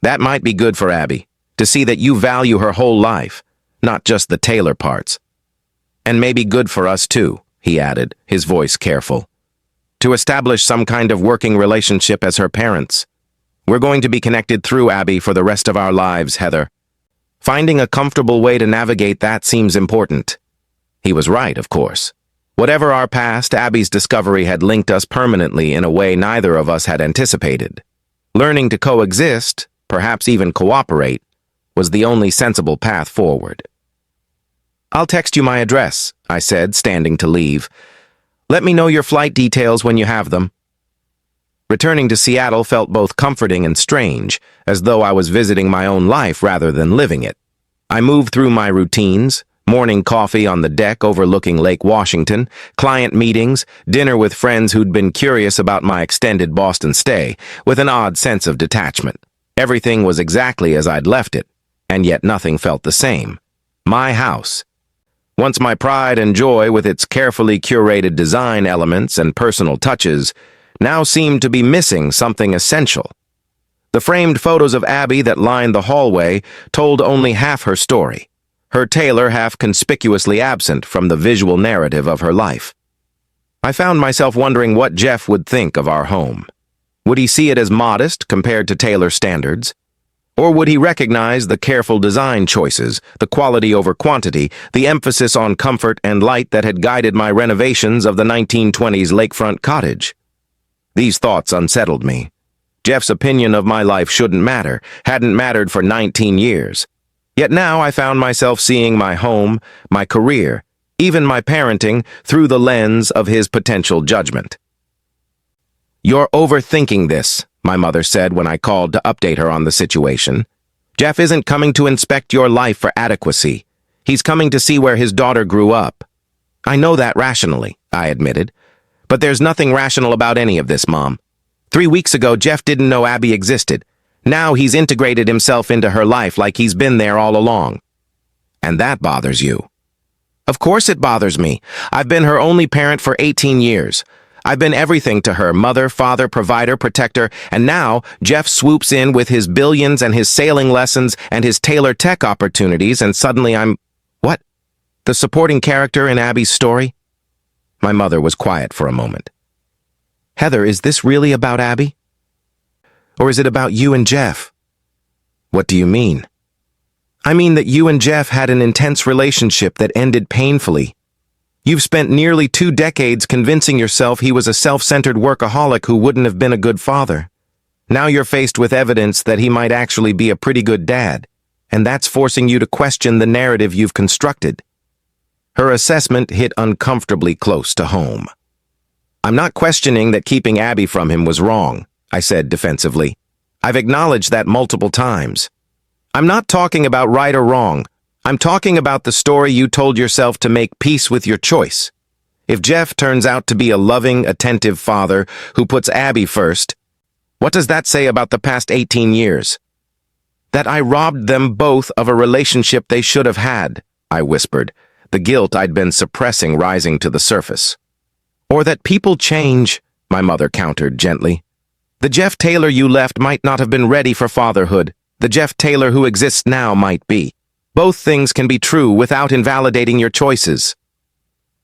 That might be good for Abby, to see that you value her whole life, not just the Taylor parts. And maybe good for us too, he added, his voice careful. To establish some kind of working relationship as her parents. We're going to be connected through Abby for the rest of our lives, Heather. Finding a comfortable way to navigate that seems important. He was right, of course. Whatever our past, Abby's discovery had linked us permanently in a way neither of us had anticipated. Learning to coexist, perhaps even cooperate, was the only sensible path forward. I'll text you my address, I said, standing to leave. Let me know your flight details when you have them. Returning to Seattle felt both comforting and strange, as though I was visiting my own life rather than living it. I moved through my routines, morning coffee on the deck overlooking Lake Washington, client meetings, dinner with friends who'd been curious about my extended Boston stay, with an odd sense of detachment. Everything was exactly as I'd left it, and yet nothing felt the same. My house. Once my pride and joy with its carefully curated design elements and personal touches now seemed to be missing something essential. The framed photos of Abby that lined the hallway told only half her story, her Taylor half conspicuously absent from the visual narrative of her life. I found myself wondering what Jeff would think of our home. Would he see it as modest compared to Taylor standards? Or would he recognize the careful design choices, the quality over quantity, the emphasis on comfort and light that had guided my renovations of the 1920s lakefront cottage? These thoughts unsettled me. Jeff's opinion of my life shouldn't matter, hadn't mattered for 19 years. Yet now I found myself seeing my home, my career, even my parenting through the lens of his potential judgment. You're overthinking this, my mother said when I called to update her on the situation. Jeff isn't coming to inspect your life for adequacy. He's coming to see where his daughter grew up. I know that rationally, I admitted. But there's nothing rational about any of this, Mom. 3 weeks ago, Jeff didn't know Abby existed. Now he's integrated himself into her life like he's been there all along. And that bothers you. Of course it bothers me. I've been her only parent for 18 years. I've been everything to her, mother, father, provider, protector, and now Jeff swoops in with his billions and his sailing lessons and his Taylor tech opportunities, and suddenly I'm... What? The supporting character in Abby's story? My mother was quiet for a moment. Heather, is this really about Abby? Or is it about you and Jeff? What do you mean? I mean that you and Jeff had an intense relationship that ended painfully. You've spent nearly 2 decades convincing yourself he was a self-centered workaholic who wouldn't have been a good father. Now you're faced with evidence that he might actually be a pretty good dad, and that's forcing you to question the narrative you've constructed. Her assessment hit uncomfortably close to home. I'm not questioning that keeping Abby from him was wrong, I said defensively. I've acknowledged that multiple times. I'm not talking about right or wrong. I'm talking about the story you told yourself to make peace with your choice. If Jeff turns out to be a loving, attentive father who puts Abby first, what does that say about the past 18 years? That I robbed them both of a relationship they should have had, I whispered, the guilt I'd been suppressing rising to the surface. Or that people change, my mother countered gently. The Jeff Taylor you left might not have been ready for fatherhood. The Jeff Taylor who exists now might be. Both things can be true without invalidating your choices.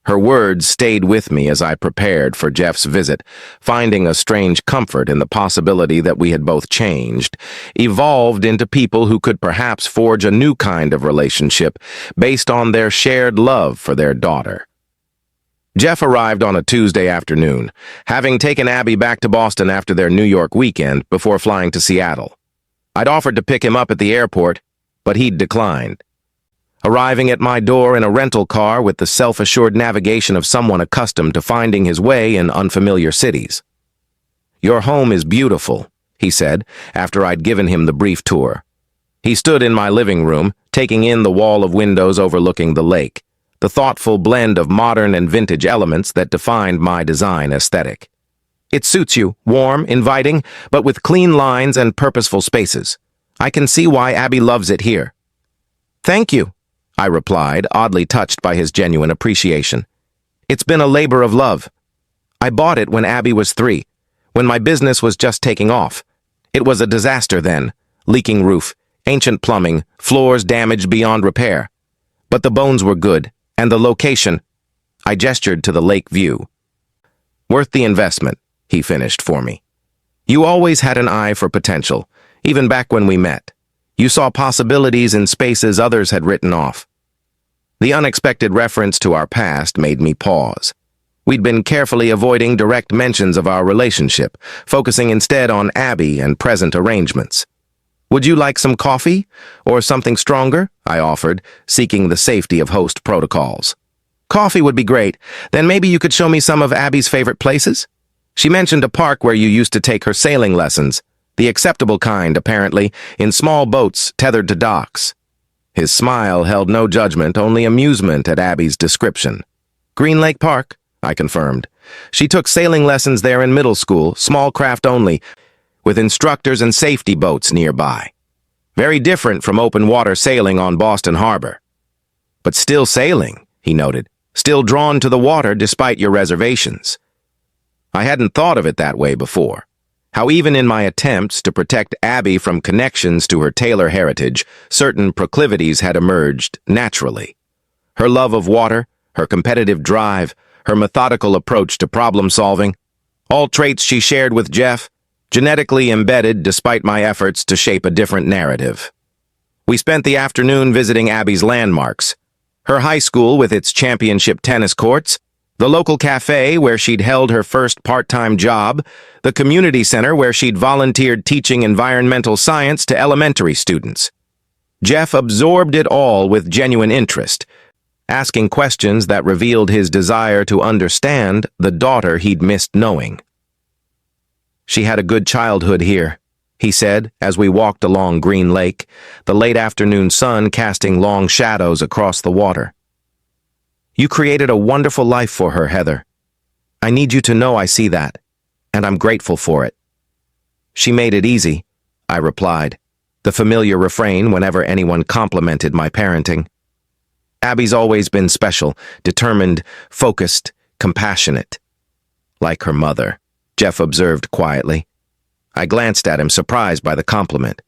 Her words stayed with me as I prepared for Jeff's visit, finding a strange comfort in the possibility that we had both changed, evolved into people who could perhaps forge a new kind of relationship based on their shared love for their daughter. Jeff arrived on a Tuesday afternoon, having taken Abby back to Boston after their New York weekend before flying to Seattle. I'd offered to pick him up at the airport, but he'd declined. Arriving at my door in a rental car with the self-assured navigation of someone accustomed to finding his way in unfamiliar cities. Your home is beautiful, he said, after I'd given him the brief tour. He stood in my living room, taking in the wall of windows overlooking the lake, the thoughtful blend of modern and vintage elements that defined my design aesthetic. It suits you, warm, inviting, but with clean lines and purposeful spaces. I can see why Abby loves it here. Thank you, I replied, oddly touched by his genuine appreciation. It's been a labor of love. I bought it when Abby was 3, when my business was just taking off. It was a disaster then, leaking roof, ancient plumbing, floors damaged beyond repair. But the bones were good, and the location. I gestured to the lake view. Worth the investment, he finished for me. You always had an eye for potential, even back when we met. You saw possibilities in spaces others had written off. The unexpected reference to our past made me pause. We'd been carefully avoiding direct mentions of our relationship, focusing instead on Abby and present arrangements. Would you like some coffee? Or something stronger? I offered, seeking the safety of host protocols. Coffee would be great. Then maybe you could show me some of Abby's favorite places? She mentioned a park where you used to take her sailing lessons. The acceptable kind, apparently, in small boats tethered to docks. His smile held no judgment, only amusement at Abby's description. Green Lake Park, I confirmed. She took sailing lessons there in middle school, small craft only, with instructors and safety boats nearby. Very different from open water sailing on Boston Harbor. But still sailing, he noted, still drawn to the water despite your reservations. I hadn't thought of it that way before. How even in my attempts to protect Abby from connections to her Taylor heritage, certain proclivities had emerged naturally. Her love of water, her competitive drive, her methodical approach to problem-solving, all traits she shared with Jeff, genetically embedded despite my efforts to shape a different narrative. We spent the afternoon visiting Abby's landmarks, her high school with its championship tennis courts, the local cafe where she'd held her first part-time job, the community center where she'd volunteered teaching environmental science to elementary students. Jeff absorbed it all with genuine interest, asking questions that revealed his desire to understand the daughter he'd missed knowing. She had a good childhood here, he said as we walked along Green Lake, the late afternoon sun casting long shadows across the water. You created a wonderful life for her, Heather. I need you to know I see that, and I'm grateful for it. She made it easy, I replied, the familiar refrain whenever anyone complimented my parenting. Abby's always been special, determined, focused, compassionate. Like her mother, Jeff observed quietly. I glanced at him, surprised by the compliment.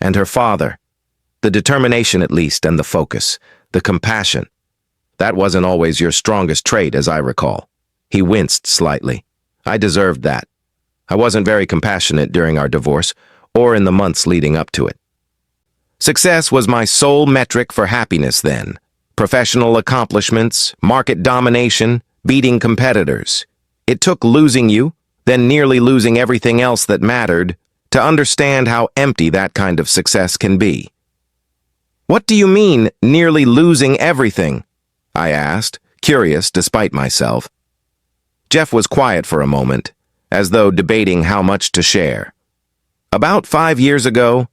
And her father. The determination, at least, and the focus, the compassion. That wasn't always your strongest trait, as I recall. He winced slightly. I deserved that. I wasn't very compassionate during our divorce, or in the months leading up to it. Success was my sole metric for happiness then. professional accomplishments, market domination, beating competitors. It took losing you, then nearly losing everything else that mattered, to understand how empty that kind of success can be. "What do you mean, nearly losing everything?" I asked, curious despite myself. Jeff was quiet for a moment, as though debating how much to share. "About 5 years ago,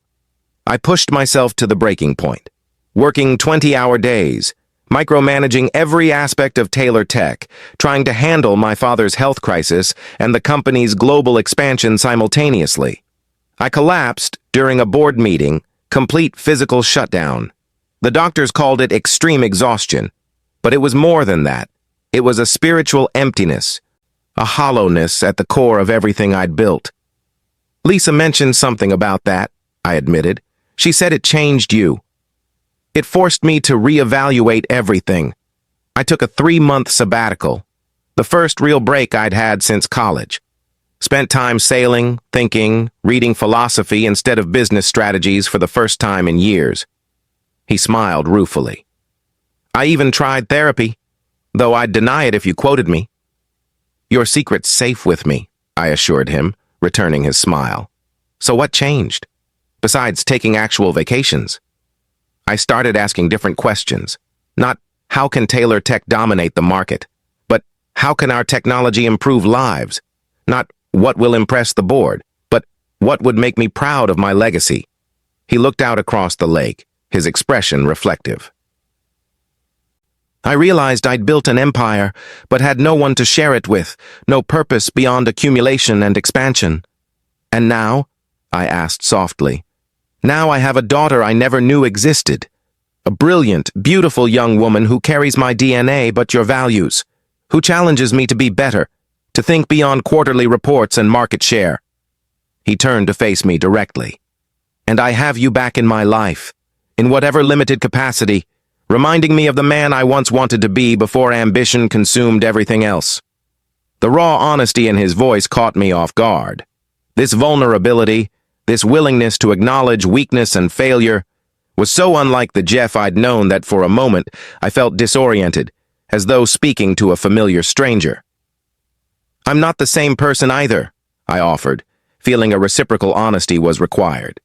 I pushed myself to the breaking point, working 20-hour days, micromanaging every aspect of Taylor Tech, trying to handle my father's health crisis and the company's global expansion simultaneously. I collapsed during a board meeting, complete physical shutdown. The doctors called it extreme exhaustion, but it was more than that. It was a spiritual emptiness, a hollowness at the core of everything I'd built." "Lisa mentioned something about that," I admitted. "She said it changed you." "It forced me to reevaluate everything. I took a 3-month sabbatical, the first real break I'd had since college. Spent time sailing, thinking, reading philosophy instead of business strategies for the first time in years." He smiled ruefully. "I even tried therapy, though I'd deny it if you quoted me." "Your secret's safe with me," I assured him, returning his smile. "So what changed? Besides taking actual vacations?" I started asking different questions. Not, how can Taylor Tech dominate the market? But, how can our technology improve lives? Not, what will impress the board? But, what would make me proud of my legacy? He looked out across the lake, his expression reflective. "I realized I'd built an empire, but had no one to share it with, no purpose beyond accumulation and expansion. And now?" I asked softly. "Now I have a daughter I never knew existed. A brilliant, beautiful young woman who carries my DNA but your values, who challenges me to be better, to think beyond quarterly reports and market share." He turned to face me directly. "And I have you back in my life, in whatever limited capacity, reminding me of the man I once wanted to be before ambition consumed everything else." The raw honesty in his voice caught me off guard. This vulnerability, this willingness to acknowledge weakness and failure, was so unlike the Jeff I'd known that for a moment I felt disoriented, as though speaking to a familiar stranger. "I'm not the same person either," I offered, feeling a reciprocal honesty was required.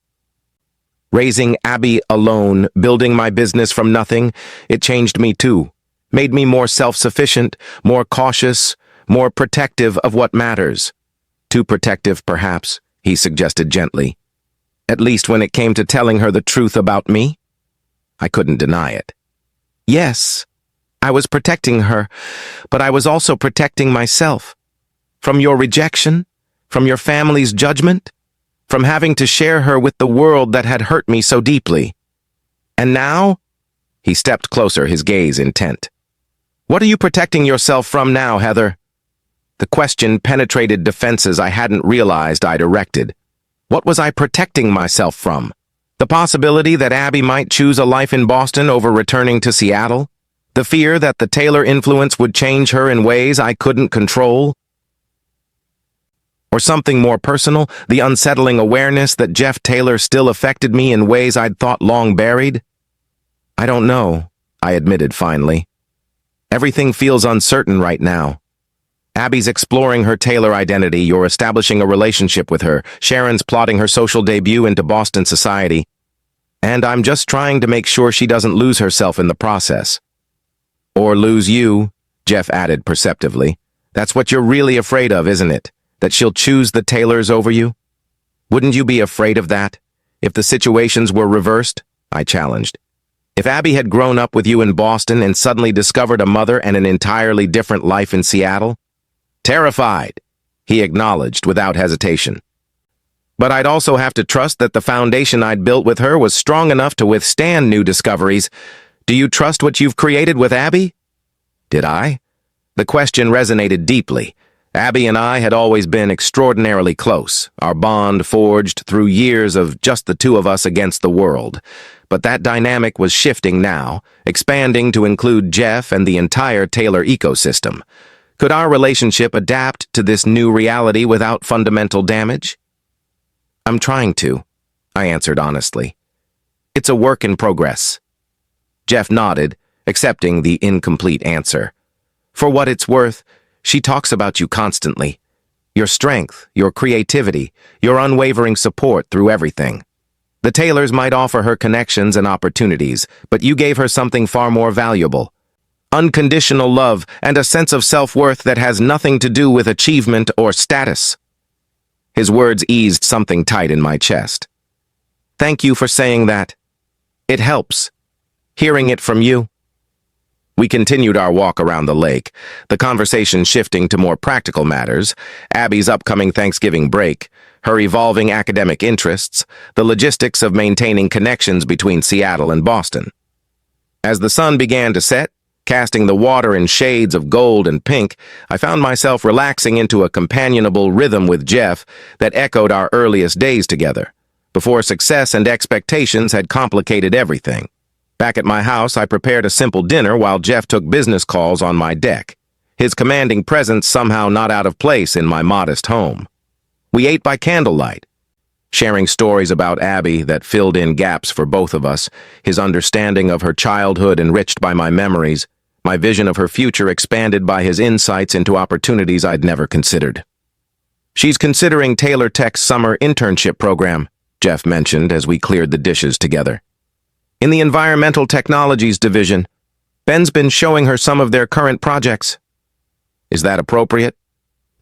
Raising Abby alone, building my business from nothing, it changed me too, made me more self-sufficient, more cautious, more protective of what matters. Too protective, perhaps, he suggested gently. At least when it came to telling her the truth about me. I couldn't deny it. Yes, I was protecting her, but I was also protecting myself. From your rejection, from your family's judgment, from having to share her with the world that had hurt me so deeply. And now? He stepped closer, his gaze intent. "What are you protecting yourself from now, Heather?" The question penetrated defenses I hadn't realized I'd erected. What was I protecting myself from? The possibility that Abby might choose a life in Boston over returning to Seattle? The fear that the Taylor influence would change her in ways I couldn't control? Or something more personal, the unsettling awareness that Jeff Taylor still affected me in ways I'd thought long buried? "I don't know," I admitted finally. "Everything feels uncertain right now. Abby's exploring her Taylor identity, you're establishing a relationship with her, Sharon's plotting her social debut into Boston society, and I'm just trying to make sure she doesn't lose herself in the process." "Or lose you," Jeff added perceptively. "That's what you're really afraid of, isn't it? That she'll choose the Taylors over you? Wouldn't you be afraid of that, if the situations were reversed?" I challenged. "If Abby had grown up with you in Boston and suddenly discovered a mother and an entirely different life in Seattle?" "Terrified," he acknowledged without hesitation. "But I'd also have to trust that the foundation I'd built with her was strong enough to withstand new discoveries. Do you trust what you've created with Abby?" Did I? The question resonated deeply. Abby and I had always been extraordinarily close, our bond forged through years of just the two of us against the world. But that dynamic was shifting now, expanding to include Jeff and the entire Taylor ecosystem. Could our relationship adapt to this new reality without fundamental damage? "I'm trying to," I answered honestly. "It's a work in progress." Jeff nodded, accepting the incomplete answer. For what it's worth, she talks about you constantly. Your strength, your creativity, your unwavering support through everything. The Taylors might offer her connections and opportunities, but you gave her something far more valuable. Unconditional love and a sense of self-worth that has nothing to do with achievement or status. His words eased something tight in my chest. Thank you for saying that. It helps. Hearing it from you. We continued our walk around the lake, the conversation shifting to more practical matters, Abby's upcoming Thanksgiving break, her evolving academic interests, the logistics of maintaining connections between Seattle and Boston. As the sun began to set, casting the water in shades of gold and pink, I found myself relaxing into a companionable rhythm with Jeff that echoed our earliest days together, before success and expectations had complicated everything. Back at my house, I prepared a simple dinner while Jeff took business calls on my deck, his commanding presence somehow not out of place in my modest home. We ate by candlelight, sharing stories about Abby that filled in gaps for both of us, his understanding of her childhood enriched by my memories, my vision of her future expanded by his insights into opportunities I'd never considered. She's considering Taylor Tech's summer internship program, Jeff mentioned as we cleared the dishes together. In the Environmental Technologies division, Ben's been showing her some of their current projects. Is that appropriate?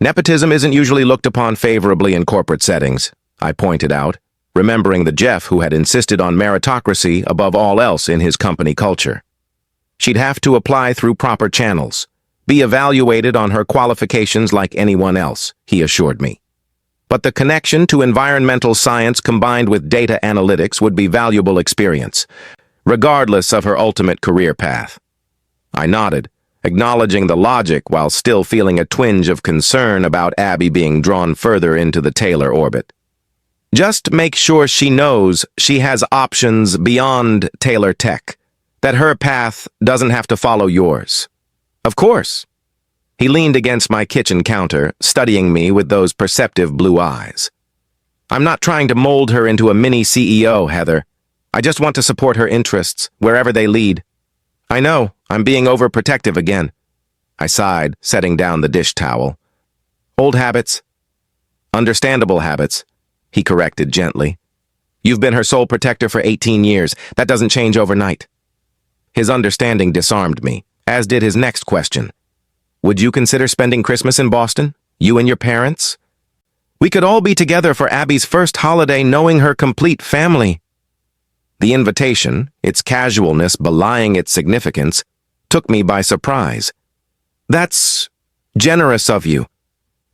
Nepotism isn't usually looked upon favorably in corporate settings, I pointed out, remembering the Jeff who had insisted on meritocracy above all else in his company culture. She'd have to apply through proper channels, be evaluated on her qualifications like anyone else, he assured me. But the connection to environmental science combined with data analytics would be valuable experience, regardless of her ultimate career path. I nodded, acknowledging the logic while still feeling a twinge of concern about Abby being drawn further into the Taylor orbit. Just make sure she knows she has options beyond Taylor Tech, that her path doesn't have to follow yours. Of course. He leaned against my kitchen counter, studying me with those perceptive blue eyes. I'm not trying to mold her into a mini CEO, Heather. I just want to support her interests, wherever they lead. I know, I'm being overprotective again. I sighed, setting down the dish towel. Old habits. Understandable habits, he corrected gently. You've been her sole protector for 18 years. That doesn't change overnight. His understanding disarmed me, as did his next question. Would you consider spending Christmas in Boston? You and your parents? We could all be together for Abby's first holiday knowing her complete family. The invitation, its casualness belying its significance, took me by surprise. That's generous of you.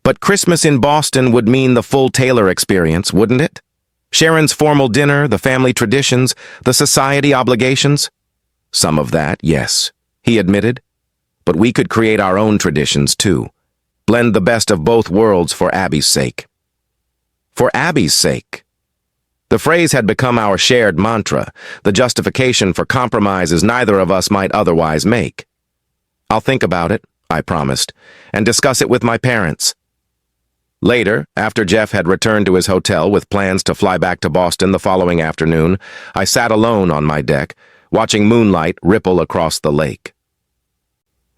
But Christmas in Boston would mean the full Taylor experience, wouldn't it? Sharon's formal dinner, the family traditions, the society obligations? Some of that, yes, he admitted. But we could create our own traditions, too. Blend the best of both worlds for Abby's sake. For Abby's sake. The phrase had become our shared mantra, the justification for compromises neither of us might otherwise make. I'll think about it, I promised, and discuss it with my parents. Later, after Jeff had returned to his hotel with plans to fly back to Boston the following afternoon, I sat alone on my deck, watching moonlight ripple across the lake.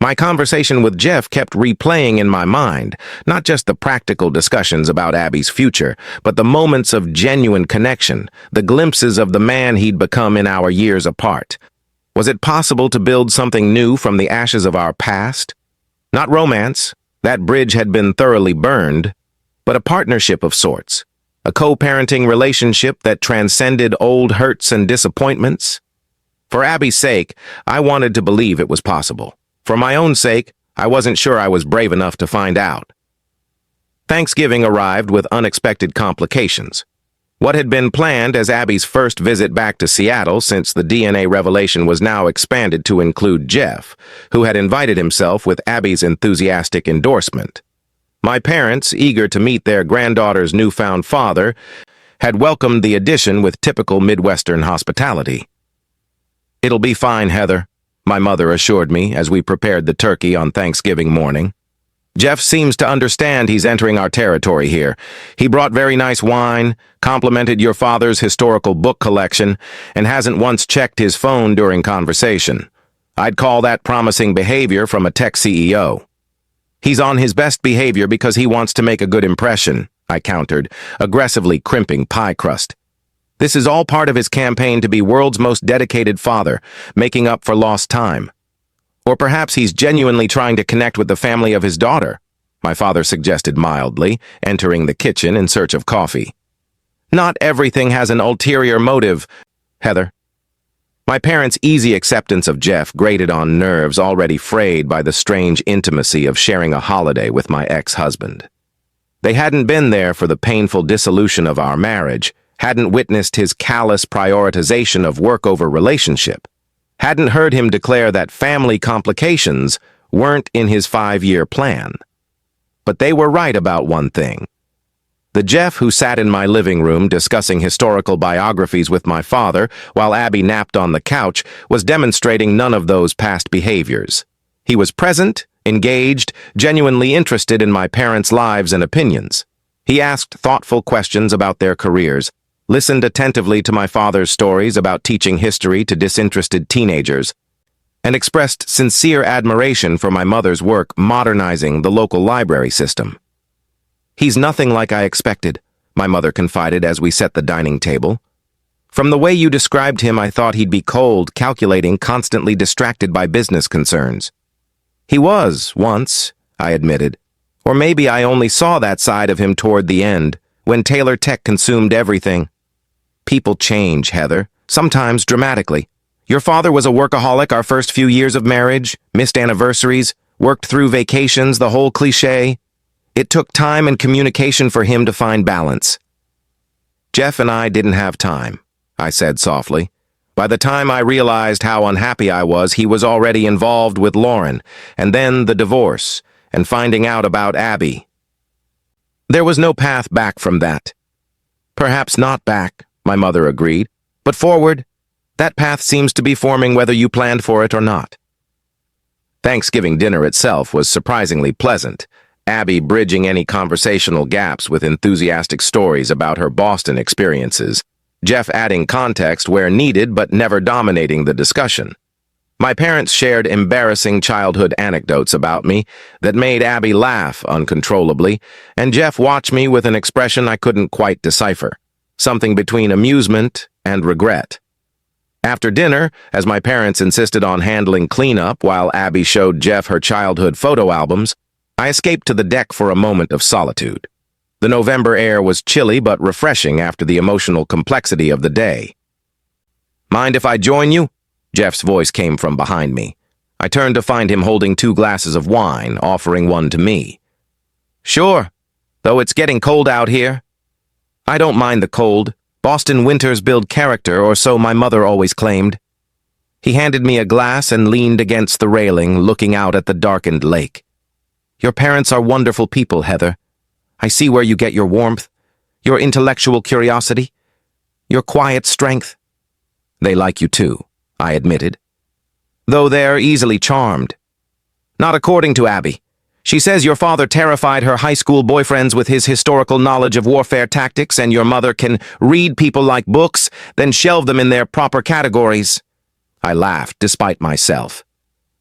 My conversation with Jeff kept replaying in my mind, not just the practical discussions about Abby's future, but the moments of genuine connection, the glimpses of the man he'd become in our years apart. Was it possible to build something new from the ashes of our past? Not romance, that bridge had been thoroughly burned, but a partnership of sorts, a co-parenting relationship that transcended old hurts and disappointments. For Abby's sake, I wanted to believe it was possible. For my own sake, I wasn't sure I was brave enough to find out. Thanksgiving arrived with unexpected complications. What had been planned as Abby's first visit back to Seattle since the DNA revelation was now expanded to include Jeff, who had invited himself with Abby's enthusiastic endorsement. My parents, eager to meet their granddaughter's newfound father, had welcomed the addition with typical Midwestern hospitality. It'll be fine, Heather, my mother assured me as we prepared the turkey on Thanksgiving morning. Jeff seems to understand he's entering our territory here. He brought very nice wine, complimented your father's historical book collection, and hasn't once checked his phone during conversation. I'd call that promising behavior from a tech CEO. He's on his best behavior because he wants to make a good impression, I countered, aggressively crimping pie crust. This is all part of his campaign to be world's most dedicated father, making up for lost time. Or perhaps he's genuinely trying to connect with the family of his daughter, my father suggested mildly, entering the kitchen in search of coffee. Not everything has an ulterior motive, Heather. My parents' easy acceptance of Jeff grated on nerves already frayed by the strange intimacy of sharing a holiday with my ex-husband. They hadn't been there for the painful dissolution of our marriage, hadn't witnessed his callous prioritization of work over relationship, hadn't heard him declare that family complications weren't in his 5-year plan. But they were right about one thing. The Jeff who sat in my living room discussing historical biographies with my father while Abby napped on the couch was demonstrating none of those past behaviors. He was present, engaged, genuinely interested in my parents' lives and opinions. He asked thoughtful questions about their careers, listened attentively to my father's stories about teaching history to disinterested teenagers, and expressed sincere admiration for my mother's work modernizing the local library system. He's nothing like I expected, my mother confided as we set the dining table. From the way you described him, I thought he'd be cold, calculating, constantly distracted by business concerns. He was, once, I admitted. Or maybe I only saw that side of him toward the end, when Taylor Tech consumed everything. People change, Heather, sometimes dramatically. Your father was a workaholic our first few years of marriage, missed anniversaries, worked through vacations, the whole cliché. It took time and communication for him to find balance. Jeff and I didn't have time, I said softly. By the time I realized how unhappy I was, he was already involved with Lauren, and then the divorce, and finding out about Abby. There was no path back from that. Perhaps not back, my mother agreed, but forward. That path seems to be forming whether you planned for it or not. Thanksgiving dinner itself was surprisingly pleasant, Abby bridging any conversational gaps with enthusiastic stories about her Boston experiences, Jeff adding context where needed but never dominating the discussion. My parents shared embarrassing childhood anecdotes about me that made Abby laugh uncontrollably, and Jeff watched me with an expression I couldn't quite decipher, something between amusement and regret. After dinner, as my parents insisted on handling cleanup while Abby showed Jeff her childhood photo albums, I escaped to the deck for a moment of solitude. The November air was chilly but refreshing after the emotional complexity of the day. "Mind if I join you?" Jeff's voice came from behind me. I turned to find him holding 2 glasses of wine, offering one to me. "Sure, though it's getting cold out here." "I don't mind the cold. Boston winters build character, or so my mother always claimed." He handed me a glass and leaned against the railing, looking out at the darkened lake. "Your parents are wonderful people, Heather. I see where you get your warmth, your intellectual curiosity, your quiet strength." "They like you too," I admitted. "Though they're easily charmed." "Not according to Abby. She says your father terrified her high school boyfriends with his historical knowledge of warfare tactics, and your mother can read people like books, then shelve them in their proper categories." I laughed, despite myself.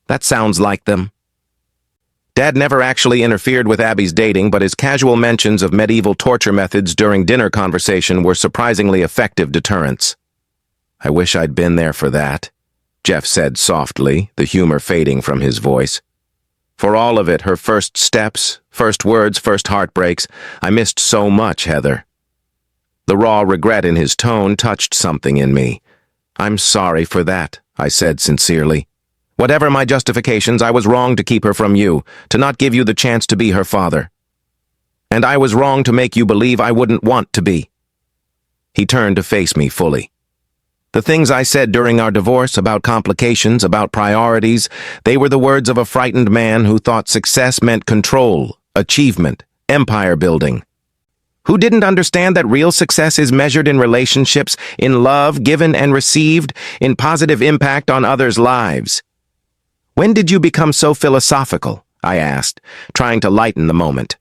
"That sounds like them." Dad never actually interfered with Abby's dating, but his casual mentions of medieval torture methods during dinner conversation were surprisingly effective deterrents. "I wish I'd been there for that," Jeff said softly, the humor fading from his voice. "For all of it, her first steps, first words, first heartbreaks, I missed so much, Heather." The raw regret in his tone touched something in me. "I'm sorry for that," I said sincerely. "Whatever my justifications, I was wrong to keep her from you, to not give you the chance to be her father. And I was wrong to make you believe I wouldn't want to be." He turned to face me fully. The things I said during our divorce about complications, about priorities, they were the words of a frightened man who thought success meant control, achievement, empire building. Who didn't understand that real success is measured in relationships, in love given and received, in positive impact on others' lives. "When did you become so philosophical?" I asked, trying to lighten the moment.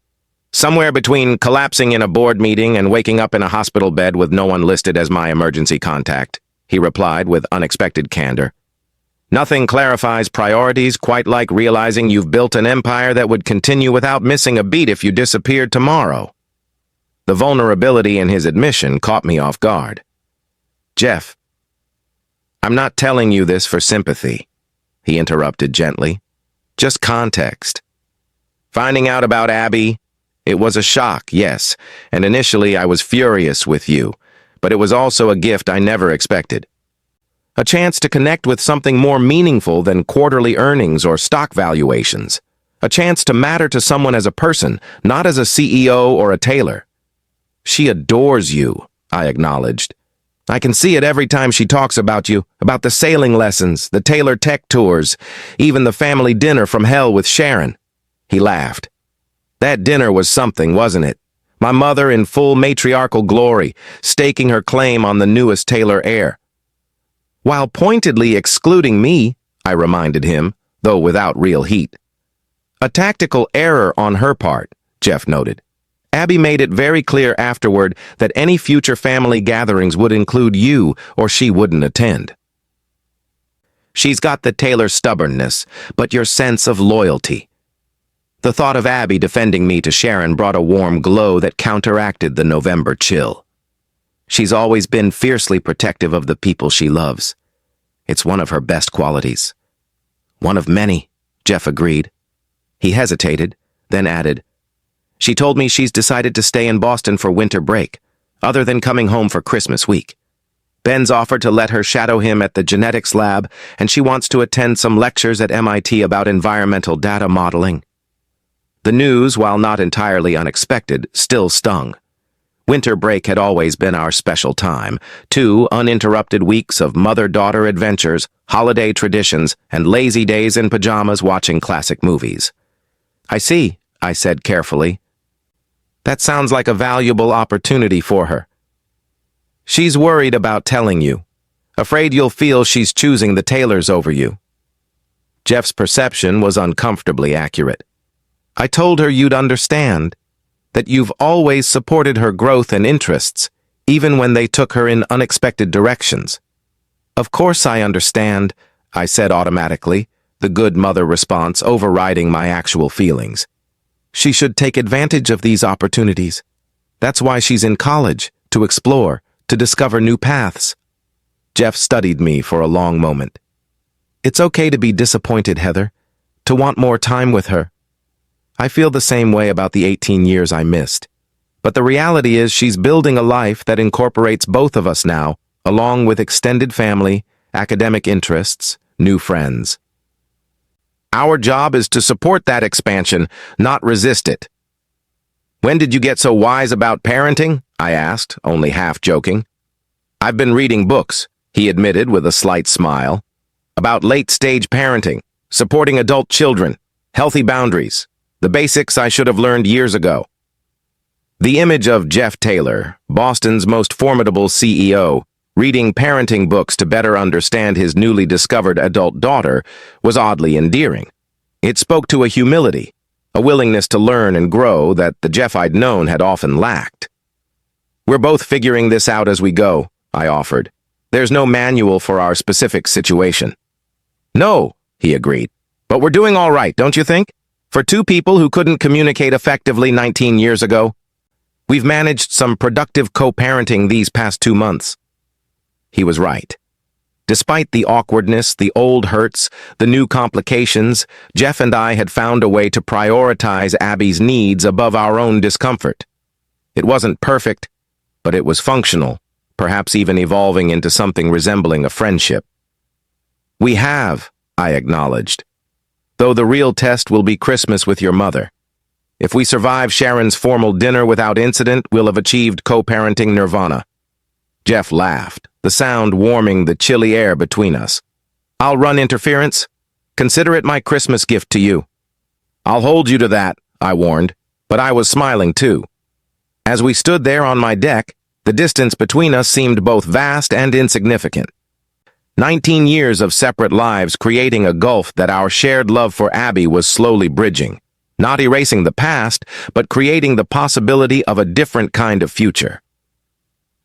"Somewhere between collapsing in a board meeting and waking up in a hospital bed with no one listed as my emergency contact," he replied with unexpected candor. Nothing clarifies priorities quite like realizing you've built an empire that would continue without missing a beat if you disappeared tomorrow. The vulnerability in his admission caught me off guard. Jeff, I'm not telling you this for sympathy, he interrupted gently. Just context. Finding out about Abby, it was a shock, yes, and initially I was furious with you, but it was also a gift I never expected. A chance to connect with something more meaningful than quarterly earnings or stock valuations. A chance to matter to someone as a person, not as a CEO or a tailor. She adores you, I acknowledged. I can see it every time she talks about you, about the sailing lessons, the tailor tech tours, even the family dinner from hell with Sharon. He laughed. That dinner was something, wasn't it? My mother in full matriarchal glory, staking her claim on the newest Taylor heir. While pointedly excluding me, I reminded him, though without real heat. A tactical error on her part, Jeff noted. Abby made it very clear afterward that any future family gatherings would include you or she wouldn't attend. She's got the Taylor stubbornness, but your sense of loyalty. The thought of Abby defending me to Sharon brought a warm glow that counteracted the November chill. She's always been fiercely protective of the people she loves. It's one of her best qualities. One of many, Jeff agreed. He hesitated, then added, She told me she's decided to stay in Boston for winter break, other than coming home for Christmas week. Ben's offered to let her shadow him at the genetics lab, and she wants to attend some lectures at MIT about environmental data modeling. The news, while not entirely unexpected, still stung. Winter break had always been our special time. 2 uninterrupted weeks of mother-daughter adventures, holiday traditions, and lazy days in pajamas watching classic movies. I see, I said carefully. That sounds like a valuable opportunity for her. She's worried about telling you, afraid you'll feel she's choosing the Taylors over you. Jeff's perception was uncomfortably accurate. I told her you'd understand, that you've always supported her growth and interests, even when they took her in unexpected directions. Of course I understand, I said automatically, the good mother response overriding my actual feelings. She should take advantage of these opportunities. That's why she's in college, to explore, to discover new paths. Jeff studied me for a long moment. It's okay to be disappointed, Heather, to want more time with her. I feel the same way about the 18 years I missed. But the reality is she's building a life that incorporates both of us now, along with extended family, academic interests, new friends. Our job is to support that expansion, not resist it. When did you get so wise about parenting? I asked, only half joking. I've been reading books, he admitted with a slight smile, about late-stage parenting, supporting adult children, healthy boundaries. The basics I should have learned years ago. The image of Jeff Taylor, Boston's most formidable CEO, reading parenting books to better understand his newly discovered adult daughter, was oddly endearing. It spoke to a humility, a willingness to learn and grow that the Jeff I'd known had often lacked. We're both figuring this out as we go, I offered. There's no manual for our specific situation. No, he agreed. But we're doing all right, don't you think? For 2 people who couldn't communicate effectively 19 years ago, we've managed some productive co-parenting these past 2 months. He was right. Despite the awkwardness, the old hurts, the new complications, Jeff and I had found a way to prioritize Abby's needs above our own discomfort. It wasn't perfect, but it was functional, perhaps even evolving into something resembling a friendship. We have, I acknowledged. Though the real test will be Christmas with your mother. If we survive Sharon's formal dinner without incident, we'll have achieved co-parenting nirvana. Jeff laughed, the sound warming the chilly air between us. I'll run interference. Consider it my Christmas gift to you. I'll hold you to that, I warned, but I was smiling too. As we stood there on my deck, the distance between us seemed both vast and insignificant. 19 years of separate lives creating a gulf that our shared love for Abby was slowly bridging, not erasing the past, but creating the possibility of a different kind of future.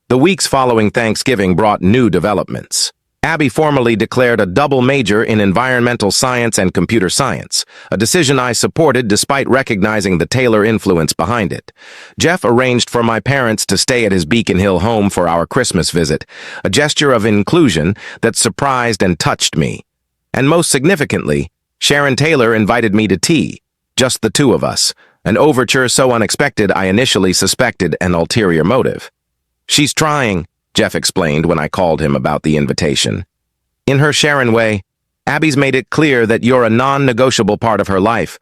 The weeks following Thanksgiving brought new developments. Abby formally declared a double major in environmental science and computer science, a decision I supported despite recognizing the Taylor influence behind it. Jeff arranged for my parents to stay at his Beacon Hill home for our Christmas visit, a gesture of inclusion that surprised and touched me. And most significantly, Sharon Taylor invited me to tea, just the two of us, an overture so unexpected I initially suspected an ulterior motive. "She's trying," Jeff explained when I called him about the invitation. "In her Sharon way, Abby's made it clear that you're a non-negotiable part of her life,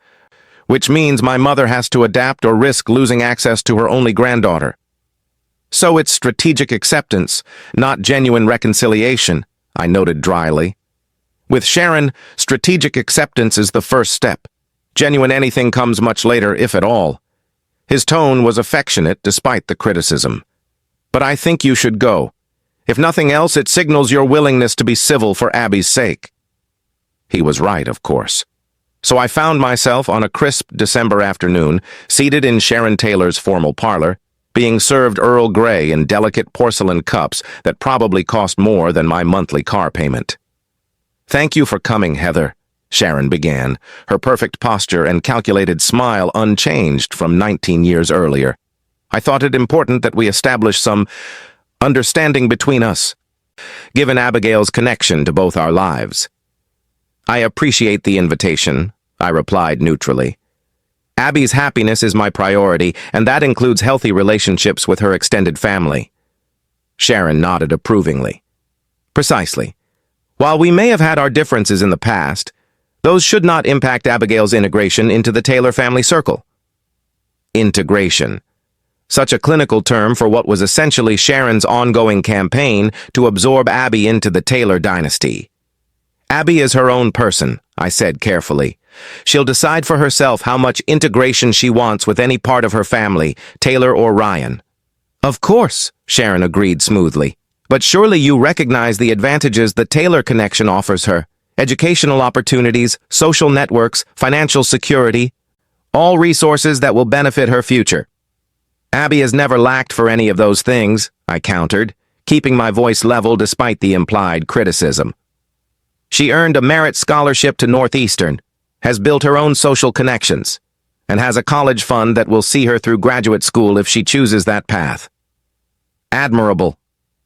which means my mother has to adapt or risk losing access to her only granddaughter. So it's strategic acceptance, not genuine reconciliation," I noted dryly. "With Sharon, strategic acceptance is the first step. Genuine anything comes much later, if at all." His tone was affectionate despite the criticism. "But I think you should go. If nothing else, it signals your willingness to be civil for Abby's sake." He was right, of course. So I found myself on a crisp December afternoon, seated in Sharon Taylor's formal parlor, being served Earl Grey in delicate porcelain cups that probably cost more than my monthly car payment. "Thank you for coming, Heather," Sharon began, her perfect posture and calculated smile unchanged from 19 years earlier. "I thought it important that we establish some understanding between us, given Abigail's connection to both our lives." "I appreciate the invitation," I replied neutrally. "Abby's happiness is my priority, and that includes healthy relationships with her extended family." Sharon nodded approvingly. "Precisely. While we may have had our differences in the past, those should not impact Abigail's integration into the Taylor family circle." Integration. Such a clinical term for what was essentially Sharon's ongoing campaign to absorb Abby into the Taylor dynasty. "Abby is her own person," I said carefully. "She'll decide for herself how much integration she wants with any part of her family, Taylor or Ryan." "Of course," Sharon agreed smoothly. "But surely you recognize the advantages the Taylor connection offers her. Educational opportunities, social networks, financial security, all resources that will benefit her future." "Abby has never lacked for any of those things," I countered, keeping my voice level despite the implied criticism. "She earned a merit scholarship to Northeastern, has built her own social connections, and has a college fund that will see her through graduate school if she chooses that path." "Admirable,"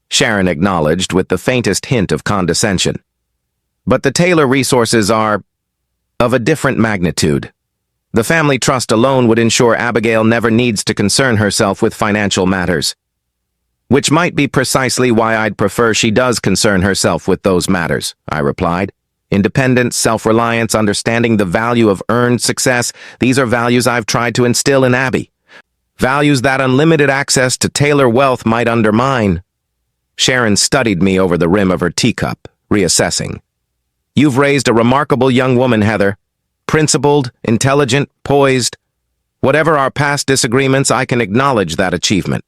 Sharon acknowledged with the faintest hint of condescension. "But the Taylor resources are of a different magnitude. The family trust alone would ensure Abigail never needs to concern herself with financial matters. Which might be precisely why I'd prefer she does concern herself with those matters," I replied. "Independence, self-reliance, understanding the value of earned success, these are values I've tried to instill in Abby. Values that unlimited access to Taylor wealth might undermine." Sharon studied me over the rim of her teacup, reassessing. "You've raised a remarkable young woman, Heather. Principled, intelligent, poised. Whatever our past disagreements, I can acknowledge that achievement."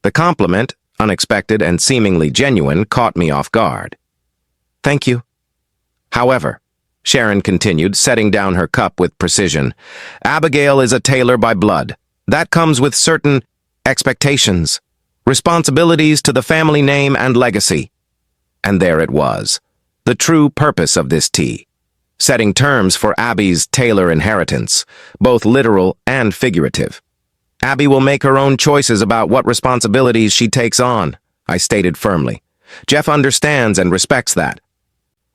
The compliment, unexpected and seemingly genuine, caught me off guard. "Thank you." "However," Sharon continued, setting down her cup with precision, "Abigail is a Taylor by blood. That comes with certain expectations, responsibilities to the family name and legacy." And there it was, the true purpose of this tea. Setting terms for Abby's Taylor inheritance, both literal and figurative. "Abby will make her own choices about what responsibilities she takes on," I stated firmly. "Jeff understands and respects that.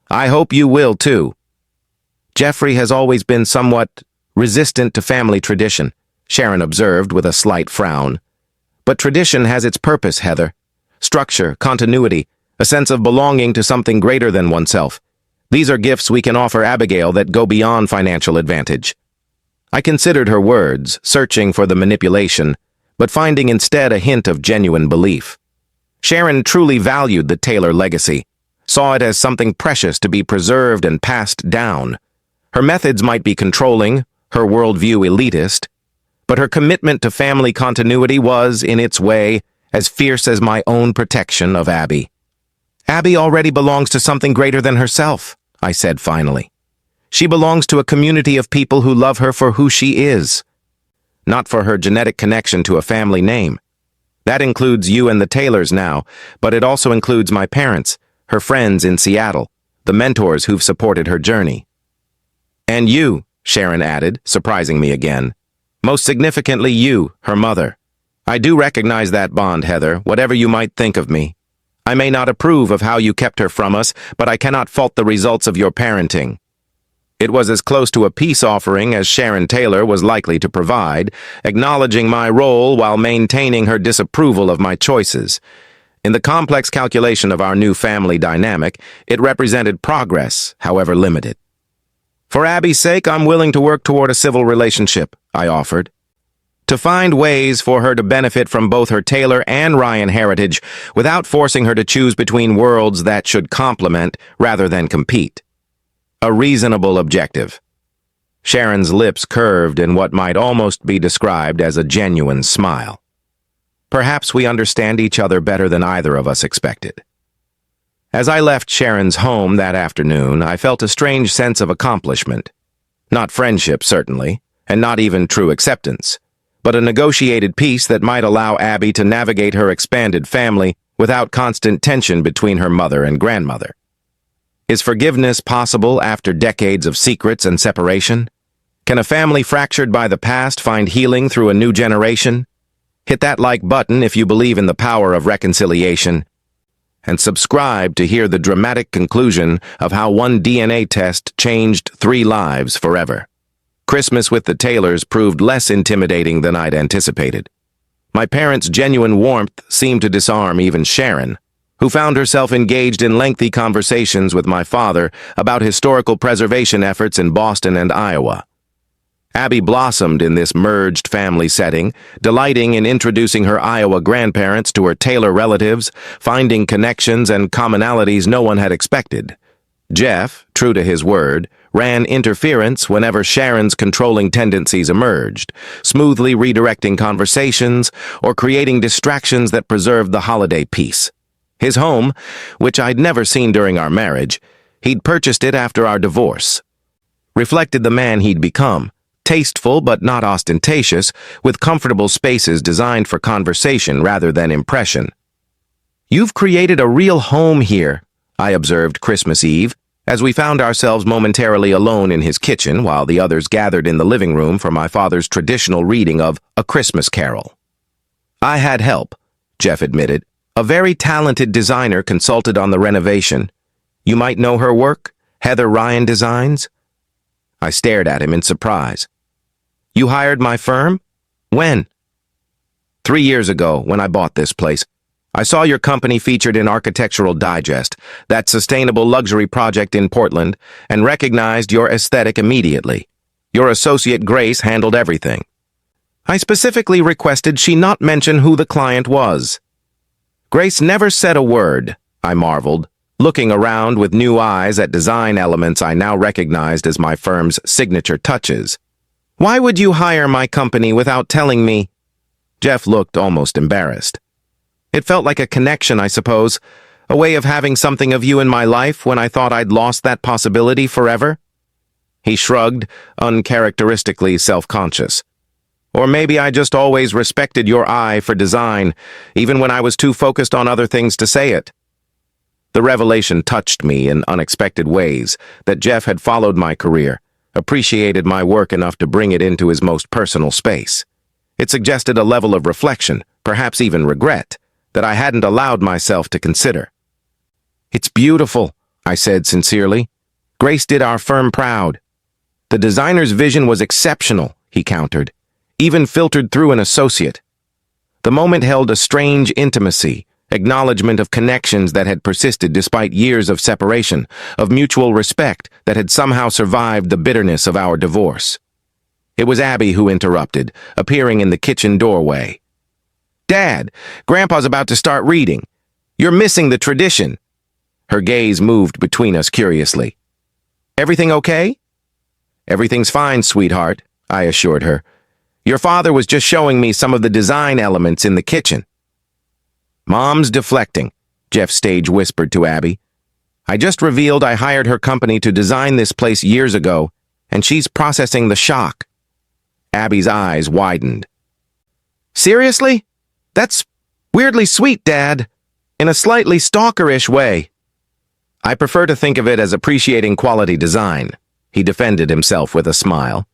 I hope you will, too." "Jeffrey has always been somewhat resistant to family tradition," Sharon observed with a slight frown. "But tradition has its purpose, Heather. Structure, continuity, a sense of belonging to something greater than oneself. These are gifts we can offer Abigail that go beyond financial advantage." I considered her words, searching for the manipulation, but finding instead a hint of genuine belief. Sharon truly valued the Taylor legacy, saw it as something precious to be preserved and passed down. Her methods might be controlling, her worldview elitist, but her commitment to family continuity was, in its way, as fierce as my own protection of Abby. "Abby already belongs to something greater than herself," I said finally. "She belongs to a community of people who love her for who she is, not for her genetic connection to a family name. That includes you and the Taylors now, but it also includes my parents, her friends in Seattle, the mentors who've supported her journey. And you, Sharon added, surprising me again. Most significantly you, her mother. I do recognize that bond, Heather, whatever you might think of me. I may not approve of how you kept her from us, but I cannot fault the results of your parenting. It was as close to a peace offering as Sharon Taylor was likely to provide, acknowledging my role while maintaining her disapproval of my choices. In the complex calculation of our new family dynamic, it represented progress, however limited. For Abby's sake, I'm willing to work toward a civil relationship, I offered. To find ways for her to benefit from both her Taylor and Ryan heritage without forcing her to choose between worlds that should complement rather than compete. A reasonable objective. Sharon's lips curved in what might almost be described as a genuine smile. Perhaps we understand each other better than either of us expected. As I left Sharon's home that afternoon, I felt a strange sense of accomplishment. Not friendship, certainly, and not even true acceptance, but a negotiated peace that might allow Abby to navigate her expanded family without constant tension between her mother and grandmother. Is forgiveness possible after decades of secrets and separation? Can a family fractured by the past find healing through a new generation? Hit that like button if you believe in the power of reconciliation, and subscribe to hear the dramatic conclusion of how one DNA test changed 3 lives forever. Christmas with the Taylors proved less intimidating than I'd anticipated. My parents' genuine warmth seemed to disarm even Sharon, who found herself engaged in lengthy conversations with my father about historical preservation efforts in Boston and Iowa. Abby blossomed in this merged family setting, delighting in introducing her Iowa grandparents to her Taylor relatives, finding connections and commonalities no one had expected. Jeff, true to his word, ran interference whenever Sharon's controlling tendencies emerged, smoothly redirecting conversations or creating distractions that preserved the holiday peace. His home, which I'd never seen during our marriage, he'd purchased it after our divorce, reflected the man he'd become, tasteful but not ostentatious, with comfortable spaces designed for conversation rather than impression. "You've created a real home here," I observed Christmas Eve, as we found ourselves momentarily alone in his kitchen while the others gathered in the living room for my father's traditional reading of A Christmas Carol. "I had help," Jeff admitted. "A very talented designer consulted on the renovation. You might know her work, Heather Ryan Designs?" I stared at him in surprise. "You hired my firm? When?" "3 years ago, when I bought this place. I saw your company featured in Architectural Digest, that sustainable luxury project in Portland, and recognized your aesthetic immediately. Your associate Grace handled everything. I specifically requested she not mention who the client was." "Grace never said a word," I marveled, looking around with new eyes at design elements I now recognized as my firm's signature touches. "Why would you hire my company without telling me?" Jeff looked almost embarrassed. "It felt like a connection, I suppose, a way of having something of you in my life when I thought I'd lost that possibility forever." He shrugged, uncharacteristically self-conscious. "Or maybe I just always respected your eye for design, even when I was too focused on other things to say it." The revelation touched me in unexpected ways, that Jeff had followed my career, appreciated my work enough to bring it into his most personal space. It suggested a level of reflection, perhaps even regret, that I hadn't allowed myself to consider. "It's beautiful," I said sincerely. "Grace did our firm proud." "The designer's vision was exceptional," he countered, "even filtered through an associate." The moment held a strange intimacy, acknowledgement of connections that had persisted despite years of separation, of mutual respect that had somehow survived the bitterness of our divorce. It was Abby who interrupted, appearing in the kitchen doorway. "Dad, Grandpa's about to start reading. You're missing the tradition." Her gaze moved between us curiously. "Everything okay?" "Everything's fine, sweetheart," I assured her. "Your father was just showing me some of the design elements in the kitchen." "Mom's deflecting," Jeff Stage whispered to Abby. "I just revealed I hired her company to design this place years ago, and she's processing the shock." Abby's eyes widened. "Seriously? That's weirdly sweet, Dad, in a slightly stalkerish way." I prefer to think of it as appreciating quality design. He defended himself with a smile.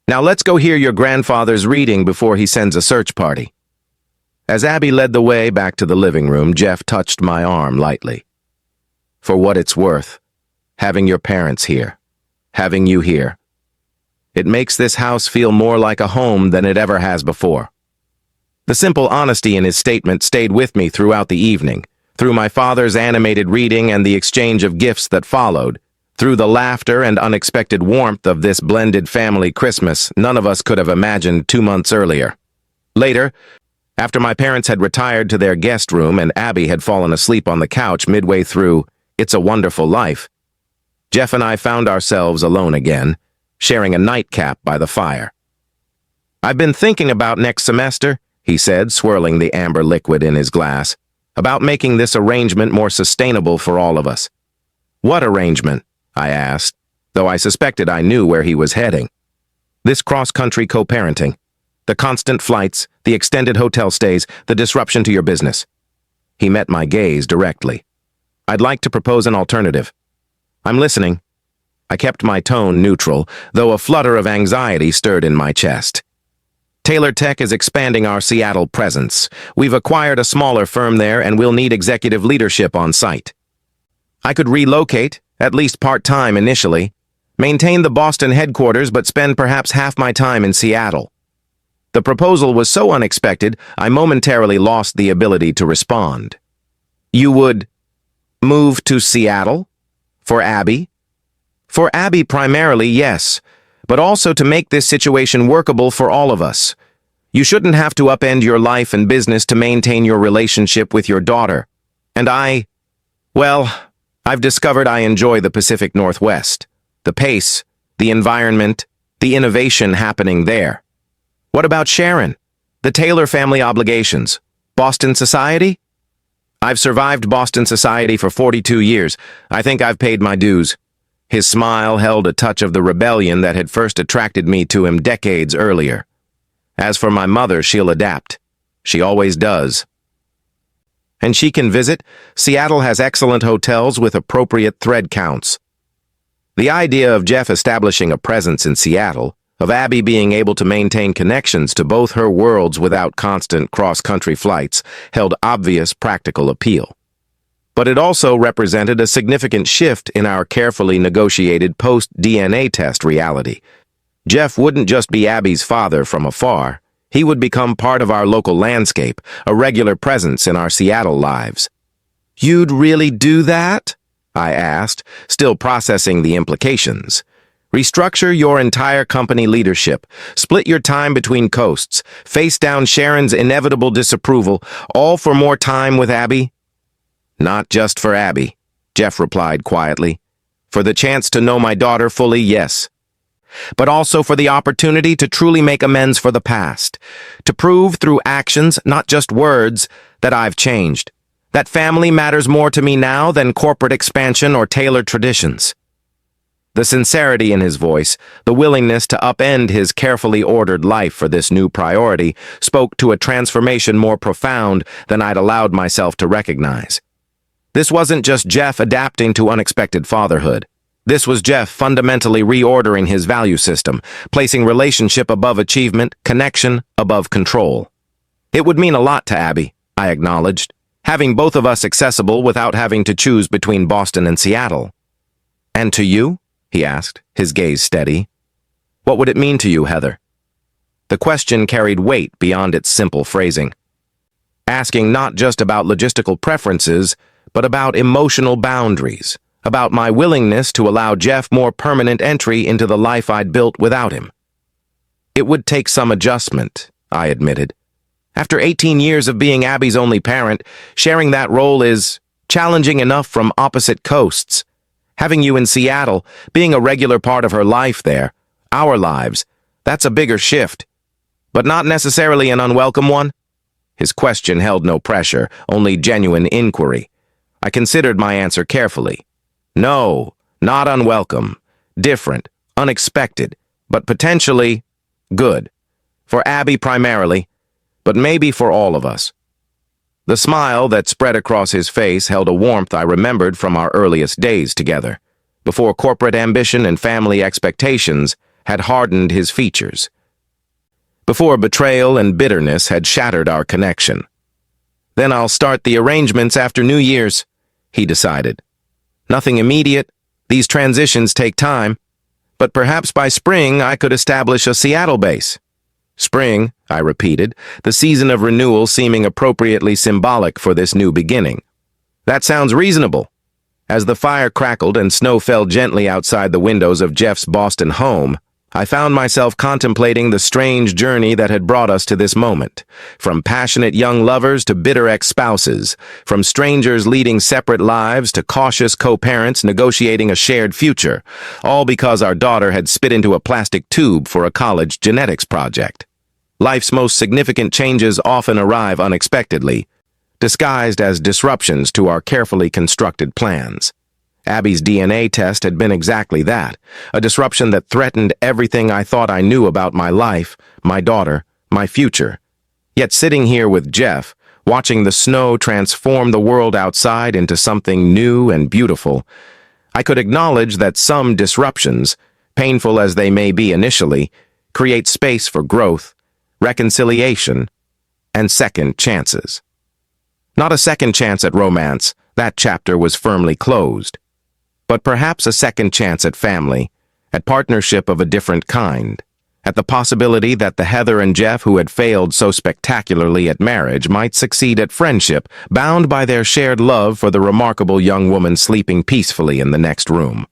Now let's go hear your grandfather's reading before he sends a search party. As Abby led the way back to the living room, Jeff touched my arm lightly. For what it's worth, having your parents here, having you here, it makes this house feel more like a home than it ever has before. The simple honesty in his statement stayed with me throughout the evening, through my father's animated reading and the exchange of gifts that followed, through the laughter and unexpected warmth of this blended family Christmas none of us could have imagined 2 months earlier. Later, after my parents had retired to their guest room and Abby had fallen asleep on the couch midway through It's a Wonderful Life, Jeff and I found ourselves alone again, sharing a nightcap by the fire. I've been thinking about next semester, he said, swirling the amber liquid in his glass, about making this arrangement more sustainable for all of us. What arrangement? I asked, though I suspected I knew where he was heading. This cross-country co-parenting. The constant flights, the extended hotel stays, the disruption to your business. He met my gaze directly. I'd like to propose an alternative. I'm listening. I kept my tone neutral, though a flutter of anxiety stirred in my chest. Taylor Tech is expanding our Seattle presence. We've acquired a smaller firm there and we'll need executive leadership on site. I could relocate, at least part-time initially, maintain the Boston headquarters but spend perhaps half my time in Seattle. The proposal was so unexpected, I momentarily lost the ability to respond. You would move to Seattle? For Abby? For Abby primarily, yes, but also to make this situation workable for all of us. You shouldn't have to upend your life and business to maintain your relationship with your daughter. And I've discovered I enjoy the Pacific Northwest. The pace, the environment, the innovation happening there. What about Sharon? The Taylor family obligations? Boston society? I've survived Boston society for 42 years. I think I've paid my dues. His smile held a touch of the rebellion that had first attracted me to him decades earlier. As for my mother, she'll adapt. She always does. And she can visit. Seattle has excellent hotels with appropriate thread counts. The idea of Jeff establishing a presence in Seattle, of Abby being able to maintain connections to both her worlds without constant cross-country flights, held obvious practical appeal. But it also represented a significant shift in our carefully negotiated post-DNA test reality. Jeff wouldn't just be Abby's father from afar. He would become part of our local landscape, a regular presence in our Seattle lives. You'd really do that? I asked, still processing the implications. Restructure your entire company leadership, split your time between coasts, face down Sharon's inevitable disapproval, all for more time with Abby? Not just for Abby, Jeff replied quietly. For the chance to know my daughter fully, yes. But also for the opportunity to truly make amends for the past, to prove through actions, not just words, that I've changed, that family matters more to me now than corporate expansion or tailored traditions. The sincerity in his voice, the willingness to upend his carefully ordered life for this new priority, spoke to a transformation more profound than I'd allowed myself to recognize. This wasn't just Jeff adapting to unexpected fatherhood. This was Jeff fundamentally reordering his value system, placing relationship above achievement, connection above control. It would mean a lot to Abby, I acknowledged, having both of us accessible without having to choose between Boston and Seattle. And to you? He asked, his gaze steady. What would it mean to you, Heather? The question carried weight beyond its simple phrasing, asking not just about logistical preferences, but about emotional boundaries, about my willingness to allow Jeff more permanent entry into the life I'd built without him. It would take some adjustment, I admitted. After 18 years of being Abby's only parent, sharing that role is challenging enough from opposite coasts. Having you in Seattle, being a regular part of her life there, our lives, that's a bigger shift. But not necessarily an unwelcome one? His question held no pressure, only genuine inquiry. I considered my answer carefully. No, not unwelcome. Different, unexpected, but potentially good. For Abby primarily, but maybe for all of us. The smile that spread across his face held a warmth I remembered from our earliest days together, before corporate ambition and family expectations had hardened his features, before betrayal and bitterness had shattered our connection. "Then I'll start the arrangements after New Year's," he decided. "Nothing immediate. These transitions take time. But perhaps by spring I could establish a Seattle base." "Spring," I repeated, the season of renewal seeming appropriately symbolic for this new beginning. "That sounds reasonable." As the fire crackled and snow fell gently outside the windows of Jeff's Boston home, I found myself contemplating the strange journey that had brought us to this moment. From passionate young lovers to bitter ex-spouses, from strangers leading separate lives to cautious co-parents negotiating a shared future, all because our daughter had spit into a plastic tube for a college genetics project. Life's most significant changes often arrive unexpectedly, disguised as disruptions to our carefully constructed plans. Abby's DNA test had been exactly that, a disruption that threatened everything I thought I knew about my life, my daughter, my future. Yet sitting here with Jeff, watching the snow transform the world outside into something new and beautiful, I could acknowledge that some disruptions, painful as they may be initially, create space for growth, reconciliation, and second chances. Not a second chance at romance, that chapter was firmly closed. But perhaps a second chance at family, at partnership of a different kind, at the possibility that the Heather and Jeff who had failed so spectacularly at marriage might succeed at friendship, bound by their shared love for the remarkable young woman sleeping peacefully in the next room.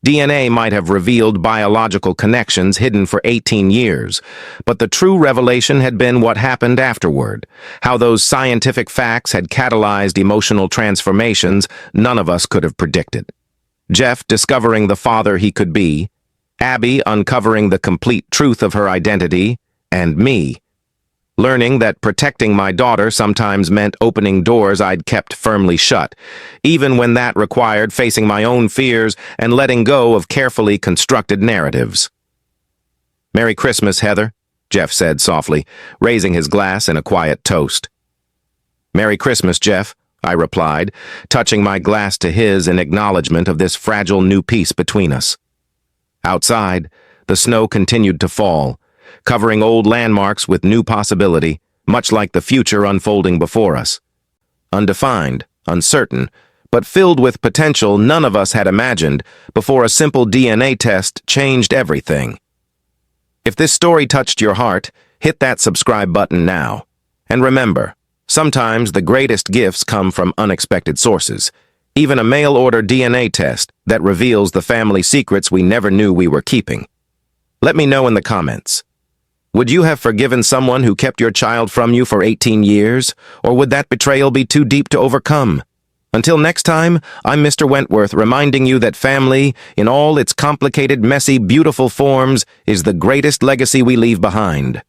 DNA might have revealed biological connections hidden for 18 years, but the true revelation had been what happened afterward, how those scientific facts had catalyzed emotional transformations none of us could have predicted. Jeff discovering the father he could be, Abby uncovering the complete truth of her identity, and me learning that protecting my daughter sometimes meant opening doors I'd kept firmly shut, even when that required facing my own fears and letting go of carefully constructed narratives. "Merry Christmas, Heather," Jeff said softly, raising his glass in a quiet toast. "Merry Christmas, Jeff," I replied, touching my glass to his in acknowledgement of this fragile new peace between us. Outside, the snow continued to fall, covering old landmarks with new possibility, much like the future unfolding before us. Undefined, uncertain, but filled with potential none of us had imagined before a simple DNA test changed everything. If this story touched your heart, hit that subscribe button now. And remember, sometimes the greatest gifts come from unexpected sources, even a mail-order DNA test that reveals the family secrets we never knew we were keeping. Let me know in the comments. Would you have forgiven someone who kept your child from you for 18 years, or would that betrayal be too deep to overcome? Until next time, I'm Mr. Wentworth, reminding you that family, in all its complicated, messy, beautiful forms, is the greatest legacy we leave behind.